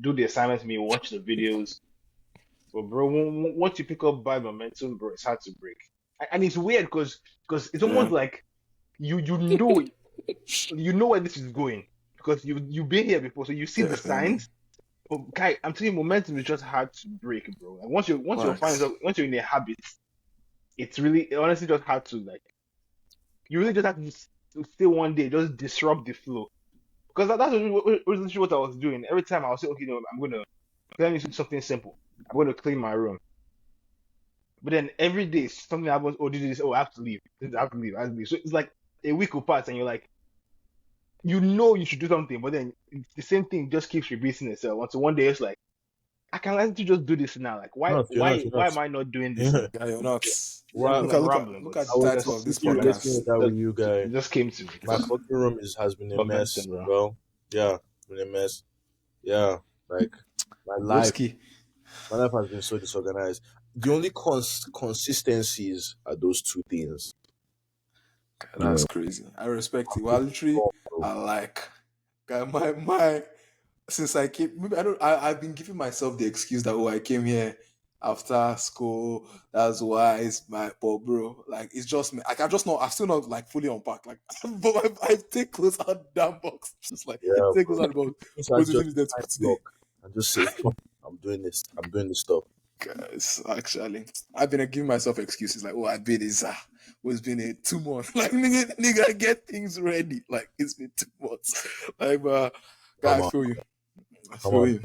S1: do the assignments, me watch the videos. But bro, once you pick up bad momentum, bro, it's hard to break. And it's weird because it's
S3: Yeah.
S1: almost like you know where this is going because you've been here before, so you see the
S3: Definitely.
S1: signs. But guy, I'm telling you, momentum is just hard to break, bro. Like
S3: Facts.
S1: once you're in a habit, it honestly just hard to like. You really just have to stay one day, just disrupt the flow. Because that's literally what I was doing. Every time I was say, okay, I'm gonna let me do something simple. I'm gonna clean my room. But then every day something happens. Oh, did this? Oh, I have to leave. I have to leave. I have to leave. So it's like a week will pass, and you're like, you should do something, but then the same thing just keeps repeating itself. Until one day it's like, I can let you just do this now. Like, why,
S2: You're
S1: why
S2: not.
S1: am I not doing this now?
S3: Yeah, you're not.
S1: Then
S2: Well,
S1: because
S3: Look at
S1: I'm
S3: look at
S1: rambling,
S3: look
S1: but
S3: at
S2: I
S3: the
S2: was
S3: title of
S1: just
S3: this
S2: speaking relating
S3: podcast.
S2: with that
S1: just
S2: with you, guy.
S1: it just came to me.
S2: My fucking room has been a mess.
S1: Momentum, bro.
S2: Well, yeah, been a mess. Yeah, like my life,
S3: Broski.
S2: my life has been so disorganized. The only consistencies are those two things. You
S3: That's
S2: know,
S3: crazy. I respect it. Well, literally,
S2: bro.
S3: I like guy, my since I came. Maybe I don't. I've been giving myself the excuse that oh, I came here after school. That's why it's my but bro. Like it's just me. Like I'm just not. I'm still not like fully unpacked. Like, but I take clothes out the damn box. Just like
S2: Yeah,
S3: take
S2: bro.
S3: clothes out the box.
S2: It's
S3: Put
S2: like
S3: it
S2: just
S3: in there to
S2: time
S3: put today.
S2: block and just say, "Fuck, I'm doing this. I'm doing this stuff."
S3: Guys, actually, I've been giving myself excuses like, oh, I've been is it's been a 2 months. Like nigga, get things ready. Like it's been 2 months. Like,
S2: Come
S3: guys,
S2: on,
S3: feel you. I
S2: come
S3: feel
S2: on.
S3: you.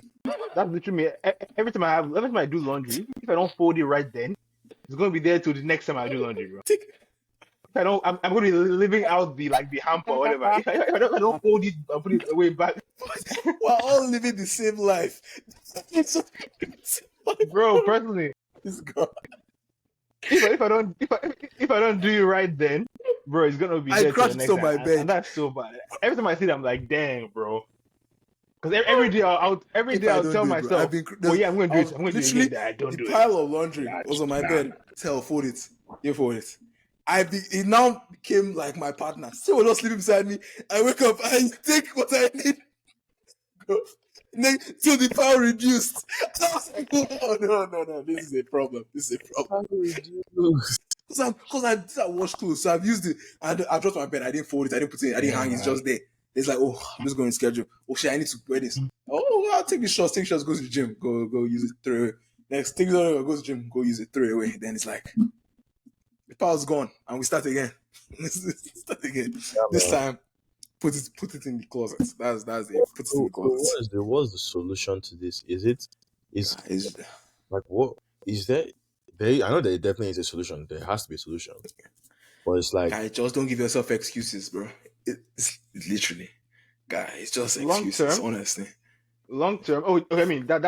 S1: That's literally me. Every time I do laundry, if I don't fold it right then, it's gonna be there till the next time I do laundry, bro.
S3: Take
S1: If I don't, I'm gonna be living out the hamper or whatever. If I don't fold it, I'll put it away back,
S3: we're all living the same life. It's so like,
S1: bro. Personally,
S3: this girl.
S1: if I don't do it right then, bro, it's gonna be
S3: I
S1: there till the
S3: crashed
S1: next
S3: on
S1: time,
S3: my
S1: and
S3: bed.
S1: that's so bad. Every time I see it, I'm like, dang, bro. Because every
S3: If
S1: day
S3: I
S1: I'll
S3: don't
S1: tell
S3: do it, bro, I've
S1: myself,
S3: been
S1: oh
S3: there's
S1: yeah, I'm gonna
S3: I
S1: do it.
S3: was
S1: I'm gonna do it
S3: literally
S1: again. I don't
S3: the
S1: do it.
S3: pile of laundry
S1: Nah,
S3: was on my
S1: nah,
S3: bed. Tell fold it. You fold it. It now became like my partner. Still was not sleeping beside me. I wake up and take what I need. Bro. And then till the pile reduced. And I was like, oh no, this is a problem. This is a problem.
S2: How do we do?
S3: Because I wash clothes, so I've used it. I dropped my bed. I didn't fold it. I didn't put it. I didn't
S1: yeah,
S3: hang it. It's
S1: man.
S3: just there. It's like, oh, I'm just going to schedule. Oh shit, I need to wear this. Oh, I'll take the shots. Take shots. Go to the gym. Go use it. Throw it away. Next, take it away. Go to the gym. Go use it. Throw it away. Then it's like the power's gone, and we start again. Start again.
S2: Yeah,
S3: This
S2: man.
S3: time, put it in the closet. That's it. Put it in the
S2: So
S3: closet.
S2: what's the solution to this? Is
S3: Guys,
S2: like what is there? There, I know there definitely is a solution. There has to be a solution, but it's like
S3: guys, just don't give yourself excuses, bro. It's literally, guys, it's just
S1: Long
S3: excuses.
S1: term,
S3: Honestly.
S1: long term. Oh, okay, I mean that's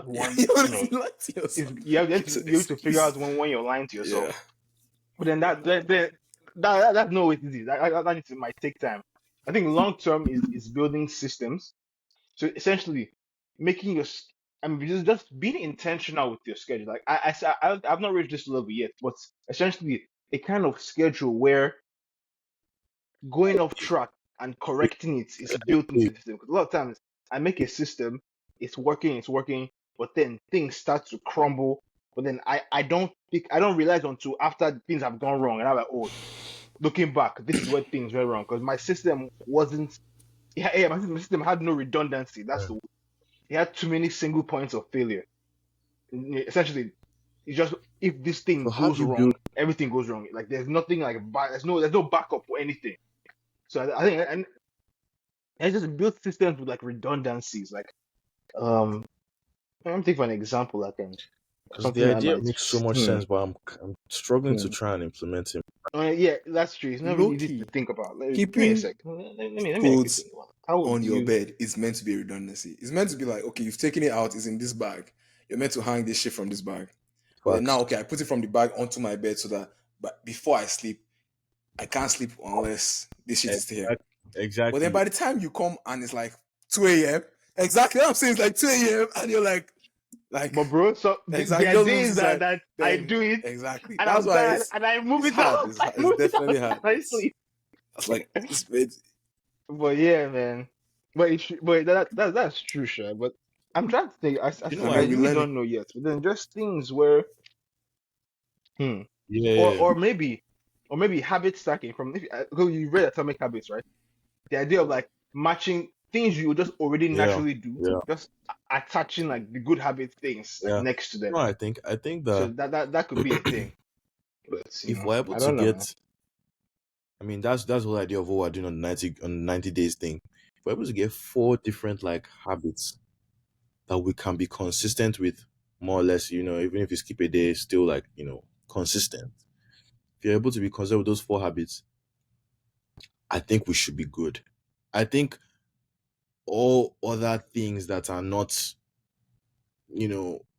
S1: one.
S3: You
S1: You know,
S3: honestly lie to
S1: is
S3: yourself.
S1: you have
S3: It's
S1: to
S3: an
S1: be able to figure
S3: excuse.
S1: out when you're lying to yourself.
S3: Yeah.
S1: But then that's no way easy. That might take time. I think long term is building systems. So essentially, making your I mean just being intentional with your schedule. Like I've not reached this level yet, but essentially a kind of schedule where going off track and correcting it is built into the system. Because a lot of times I make a system, it's working, but then things start to crumble. But then I don't realize until after things have gone wrong, and I'm like, oh, looking back, this is where things went wrong because my system wasn't. Yeah, my system had no redundancy.
S2: yeah.
S1: It had too many single points of failure. Essentially, it's just if this
S2: So
S1: thing
S2: how
S1: goes
S2: do you build?
S1: wrong, everything goes wrong. Like there's nothing like there's no backup for anything. So I think and just build systems with like redundancies. Like um, I'm thinking for an example. I can
S2: Because the
S1: something that
S2: idea
S1: might.
S2: makes so much
S1: Hmm,
S2: sense, but I'm struggling to
S1: hmm.
S2: try and implement it.
S1: Yeah, that's true. It's not
S3: Low
S1: really easy to
S3: key,
S1: think about. Give me a
S3: keeping
S1: sec. Let me actually
S3: clothes
S1: think about how
S3: on
S1: would
S3: your
S1: you.
S3: bed is meant to be a redundancy. It's meant to be like, okay, you've taken it out, it's in this bag. You're meant to hang this shit from this bag. But then
S2: Facts.
S3: now, okay, I put it from the bag onto my bed so that but before I sleep, I can't sleep unless this shit is still here.
S2: Exactly.
S3: But then
S2: Exactly.
S3: by the time you come and it's like 2 a.m., exactly what I'm saying, it's like 2 a.m. and you're like
S1: But bro, so
S3: exactly
S1: there are
S3: just moves
S1: days
S3: inside.
S1: that I
S3: Then
S1: do it
S3: exactly.
S1: and
S3: That's
S1: I'm
S3: why
S1: tired and I move
S3: it's
S1: it
S3: hard.
S1: out.
S3: It's
S1: I
S3: it's
S1: move it out
S3: definitely
S1: and
S3: hard.
S1: I sleep.
S3: It's like it's
S1: But yeah, man. But that's true, sure. But I'm trying to think.
S2: You know,
S1: I
S2: I
S1: really
S3: relearning.
S1: don't know yet. But then just things where, hmm,
S2: yeah,
S1: or
S2: yeah,
S1: maybe habit stacking from if you read Atomic Habits, right? The idea of like matching things you would just already
S2: yeah,
S1: naturally do,
S2: yeah,
S1: just attaching like the good habit things like
S2: yeah.
S1: next to them.
S2: No, I think
S1: So
S2: that
S1: that could be a thing. But
S2: if we're able
S1: I
S2: to
S1: don't know, man.
S2: get, I mean, that's the whole idea of what we're doing on the 90 days thing. If we're able to get four different like habits that we can be consistent with, more or less, even if you skip a day, still like consistent. If you're able to be consistent with those four habits, I think we should be good. I think all other things that are not,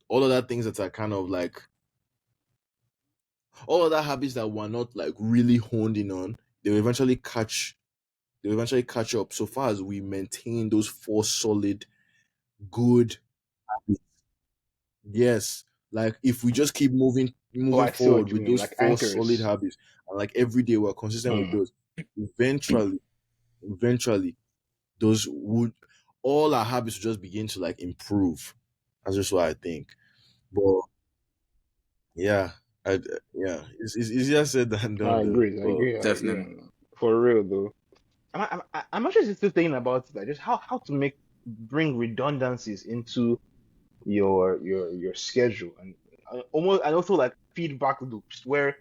S2: all other things that are kind of like all other habits that we're not like really honed in on, they will eventually catch up so far as we maintain those four solid, good habits. Yes. Like if we just keep moving
S1: Oh,
S2: moving
S1: I see
S2: forward
S1: what you
S2: with
S1: mean,
S2: those
S1: like
S2: four solid
S1: anchors.
S2: habits, and like every day we're consistent with
S1: Hmm.
S2: those, eventually those would all our habits would just begin to like improve. That's just what I think. But Yeah, I, yeah, it's easier said than
S1: I
S2: done though.
S1: agree. I
S2: But
S1: agree. I agree.
S3: Definitely.
S1: On that. For real though. I'm actually still thinking about like just how to make bring redundancies into your schedule and almost and also like feedback loops where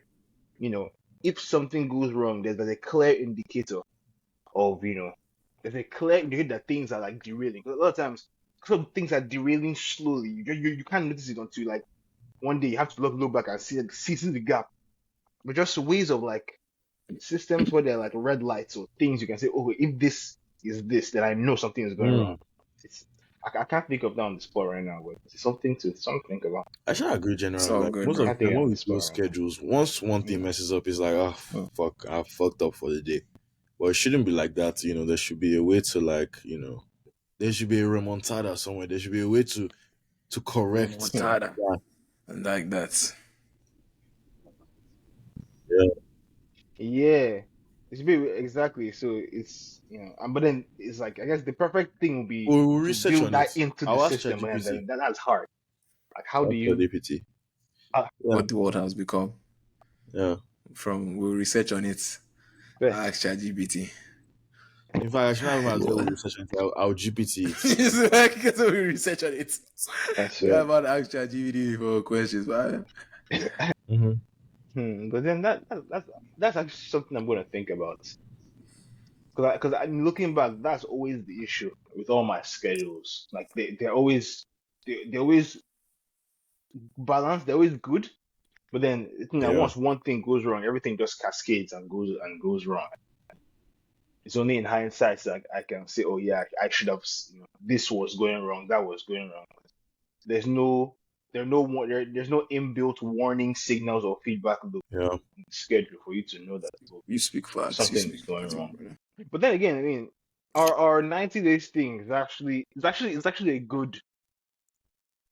S1: you know if something goes wrong, there's a clear indicator of there's a clear indicator that things are like derailing. 'Cause a lot of times some things are derailing slowly. You can't notice it until like one day you have to look back and see the gap. But just ways of like systems where they're like red lights or things you can say, oh, if this is this, then I know something is going wrong.
S2: mm,
S1: It's, I can't think of that on the spot right now, but it's something to think about.
S2: I should agree
S3: It's
S2: generally.
S3: all
S2: Like
S3: good,
S2: most
S1: I
S2: of
S3: bro.
S2: the
S1: can't think
S2: time
S1: of it
S2: when
S1: on
S2: we
S1: the
S2: do
S1: spot right now.
S2: schedules, once one thing
S1: Mm,
S2: messes up, it's like, oh
S1: mm.
S2: fuck, I fucked up for the day. But it shouldn't be like that. There should be a way to like, there should be a remontada somewhere. There should be a way to correct
S3: Remontada.
S2: that.
S3: I like that.
S2: Yeah.
S1: Yeah, it's be exactly. So it's but then it's like I guess the perfect thing would be
S2: We'll
S1: to
S2: research
S1: build
S2: on it.
S1: that into the
S2: I'll ask
S1: system, and
S2: ChatGPT.
S1: then that's hard. Like how do
S2: Ask
S1: you?
S2: ChatGPT.
S1: Uh,
S2: Yeah.
S3: What the world has become.
S2: Yeah.
S3: From we'll research on it.
S1: yeah,
S3: I ask ChatGPT.
S2: In fact, I should not even as well
S3: Well,
S2: research on it. I'll GPT it.
S3: it's like so we research on it.
S1: that's
S3: We have
S1: it.
S3: about to ask ChatGPT for questions, but
S2: Mm-hmm.
S1: But then that's actually something I'm going to think about. Because I'm looking back, that's always the issue with all my schedules. Like they're always balanced, they're always good. But then I think that
S2: Yeah.
S1: once one thing goes wrong, everything just cascades and goes wrong. It's only in hindsight that I can say, oh yeah, I should have, this was going wrong, that was going wrong. There's no there's no inbuilt warning signals or feedback loop
S2: Yeah.
S1: in the schedule for you to know that oh,
S3: you speak facts. You
S1: something
S3: speak
S1: is going
S3: facts, my
S1: wrong.
S3: brother.
S1: But then again, I mean, our 90 days thing is it's actually a good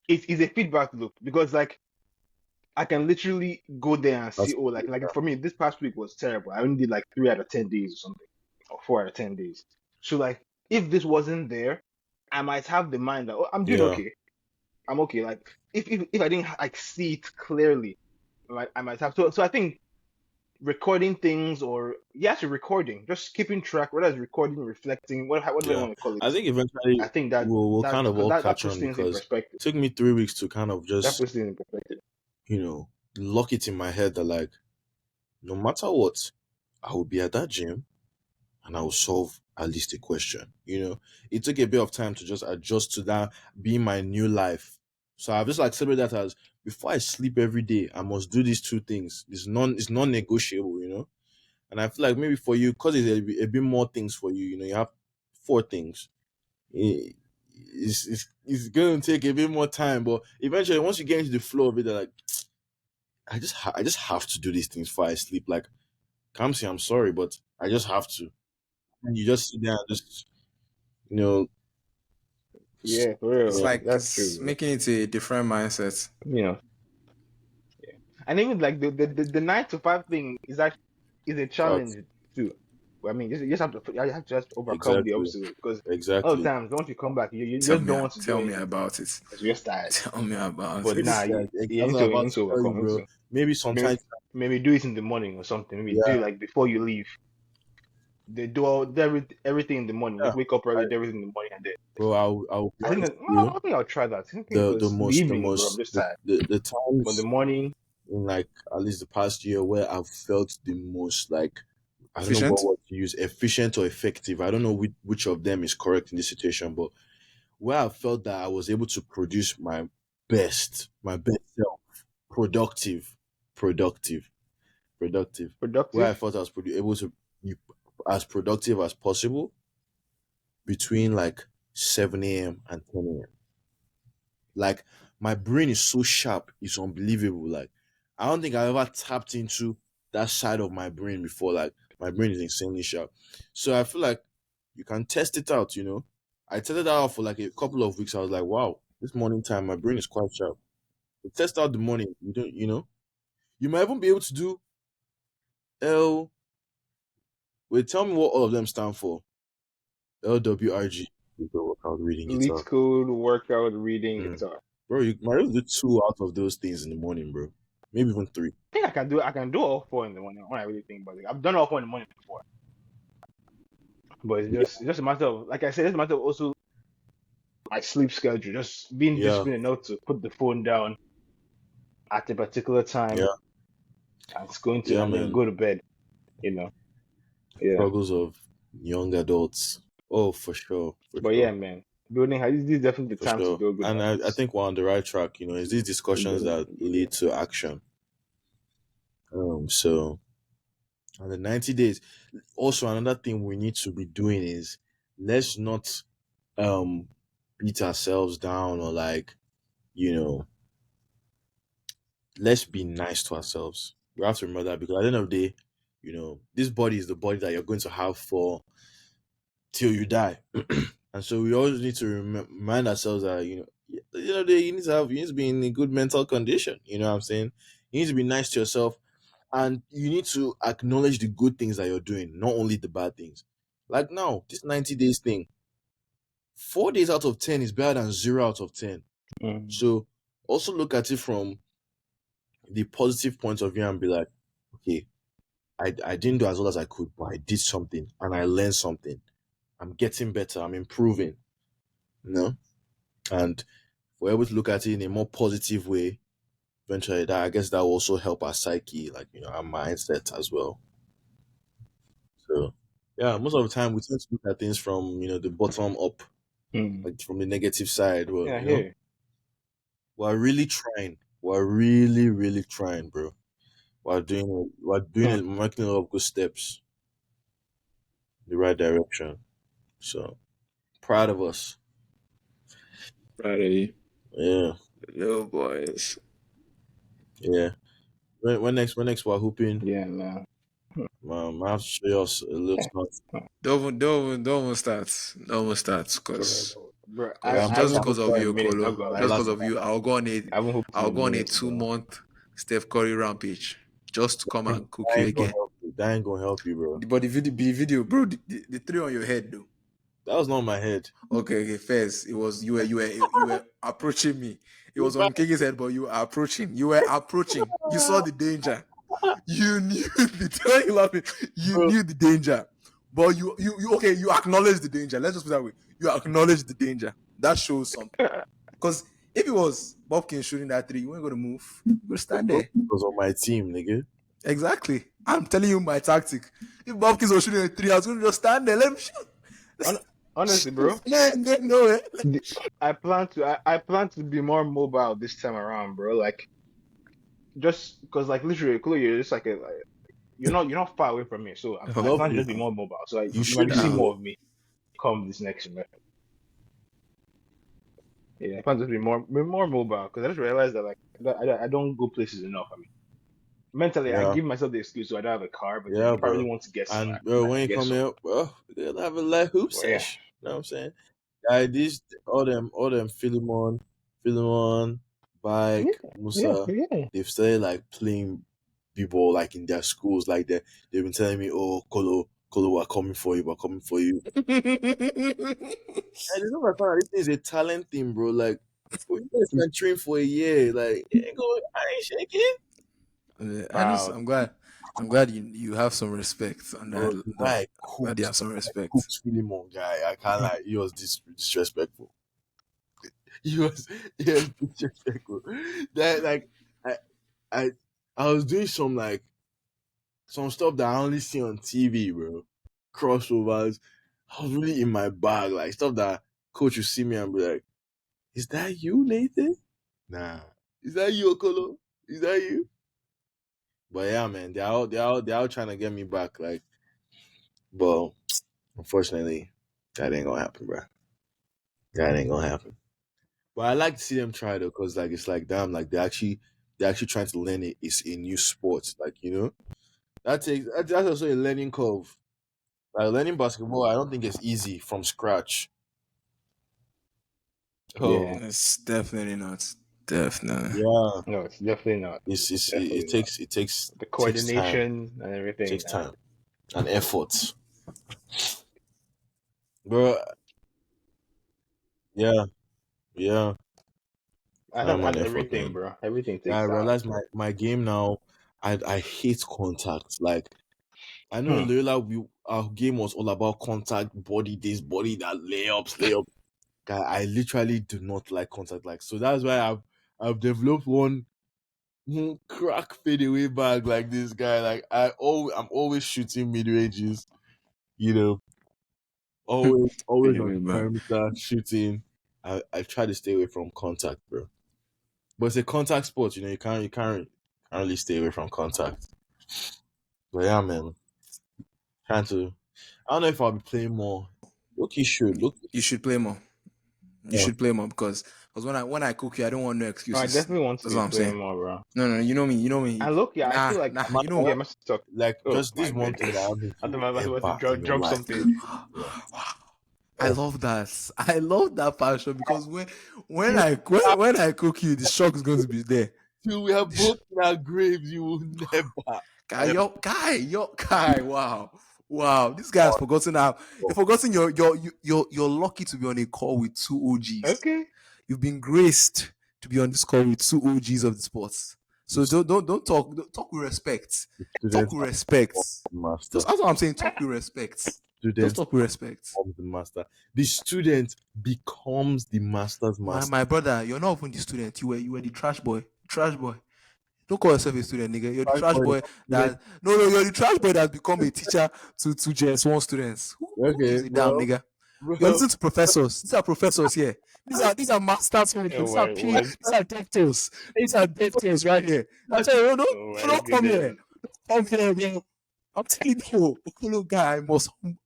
S1: it's a feedback loop because like I can literally go there and see
S2: That's
S1: oh like for me this past week was terrible. I only did like 3 out of 10 days or something or 4 out of 10 days. So like if this wasn't there, I might have the mind that oh I'm doing
S2: yeah.
S1: okay. I'm okay. Like if I didn't like see it clearly, like I might have so I think recording things or actually recording, just keeping track, whether it's recording, reflecting, whatever you
S2: Yeah.
S1: want to call
S2: I
S1: it.
S2: think eventually
S1: I think that
S2: we'll
S1: that
S2: kind of
S1: because
S2: all
S1: that
S2: catch
S1: puts
S2: on
S1: things in
S2: because
S1: perspective.
S2: it took me 3 weeks to kind of
S1: That
S2: just,
S1: puts things in perspective.
S2: lock it in my head that like no matter what, I will be at that gym and I will solve at least a question. It took a bit of time to just adjust to that being my new life. So I've just like celebrated that as before I sleep every day, I must do these two things. It's non-negotiable. And I feel like maybe for you, because it's a bit more things for you, you have four things. It's going to take a bit more time, but eventually, once you get into the flow of it, they're like, I just have to do these things before I sleep. Like, Kamsi, I'm sorry, but I just have to. And you just sit there and just, you know, s-
S1: Yeah, for real.
S3: It's
S2: yeah,
S3: like
S1: That's
S3: it's
S1: true, bro.
S3: making it a different mindset.
S1: You know, yeah. And even like the 9 to 5 thing is a
S2: facts.
S1: challenge too. But I mean, you just have to just overcome the
S2: Exactly,
S1: obstacle because a lot of
S2: exactly.
S1: times once you come back, you
S3: Tell
S1: just
S3: me,
S1: don't want to do
S3: tell me
S1: anything
S3: about it.
S1: because you're just tired.
S3: Tell me about
S1: But
S3: it.
S1: nah,
S2: Yeah,
S1: you
S2: that's
S1: need
S2: what I'm
S1: to
S2: about to tell you,
S1: overcome. You need
S2: bro.
S1: to
S2: Maybe
S1: maybe
S2: sometimes,
S1: maybe do it in the morning or something. Maybe do it
S2: yeah,
S1: like before you leave. They do everything in the morning.
S2: yeah,
S1: Just wake up
S2: I,
S1: early, do everything in the morning, and then
S2: bro. I'll be
S1: I think
S2: honest
S1: that,
S2: with you.
S1: I think I'll try that. I think
S2: The
S1: because the
S2: most the
S1: evening, bro, I'm
S2: most
S1: just tired.
S2: the
S1: But the
S2: times
S1: morning,
S2: in like at least the past year where I've felt the most like I don't know what
S3: Efficient.
S2: word to use, efficient or effective. I don't know which of them is correct in this situation, but where I felt that I was able to produce my best self, productive, productive, productive. Where I
S1: productive.
S2: felt I was able to be as productive as possible between like 7 a.m. and 10 a.m. Like my brain is so sharp, it's unbelievable. Like I don't think I ever tapped into that side of my brain before. Like my brain is insanely sharp. So I feel like you can test it out. I tested that out for like a couple of weeks. I was like, wow, this morning time, my brain is quite sharp. You test out the morning, you don't, you might even be able to do L. Wait, tell me what all of them stand for. LWRG. Workout reading
S1: Leaks
S2: guitar.
S1: code, workout, reading,
S2: Mm.
S1: guitar.
S2: Bro, you might as well do two out of those things in the morning, bro. maybe even three.
S1: I think I can do all four in the morning when I really think about it. I've done all four in the morning before, but
S2: Yeah,
S1: it's just a matter of, like I said, it's a matter of also my sleep schedule, just being
S2: yeah,
S1: disciplined enough to put the phone down at a particular time
S2: yeah,
S1: and it's going to
S2: yeah,
S1: and then
S2: man.
S1: go to bed. You know, yeah.
S2: Struggles of young adults. Oh, for sure, for
S1: But yeah,
S2: sure,
S1: man, building this is definitely the
S2: for
S1: time to
S2: sure.
S1: build good
S2: And I
S1: habits.
S2: think we're on the right track. It's these discussions that lead to action. So and the 90 days. Also, another thing we need to be doing is let's not um beat ourselves down or like you know let's be nice to ourselves. We have to remember that because at the end of the day, this body is the body that you're going to have for till you die. And so we always need to remind ourselves that you need to be in a good mental condition. You know what I'm saying? You need to be nice to yourself, and you need to acknowledge the good things that you're doing, not only the bad things. Like now, this 90 days thing, 4 days out of 10 is better than 0 out of 10.
S1: Mm,
S2: So also look at it from the positive point of view and be like, okay, I didn't do as well as I could, but I did something and I learned something. I'm getting better. I'm improving. You know, and we're able to look at it in a more positive way. Eventually, that I guess that will also help our psyche, like our mindset as well. So, yeah, most of the time we tend to look at things from the bottom up,
S1: mm.
S2: like from the negative side. Well,
S1: Yeah, here.
S2: we're really trying. We're really, really trying, bro. We're doing
S1: Mm.
S2: it, making a lot of good steps in the right direction. So proud of us.
S3: Friday,
S2: Yeah,
S3: little boys.
S2: yeah. When next we're hooping,
S1: Yeah, man.
S2: I have to show us a little stuff.
S3: Don't even start. Don't even start,
S1: Bro,
S3: cause
S1: bro,
S2: Yeah, I'm
S1: I
S3: just
S2: telling
S1: haven't
S3: because
S1: hooped
S3: of
S1: in a
S3: you,
S1: minute.
S3: Colo.
S1: Not gonna lie
S3: Just
S1: to
S3: because
S1: you.
S3: of you,
S1: I haven't hooped in
S3: I'll
S1: a
S3: go on a
S1: minute,
S3: two
S1: bro.
S3: month Steph Curry rampage just to come and cook
S2: that
S3: you
S2: ain't gonna
S3: again.
S2: help you. That ain't gonna help you, bro.
S3: But the video, bro, the three on your head though.
S2: That was not my head.
S3: Okay, first it was you were approaching me. It
S2: You
S3: was on Kege's head, but you were approaching. You were approaching. You saw the danger. You knew the tell you laughing. You
S2: bro.
S3: knew the danger, but you okay. You acknowledge the danger. Let's just put it that way. You acknowledge the danger. That shows something. Because if it was Bobkin shooting that three, you weren't gonna move. You're gonna stand
S2: Bro
S3: there.
S2: was on my team, nigga.
S3: Exactly. I'm telling you my tactic. If Bobkins was shooting a three, I was gonna just stand there. Let him
S1: Hon-
S3: shoot.
S1: Honestly, bro,
S3: No way.
S1: I plan to be more mobile this time around, bro. Like just because like literally, clearly, you're just like you're not far away from me, so I plan to
S2: Lovely.
S1: just be more mobile. So
S2: You
S1: you might
S2: should
S1: be
S2: be,
S1: seeing
S3: Damn.
S2: bro.
S1: more of me come this next semester. Yeah, I plan to be more mobile because I just realized that like I don't go places enough. I mean, mentally, I
S2: Yeah,
S1: give myself the excuse so I don't have a car, but then
S2: yeah,
S1: if I really
S2: bro.
S1: want to get somewhere,
S2: And bro,
S1: I
S2: when
S1: can
S2: you
S1: get
S2: come
S1: somewhere.
S2: here, bro, we're gonna have a live hoop
S1: But yeah,
S2: sesh. You know what I'm saying? These all them Philemon,
S1: yeah,
S2: Bike,
S1: yeah,
S2: Musa,
S1: yeah.
S2: they've started like playing b-ball like in their schools. Like they've been telling me, oh, Kolo, we're coming for you, we're coming for you. And it's not my fault. This is a talent thing, bro. Like, bro, you guys can train for a year. Like, it ain't going, I ain't shaking.
S3: At least
S1: Proud.
S3: I'm glad you have some respect on
S2: Bro,
S3: that.
S2: the
S3: That
S2: guy
S3: glad you
S2: cooked.
S3: have some
S2: I
S3: respect.
S2: cooked Philemon guy. I can't lie. He was disrespectful. He was disrespectful. That like I I I was doing some stuff that I only see on TV, bro. Crossovers. I was really in my bag, like stuff that coach would see me and be like, "Is that you, Nathan? Nah. Is that you, Okolo? Is that you?" But yeah, man, they're all trying to get me back, like. But unfortunately, that ain't gonna happen, bro. That ain't gonna happen. But I like to see them try though, cause like it's like damn, like they're actually trying to learn it. It's a new sport, like that's also a learning curve. Like learning basketball, I don't think it's easy from scratch.
S1: Yeah.
S2: Oh
S3: It's definitely not. Definitely.
S2: yeah,
S1: No, it's definitely not.
S2: it
S1: Definitely not.
S2: takes it takes
S1: The
S2: takes time,
S1: coordination and everything.
S2: takes time and effort, bro. Yeah, yeah, I'm
S1: That's
S2: an effort
S1: everything,
S2: man.
S1: bro. Everything
S2: I
S1: takes time.
S2: realize my game now. I hate contact. Like I know
S1: Hmm.
S2: Loyola, our game was all about contact, body this, body that, layups, layup. Guy, I literally do not like contact. Like so that's why I've developed one crack fadeaway bag like this guy. Like I'm always shooting mid ranges. You know, always on
S3: Anyway,
S2: the
S3: man.
S2: perimeter shooting. I try to stay away from contact, bro. But it's a contact sport. You know, you can't really stay away from contact. But yeah, man, trying to. I don't know if I'll be playing more. Look, you should look.
S3: You should play more. You
S2: More.
S3: should play more because when I cook you, I don't want no
S1: No, I
S3: excuses.
S1: definitely want to
S3: That's
S1: be
S3: what I'm
S1: playing
S3: saying.
S1: more, bro.
S3: No, no, you know me. You know me.
S1: And look, yeah, I
S3: Nah,
S1: feel like
S3: nah.
S2: Am I,
S3: You know
S2: am
S1: yeah,
S2: I-
S3: me.
S1: my stuck.
S2: like
S1: Oh
S2: just
S1: my
S2: this one thing that
S1: goodness.
S2: happens to
S1: I
S2: you
S1: thought I was about to
S2: ever in your
S1: drop
S2: life.
S1: something.
S2: Yeah.
S3: I
S2: Ever.
S3: love that. I love that passion because when I cook you, the shock is going to be there.
S2: Till we are
S3: The sh-
S2: both in our graves, you will never
S3: Guy,
S2: ever.
S3: your guy, wow, wow. This guy has forgotten how. You've forgotten you're lucky to be on a call with two OGs.
S1: Okay.
S3: You've been graced to be on this call with two OGs of the sports.
S2: The
S3: So don't talk with respect. Talk
S2: student
S3: with respect.
S2: master.
S3: Just that's what I'm saying. Talk with respect. Just
S2: Student
S3: talk with respect.
S2: becomes the master. The student becomes the master's
S3: My
S2: master.
S3: brother, you're not even the student. You were the trash boy. Trash boy. Don't call yourself a student, nigga. You're the
S2: Right,
S3: trash
S2: boy,
S3: boy
S2: student.
S3: that no, you're the trash boy that's become a teacher to JS1 students. Who
S2: Okay,
S3: gives a damn,
S2: bro,
S3: nigga? You're
S2: bro.
S3: listening to professors. These are professors here. These are masters here.
S1: Oh
S3: These are
S1: my
S3: P.
S1: word.
S3: These are doctors. These are doctors right here. I'm
S2: That's
S3: telling you,
S1: Oh my
S3: don't come here.
S1: goodness.
S3: Don't come here, bro. I'm telling you, Okolo guy,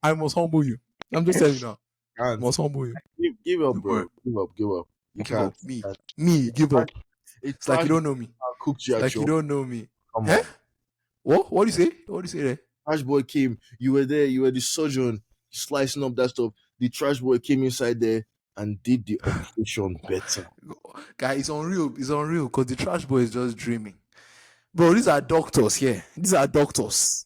S3: I must humble you. I'm just telling you now. I
S2: can't.
S3: must humble you.
S2: Give up,
S3: Don't worry.
S2: bro. Give up, give up. You
S3: Give
S2: can't.
S3: up. Me, give
S2: Trash,
S3: up.
S2: a
S3: It's like
S2: trash
S3: you don't know me.
S2: boy cooked you
S3: It's
S2: at
S3: like you
S2: your.
S3: don't know me.
S2: Come
S3: Huh?
S2: on.
S3: What? What do you say? What do you say there?
S2: Trash boy came. You were there. You were the surgeon slicing up that stuff. The trash boy came inside there and did the operation better.
S3: Guy, it's unreal. It's unreal because the trash boy is just dreaming. Bro, these are doctors here. These are doctors.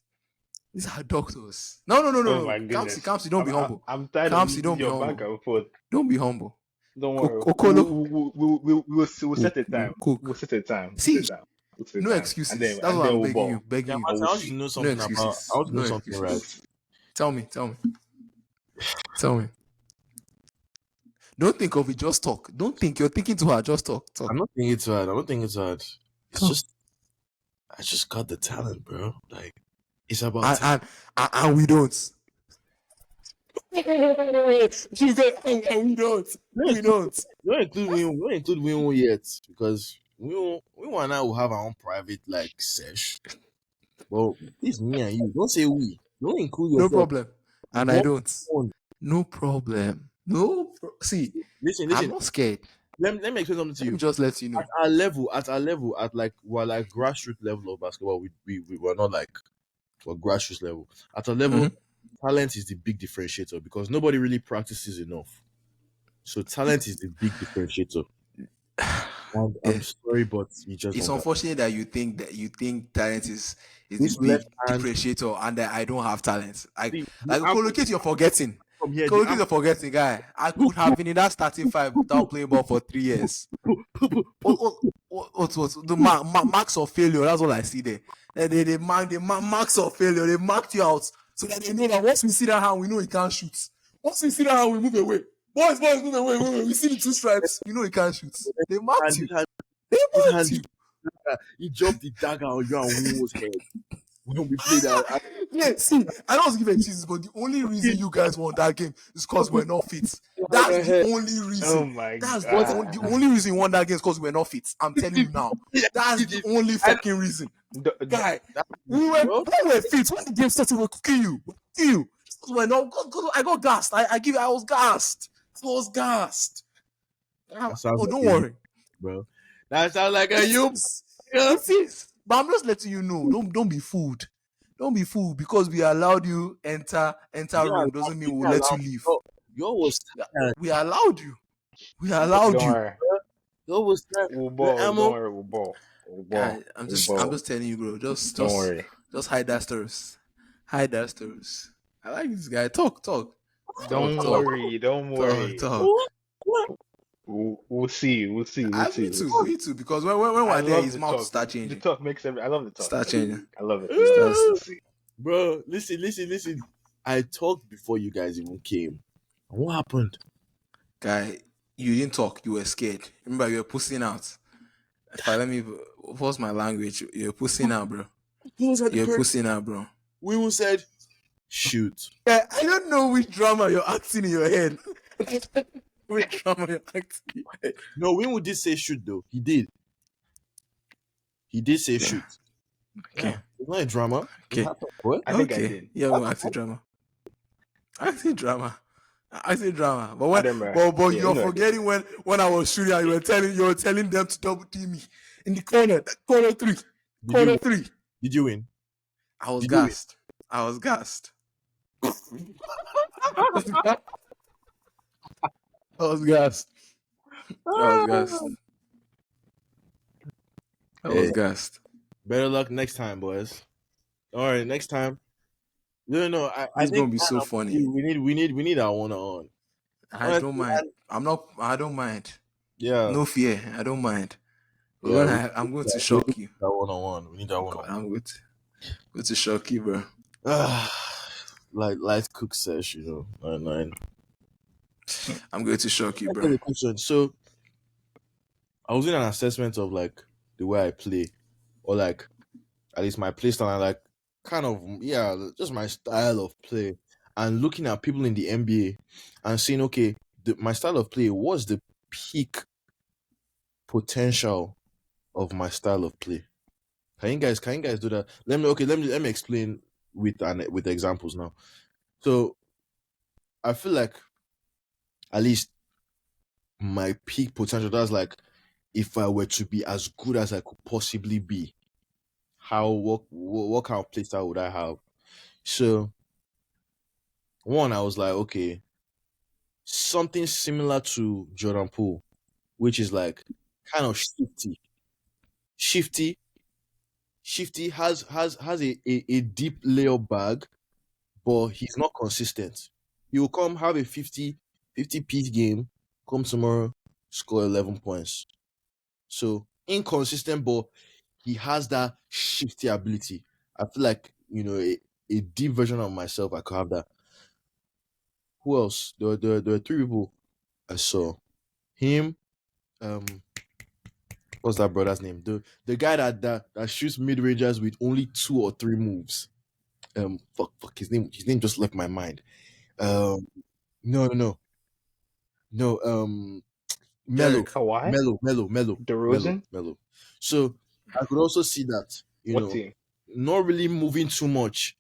S3: These are doctors. No, no, no, no,
S1: Oh
S3: no.
S1: my
S3: Kamsi,
S1: goodness.
S3: Kamsi, don't be humble.
S1: I'm tired of
S3: Kamsi, don't
S1: listening to
S3: be
S1: your back
S3: humble.
S1: and forth.
S3: Don't be humble.
S1: Don't worry.
S3: Okolo,
S1: We'll set a time.
S3: cook.
S1: We'll set a time. We'll set a
S3: See,
S1: time. We'll set a
S3: no
S1: time.
S3: excuses. That's
S1: And
S3: what
S1: then
S3: I'm
S1: we'll
S3: begging you,
S1: ball.
S3: begging
S2: Yeah,
S3: you.
S1: And
S2: Martin,
S1: we'll
S2: I want you to
S1: see.
S2: know
S3: No
S2: something about. I
S3: excuses.
S2: want to know
S3: No
S2: something right.
S3: excuses. Tell me. Tell me. Don't think of it. Just talk. Don't think you're thinking too hard. Just talk.
S2: I'm
S3: Talk.
S2: not thinking it's hard. I'm not thinking it's hard. It's
S3: Talk.
S2: just I just got the talent, bro. Like it's about
S3: And
S2: talent.
S3: and we don't. She said, and we don't.
S2: Don't
S3: We
S2: include,
S3: don't.
S2: don't include Winwo yet because we and I will have our own private like sesh. But it's me and you. Don't say we. Don't include
S3: No
S2: yourself.
S3: problem. And I
S2: One
S3: don't.
S2: on.
S3: No problem. See,
S2: Listen,
S3: I'm
S2: listen.
S3: not scared.
S2: Let me explain something to
S3: Let me
S2: you.
S3: just let you
S2: At
S3: know.
S2: our level, at like we're like grassroots level of basketball, we were not like for grassroots level. At a level,
S3: Mhm.
S2: talent is the big differentiator because nobody really practices enough. So talent is the big differentiator. And I'm
S3: Yeah.
S2: sorry, but you just
S3: It's
S2: don't got
S3: unfortunate that you think talent is the
S2: this left
S3: big
S2: hand.
S3: differentiator and that I don't have talent. Like
S2: See,
S3: like Kolokate, you're forgetting.
S2: from here, the
S3: Kolokate, you're forgetting, guy. I could have been in that starting five without playing ball for 3 years. What the marks of failure? That's all I see there. They mark the marks of failure. They marked you out so that they know that once we see that hand, we know he can't shoot. Once we see that hand, we move away. Boys, move away, move away. We see the two stripes. You know he can't shoot. They marked
S2: and
S3: you. They
S2: this
S3: marked
S2: hand,
S3: you.
S2: he dropped the dagger on you and Winwo's head when we played that.
S3: Yeah, see, I don't give excuses, but the only reason you guys won that game is because we're not fit. That's the only
S1: Oh
S3: reason.
S1: my
S3: That's the
S1: god.
S3: only reason you won that game is because we're not fit. I'm telling you now. That's the only fucking reason. Guy, when we're fit, when the game started, we're cooking you. We're cooking you. We're not, I got gassed. I was gassed. I was gassed.
S2: That sounds
S3: Oh,
S2: like
S3: don't
S2: a you,
S3: worry.
S2: bro. That sounds like a
S3: It
S2: you.
S3: is.
S2: Yeah.
S3: It is. But I'm just letting you know. Don't be fooled. Don't be fooled because we allowed you enter room doesn't mean we'll let you leave.
S2: Your was
S3: Yeah,
S2: tired.
S3: we allowed you. We
S1: Don't
S3: allowed you.
S1: worry.
S2: Your was tired.
S1: We'll
S2: The
S1: ball. Don't
S2: ammo.
S1: worry. We'll ball. We'll ball.
S3: Guy, I'm
S1: We'll
S3: just
S1: ball.
S3: telling you, bro. Just
S1: Don't
S3: just
S1: worry.
S3: just hide that stories. Hide that stories. I like this guy. Talk.
S1: Don't
S3: Talk.
S1: worry. Don't
S3: Talk.
S1: worry.
S3: Talk.
S1: We'll see. We'll see. We'll
S3: Me
S1: see. We'll
S3: too,
S1: see.
S3: me too. Because when
S1: I
S3: we're there,
S1: love
S3: his
S1: the
S3: mouth
S1: talk.
S3: start
S1: The
S3: changing.
S1: talk makes every. I love the talk.
S3: Start changing.
S1: I love it.
S3: Starts.
S1: We'll see.
S2: Bro, listen. I talked before you guys even came. What happened?
S3: Guy, you didn't talk. You were scared. Remember, you were pussing out. If I let me, what's my language? You're pussing out, bro.
S2: Who was at the
S3: You're
S2: period?
S3: pussing out, bro.
S2: We who said, shoot.
S3: Yeah, I don't know which drama you're acting in your head. Which drama you're acting in your head.
S2: No, Winwood did say shoot though. He did. He did say
S3: Yeah.
S2: shoot.
S3: Okay.
S2: Yeah. It's not a drama. It
S3: Okay.
S2: happened. What?
S1: I think I
S3: Okay.
S1: did.
S3: Yeah, well, acting drama. Acting drama. Acting drama. But
S1: I
S3: when
S1: don't remember.
S3: but
S1: Yeah,
S3: you're
S1: I did.
S3: forgetting when I was shooting and you were telling them to double team me in the corner. Corner three.
S2: Did
S3: Corner
S2: you
S3: three.
S2: did you win?
S3: I was
S2: Did you win?
S3: gassed. I was gassed. I was gassed. I was gassed. I was
S2: Hey,
S3: gassed.
S2: better luck next time, boys. All right, next time. No. I
S3: This is
S2: think
S3: gonna be so funny.
S2: we need our one on.
S3: I don't
S2: Honestly,
S3: mind. I don't mind.
S2: yeah,
S3: No fear. I don't mind.
S2: yeah.
S3: I'm going to
S2: We
S3: shock
S2: need
S3: you.
S2: that one on one. We need that one
S3: God,
S2: on
S3: I'm going to shock you, bro.
S2: one. Like Light Cook says, 9-9.
S3: I'm going to shock you,
S2: I get
S3: bro.
S2: the question. So I was in an assessment of like the way I play, or like at least my play style, and like kind of just my style of play, and looking at people in the NBA and saying, okay, my style of play was the peak potential of my style of play. Can you guys do that? Let me explain with examples now. So I feel like at least my peak potential, that's like if I were to be as good as I could possibly be, what kind of play style would I have? So one, I was like, okay, something similar to Jordan Poole, which is like kind of shifty, shifty, has a deep layup bag, but he's not consistent. He will come have a 50-piece game, come tomorrow, score 11 points. So inconsistent, but he has that shifty ability. I feel like, a deep version of myself, I could have that. Who else? There were three people I saw. Him, um, what's that brother's name? The guy that shoots mid rangers with only 2 or 3 moves. Fuck his name just left my mind. Um, no, no.
S3: Derek.
S1: Kawhi, DeRozan.
S2: Mellow. So I could also see that,
S1: What team?
S2: not really moving too much,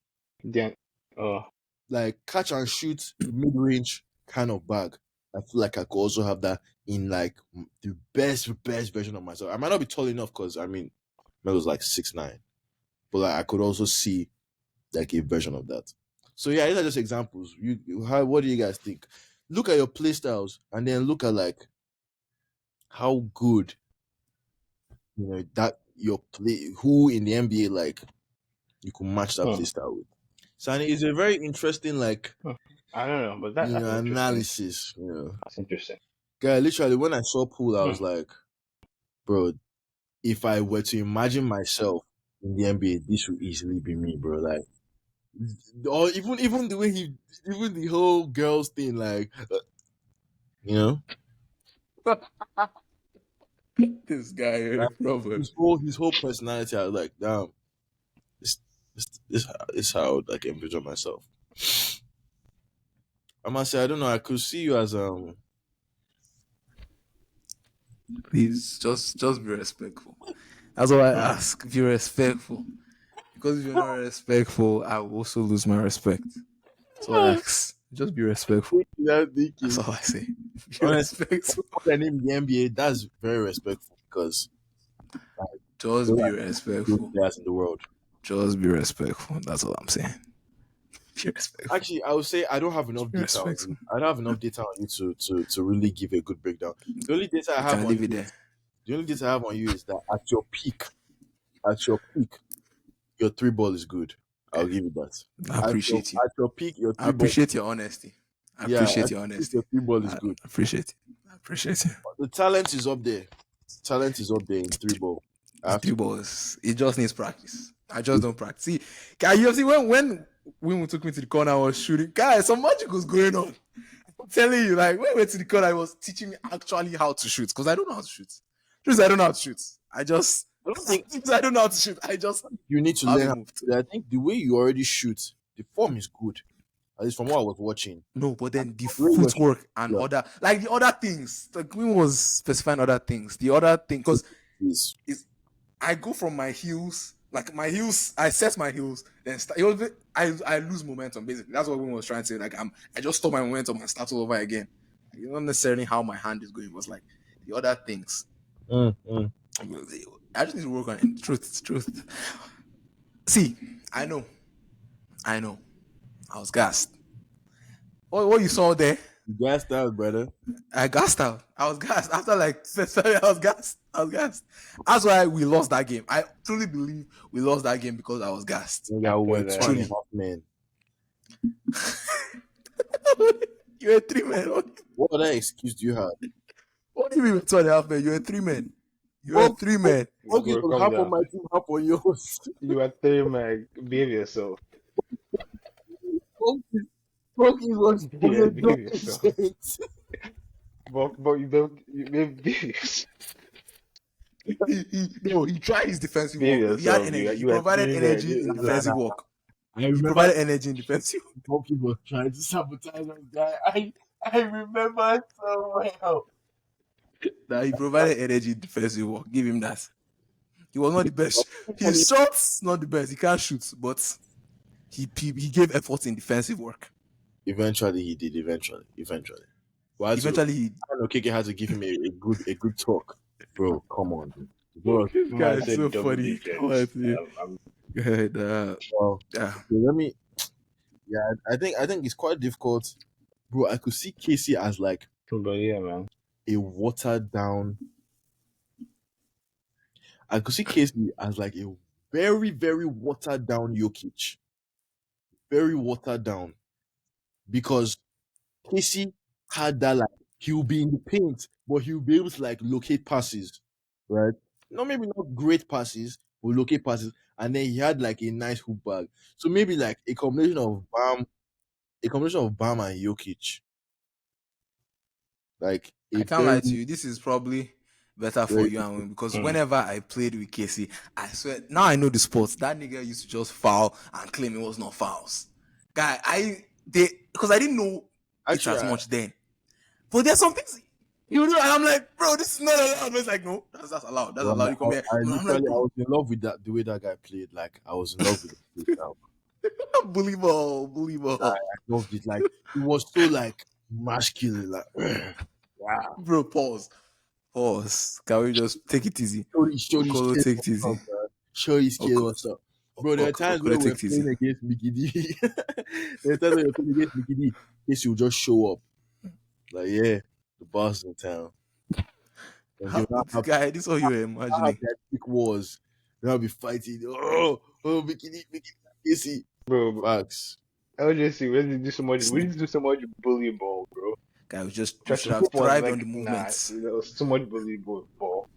S1: Dan. Uh,
S2: like catch and shoot mid range kind of bag. I feel like I could also have that in like the best version of myself. I might not be tall enough because Melo's like 6'9", but like I could also see like a version of that. So yeah, these are just examples. What do you guys think? Look at your play styles and then look at like how good that your play, who in the NBA like you can match that play
S1: huh,
S2: style with. So and it's a very interesting like
S1: huh. I don't know, but that's interesting.
S2: analysis.
S1: That's interesting.
S2: Guy, literally when I saw Pool, I
S1: Hmm.
S2: was like, bro, if I were to imagine myself in the NBA, this would easily be me, bro. Like, or even the way even the whole girls thing, like, you know,
S3: This guy,
S2: like
S3: problem.
S2: his whole personality. I was like, damn, this this how I would like envision myself. I must say, I don't know. I could see you as
S3: Please just be respectful. That's all I ask. Be respectful. Because if you're not respectful, I will also lose my respect. So I ask. Just be respectful. That's
S2: thinking.
S3: all I say. Be
S2: Honestly,
S3: respectful.
S2: their name in the NBA, that's very respectful because
S3: Just
S2: those
S3: be
S2: are the good
S3: respectful.
S2: players in the world.
S3: Just be respectful. That's all I'm saying. Be respectful.
S2: Actually, I would say I don't have
S3: Just
S2: enough
S3: be
S2: data on you.
S3: respectful.
S2: I don't have enough data on you to really give a good breakdown. The only data I
S3: You
S2: have
S3: can
S2: on
S3: leave it
S2: you
S3: there.
S2: is the only data I have on you is that at your peak, your three ball is good. I'll
S3: Okay.
S2: give you that.
S3: I appreciate you.
S2: At your peak, your
S3: I
S2: three ball,
S3: appreciate your honesty. I
S2: yeah,
S3: appreciate
S2: at
S3: your
S2: your peak,
S3: honesty.
S2: your three ball is
S3: I
S2: good.
S3: appreciate it. Appreciate it.
S2: The talent is up there. Talent is up there in three ball. I
S3: The
S2: have
S3: three
S2: to give
S3: balls. It just needs practice. I just don't practice. See, guy, you see when we took me to the corner, I was shooting. Guys, some magic was going on. I'm telling you, like when we went to the corner, I was teaching me actually how to shoot because I don't know how to shoot. Truth, I don't know how to shoot. I just
S2: I don't think
S3: I don't know how to shoot. I just
S2: you need to
S3: have
S2: learn
S3: a
S2: how
S3: move.
S2: to do that. I think the way you already shoot, the form is good. At least from what I was watching.
S3: No, but then the
S2: The way you're
S3: footwork and
S2: shooting
S3: other like the other things. The Queen was specifying other things. The other thing because
S2: is
S3: I go from my heels, like my heels, I set my heels, then I lose momentum basically. That's what we was trying to say. Like I just stop my momentum and start all over again. Like, not necessarily how my hand is going, it was like the other things.
S2: mm, mm.
S3: I just need to work on it. Truth. See, I know. I was gassed. What you saw there,
S2: You gassed out, brother.
S3: I gassed out. I was gassed after like sorry, I was gassed. That's why we lost that game. I truly believe we lost that game because I was gassed.
S2: Yeah, we were two and a
S3: Truly.
S2: half men.
S3: You're a three man.
S2: What other excuse do you have?
S3: What do you mean 2.5 men? You're a three man. You're a
S2: Well,
S3: three man.
S2: okay,
S1: Bro,
S2: was
S1: calm
S2: half on
S1: down.
S2: my team, half on yours.
S1: You are three, man. Behave yourself.
S2: Broken was on
S1: Yeah,
S2: the
S1: behave
S2: drop
S1: yourself.
S2: shit.
S1: But you don't. Behave yourself.
S3: He tried his defensive
S1: Behave
S3: work. He had
S1: yourself.
S3: energy. He
S1: You are
S3: provided
S1: three, man.
S3: energy in
S2: Nah,
S3: defensive
S2: nah.
S3: work.
S2: I
S3: He
S2: remember
S3: provided energy in defensive.
S2: Broken was trying to sabotage that guy. I remember so well.
S3: That he provided energy in defensive work. Give him that. He was not the best.
S2: Funny.
S3: His shots not the best. He can't shoot, but he gave effort in defensive work.
S2: Eventually, he did. Eventually. Well,
S3: Eventually, he
S2: I know KK had to give him a good talk, bro. Come on, bro.
S3: this guy
S1: Man
S3: is so
S1: said double
S3: funny. Come on,
S1: digits.
S3: dude. Good.
S2: Well,
S3: Yeah.
S2: okay, let me. Yeah, I think it's quite difficult, bro. I could see Casey as like
S1: But yeah, man.
S2: a watered down. I could see Casey as like a very very watered down Jokic, very watered down because Casey had that like he'll be in the paint, but he'll be able to like locate passes, right? No, maybe not great passes, but locate passes. And then he had like a nice hoop bag. So maybe like a combination of Bam and Jokic, like a
S3: I can't
S2: very
S3: lie to you. This is probably better for
S2: very
S3: you and me because
S1: Mm.
S3: whenever I played with Casey, I swear now I know the sports. That nigga used to just foul and claim it was not fouls. Guy, because I didn't know it
S2: actually
S3: as much then. But there's some things you do, and I'm like, bro, this is not allowed. But it's like, no, that's allowed. That's allowed. You come here.
S2: I
S3: I'm like,
S2: literally I
S3: bro,
S2: was in love with that the way that guy played. Like I was in love with it.
S3: unbelievable.
S2: I loved it. Like it was so like masculine. Like wow.
S3: Bro, pause. Can we just take it easy?
S2: Shorty
S3: Okolo,
S2: scared
S3: take it
S2: what's
S3: easy.
S2: up, bro. Shorty scared what's up. Bro, there are times
S3: Okolo,
S2: where we're
S3: take it easy.
S2: playing against Mickey D. There are times where we're playing against Mickey D. Case will just show up. Like, yeah, the boss in town. And they will not have,
S3: Guy, this is what you were
S2: not have
S3: imagining.
S2: their quick wars. They'll be fighting. Oh, Mickey D, Casey.
S1: Bro,
S2: Facts.
S1: LJC, we need to do so much. We need to do so much bully ball, bro.
S3: Guy, you
S1: Try
S3: should
S1: to
S3: have
S1: hoop on
S3: thrived on
S1: like
S3: the
S1: nah.
S3: movements.
S1: There was so much bully ball.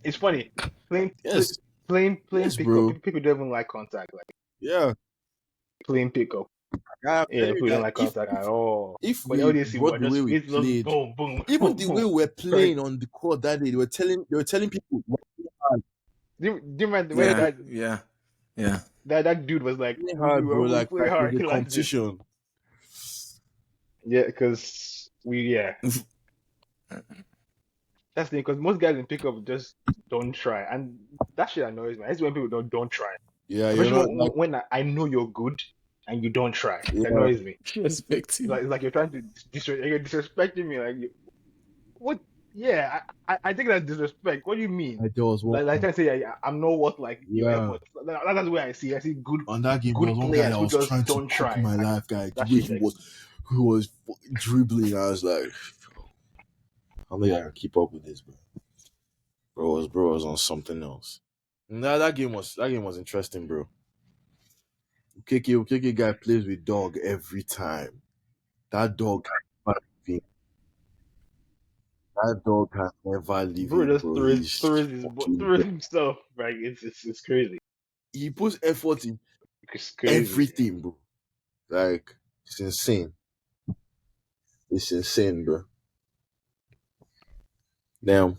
S1: It's funny playing
S2: Yes,
S1: playing
S2: yes,
S1: pickup.
S2: bro.
S1: People don't even like contact. Like
S2: Yeah.
S1: playing pickup.
S2: I'm
S1: Yeah,
S2: telling you
S1: people don't
S2: that
S1: like contact at all.
S2: if
S1: But
S2: we
S1: LDC
S2: brought
S1: were
S2: the way
S1: just
S2: we
S1: it's just
S2: played,
S1: boom, boom,
S2: even
S1: boom,
S2: the way
S1: boom.
S2: we're
S1: Right.
S2: playing on the court that day, they were telling people
S1: Do you remember when
S3: Yeah,
S2: like,
S3: yeah.
S1: that dude was like,
S2: play
S1: we
S2: hard, bro.
S1: we
S2: Like,
S1: play
S2: like
S1: hard,
S2: with
S1: he
S2: the
S1: likes it.
S2: competition.
S1: Yeah, because that's the thing. Because most guys in pickup just don't try, and that shit annoys me. That's when people don't try.
S2: Yeah, you're
S1: Especially
S2: not like
S1: when I know you're good and you don't try. It
S2: yeah.
S1: annoys me.
S3: Respect him.
S1: It's like you're trying to you're disrespecting me. Like what? Yeah, I think that's disrespect. What do you mean?
S2: Like there was one
S1: Like trying to say I'm not worth like your
S2: yeah.
S1: effort. That's the way I see. I see
S2: On that game, there was
S1: good
S2: one guy
S1: players
S2: that
S1: who
S2: was
S1: just
S2: trying to
S1: don't
S2: cook
S1: try.
S2: my
S1: And
S2: life, guy. The
S1: that
S2: way
S1: shit
S2: he was dribbling, I was like, how am I gonna keep up with this, bro? Bro was on something else. Nah, that game was interesting, bro. KK guy plays with dog every time. That dog, That dog has never leave
S1: Bro
S2: him,
S1: just
S2: bro.
S1: throws
S2: He's
S1: throws his
S2: fucking.
S1: throws himself. Like it's crazy.
S2: He puts effort in
S1: It's crazy.
S2: everything, bro. Like it's insane. It's insane, bro. Damn.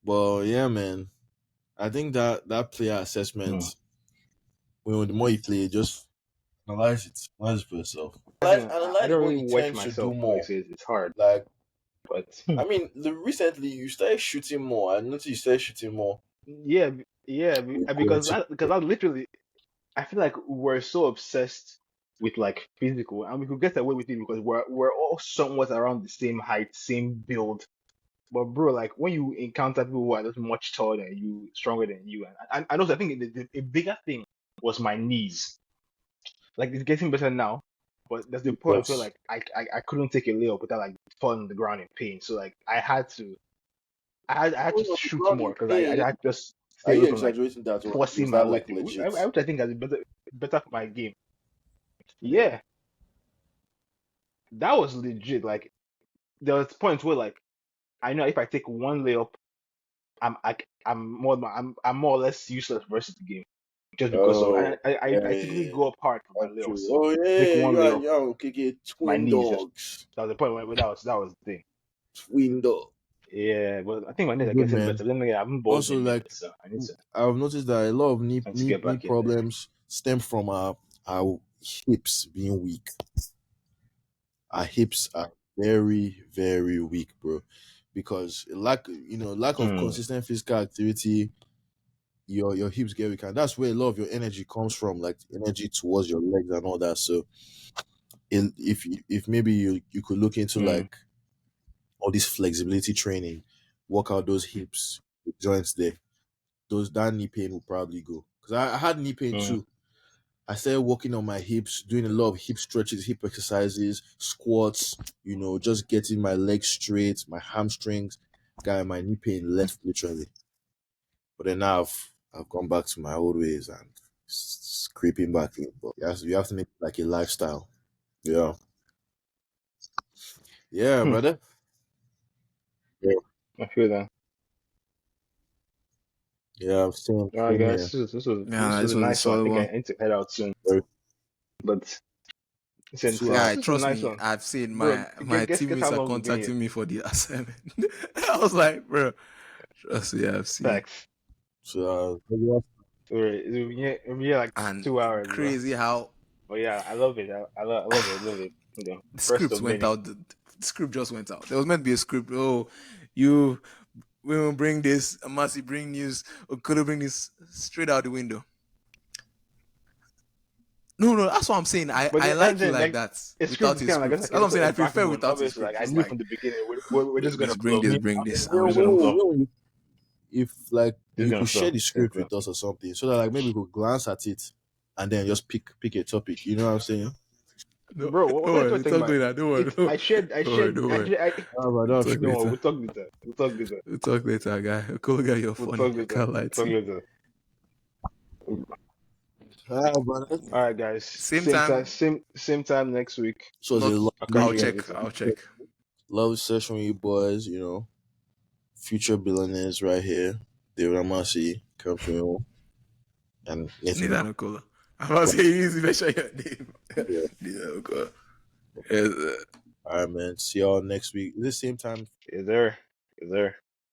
S2: But yeah, man. I think that player
S1: Hmm.
S2: assessment, the more you play, just analyze it for yourself.
S1: I think I
S2: Analyze
S1: don't
S2: what
S1: really
S2: you
S1: watch
S2: tend to do
S1: myself play,
S2: more.
S1: so it's hard.
S2: Like,
S1: But
S2: I mean, recently you started shooting more. I noticed you started shooting more.
S1: yeah, yeah,
S2: With
S1: because I literally I feel like we're so obsessed with like physical, and we could get away with it because we're all somewhat around the same height, same build. But bro, like when you encounter people who are just much taller than you, stronger than you, and also I think a bigger thing was my knees. Like it's getting better now, but there's the point where
S2: Yes.
S1: like I couldn't take a layup without like falling on the ground in pain. So like I had to
S2: Oh,
S1: shoot
S2: ground in
S1: more because
S2: pain.
S1: I had to just
S2: Are
S1: stay away
S2: you
S1: from like
S2: exaggerating that, or
S1: forcing
S2: was
S1: my
S2: that
S1: way
S2: like
S1: through,
S2: legit?
S1: which I think is better for my game. Yeah, that was legit. Like there was points where like I know if I take one layup, I'm more or less useless versus the game just because of
S2: Oh, yeah,
S1: I
S2: yeah,
S1: typically
S2: yeah.
S1: go up hard for my
S2: That's
S1: layups.
S2: true.
S1: So
S2: Oh, yeah,
S1: take
S2: yeah,
S1: one layup,
S2: you are okay.
S1: my
S2: Twin
S1: knees just
S2: dogs.
S1: that was the point where that was the thing.
S2: Twin dog.
S1: Yeah, but I think my knees are
S2: Good
S1: getting
S2: man.
S1: better. Then again, I haven't balled
S2: Also,
S1: in
S2: like
S1: minutes, so
S2: I've noticed that a lot of
S1: I need to get
S2: knee
S1: back in there.
S2: problems stem from our hips being weak. Our hips are very, very weak, bro. Because lack of
S1: Hmm.
S2: consistent physical activity, your hips get weak, and that's where a lot of your energy comes from, like energy towards your legs and all that. So, if maybe you could look into
S1: Hmm.
S2: like all this flexibility training, work out those hips, the joints there, those that knee pain will probably go. Because I had knee pain
S1: Hmm.
S2: too. I started working on my hips, doing a lot of hip stretches, hip exercises, squats, just getting my legs straight, my hamstrings. Guy, my knee pain left literally. But then now I've gone back to my old ways and it's creeping back in. But you have to make it like a lifestyle. Yeah. Yeah,
S1: Hmm.
S2: brother. Yeah.
S1: I feel that.
S2: Yeah, same,
S1: All right,
S2: same
S1: guys,
S2: here.
S3: Yeah,
S1: this was
S3: this
S1: a
S3: was a
S1: nice one. I
S3: solid
S1: think I
S3: one.
S1: need to head out soon,
S2: Very
S1: but
S2: two
S3: Guy,
S2: hours.
S1: this is a
S3: trust
S1: nice
S3: me,
S1: one,
S3: I've seen
S1: bro.
S3: my
S1: Guess how
S3: teammates are
S1: long we've been here?
S3: contacting me for the assignment. I was like, bro, trust me, I've seen.
S1: Facts.
S2: Yeah.
S1: We're here like
S3: And
S1: 2 hours, bro.
S3: crazy how
S1: But yeah, I love it. I love it. I love it.
S3: the
S1: First
S3: script
S1: of
S3: went
S1: many.
S3: out. The script just went out. There was meant to be a script. Oh, you we will bring this. Amasi bring news. Or could bring this straight out the window. No, no, that's what I'm saying. I,
S1: But
S3: I
S1: that's
S3: like it
S1: then
S3: like
S1: like
S3: that
S1: a script
S3: without
S1: is
S3: a
S1: kind of like
S3: script.
S1: just
S3: That's what I'm
S1: like
S3: saying. I
S1: a
S3: prefer
S1: backbone.
S3: without a
S1: Obviously,
S3: script.
S1: like I
S3: It's
S1: knew
S3: like
S1: from the beginning we're just gonna
S3: just bring
S1: flow.
S3: this,
S2: Me,
S3: bring
S2: I mean,
S3: this, and we're
S2: when,
S3: just gonna flow.
S2: if like
S1: Just
S2: you
S1: gonna
S2: could share
S1: flow.
S2: the
S1: Just gonna
S2: script
S1: flow.
S2: with us or something, so that like maybe we could glance at it and then just pick a topic. You know what I'm saying?
S3: No,
S1: Bro,
S3: don't
S1: what are you
S3: worry, we'll
S1: talking
S3: talk
S1: about?
S3: later. Don't worry,
S1: It's I
S3: don't worry,
S1: shared
S3: don't worry.
S2: Ah, but
S3: We'll
S2: that's
S3: talk
S1: don't
S2: true.
S1: worry,
S3: later.
S1: we'll talk later. We'll talk later.
S3: We'll talk later, guy. Cool guy, you're
S1: We'll
S3: funny.
S1: talk
S3: I
S1: later.
S3: can't lie
S1: Talk
S3: to you.
S1: later.
S2: Ah, but
S1: All right, guys.
S3: Same time.
S1: Same time next week.
S2: this was a
S3: Not.
S1: I'll catch
S3: I'll
S1: you
S2: lovely,
S1: guys
S3: check.
S1: later.
S3: I'll check.
S2: lovely session with you boys. Future billionaires right here. David Amasi, Campino, and Nathan.
S3: Neither Nicola. I'm about to say easy. Mention your name.
S2: Yeah.
S3: Neither Nicola. Yes,
S2: All right, man. See y'all next week. Is this same time?
S1: Is there? Is there?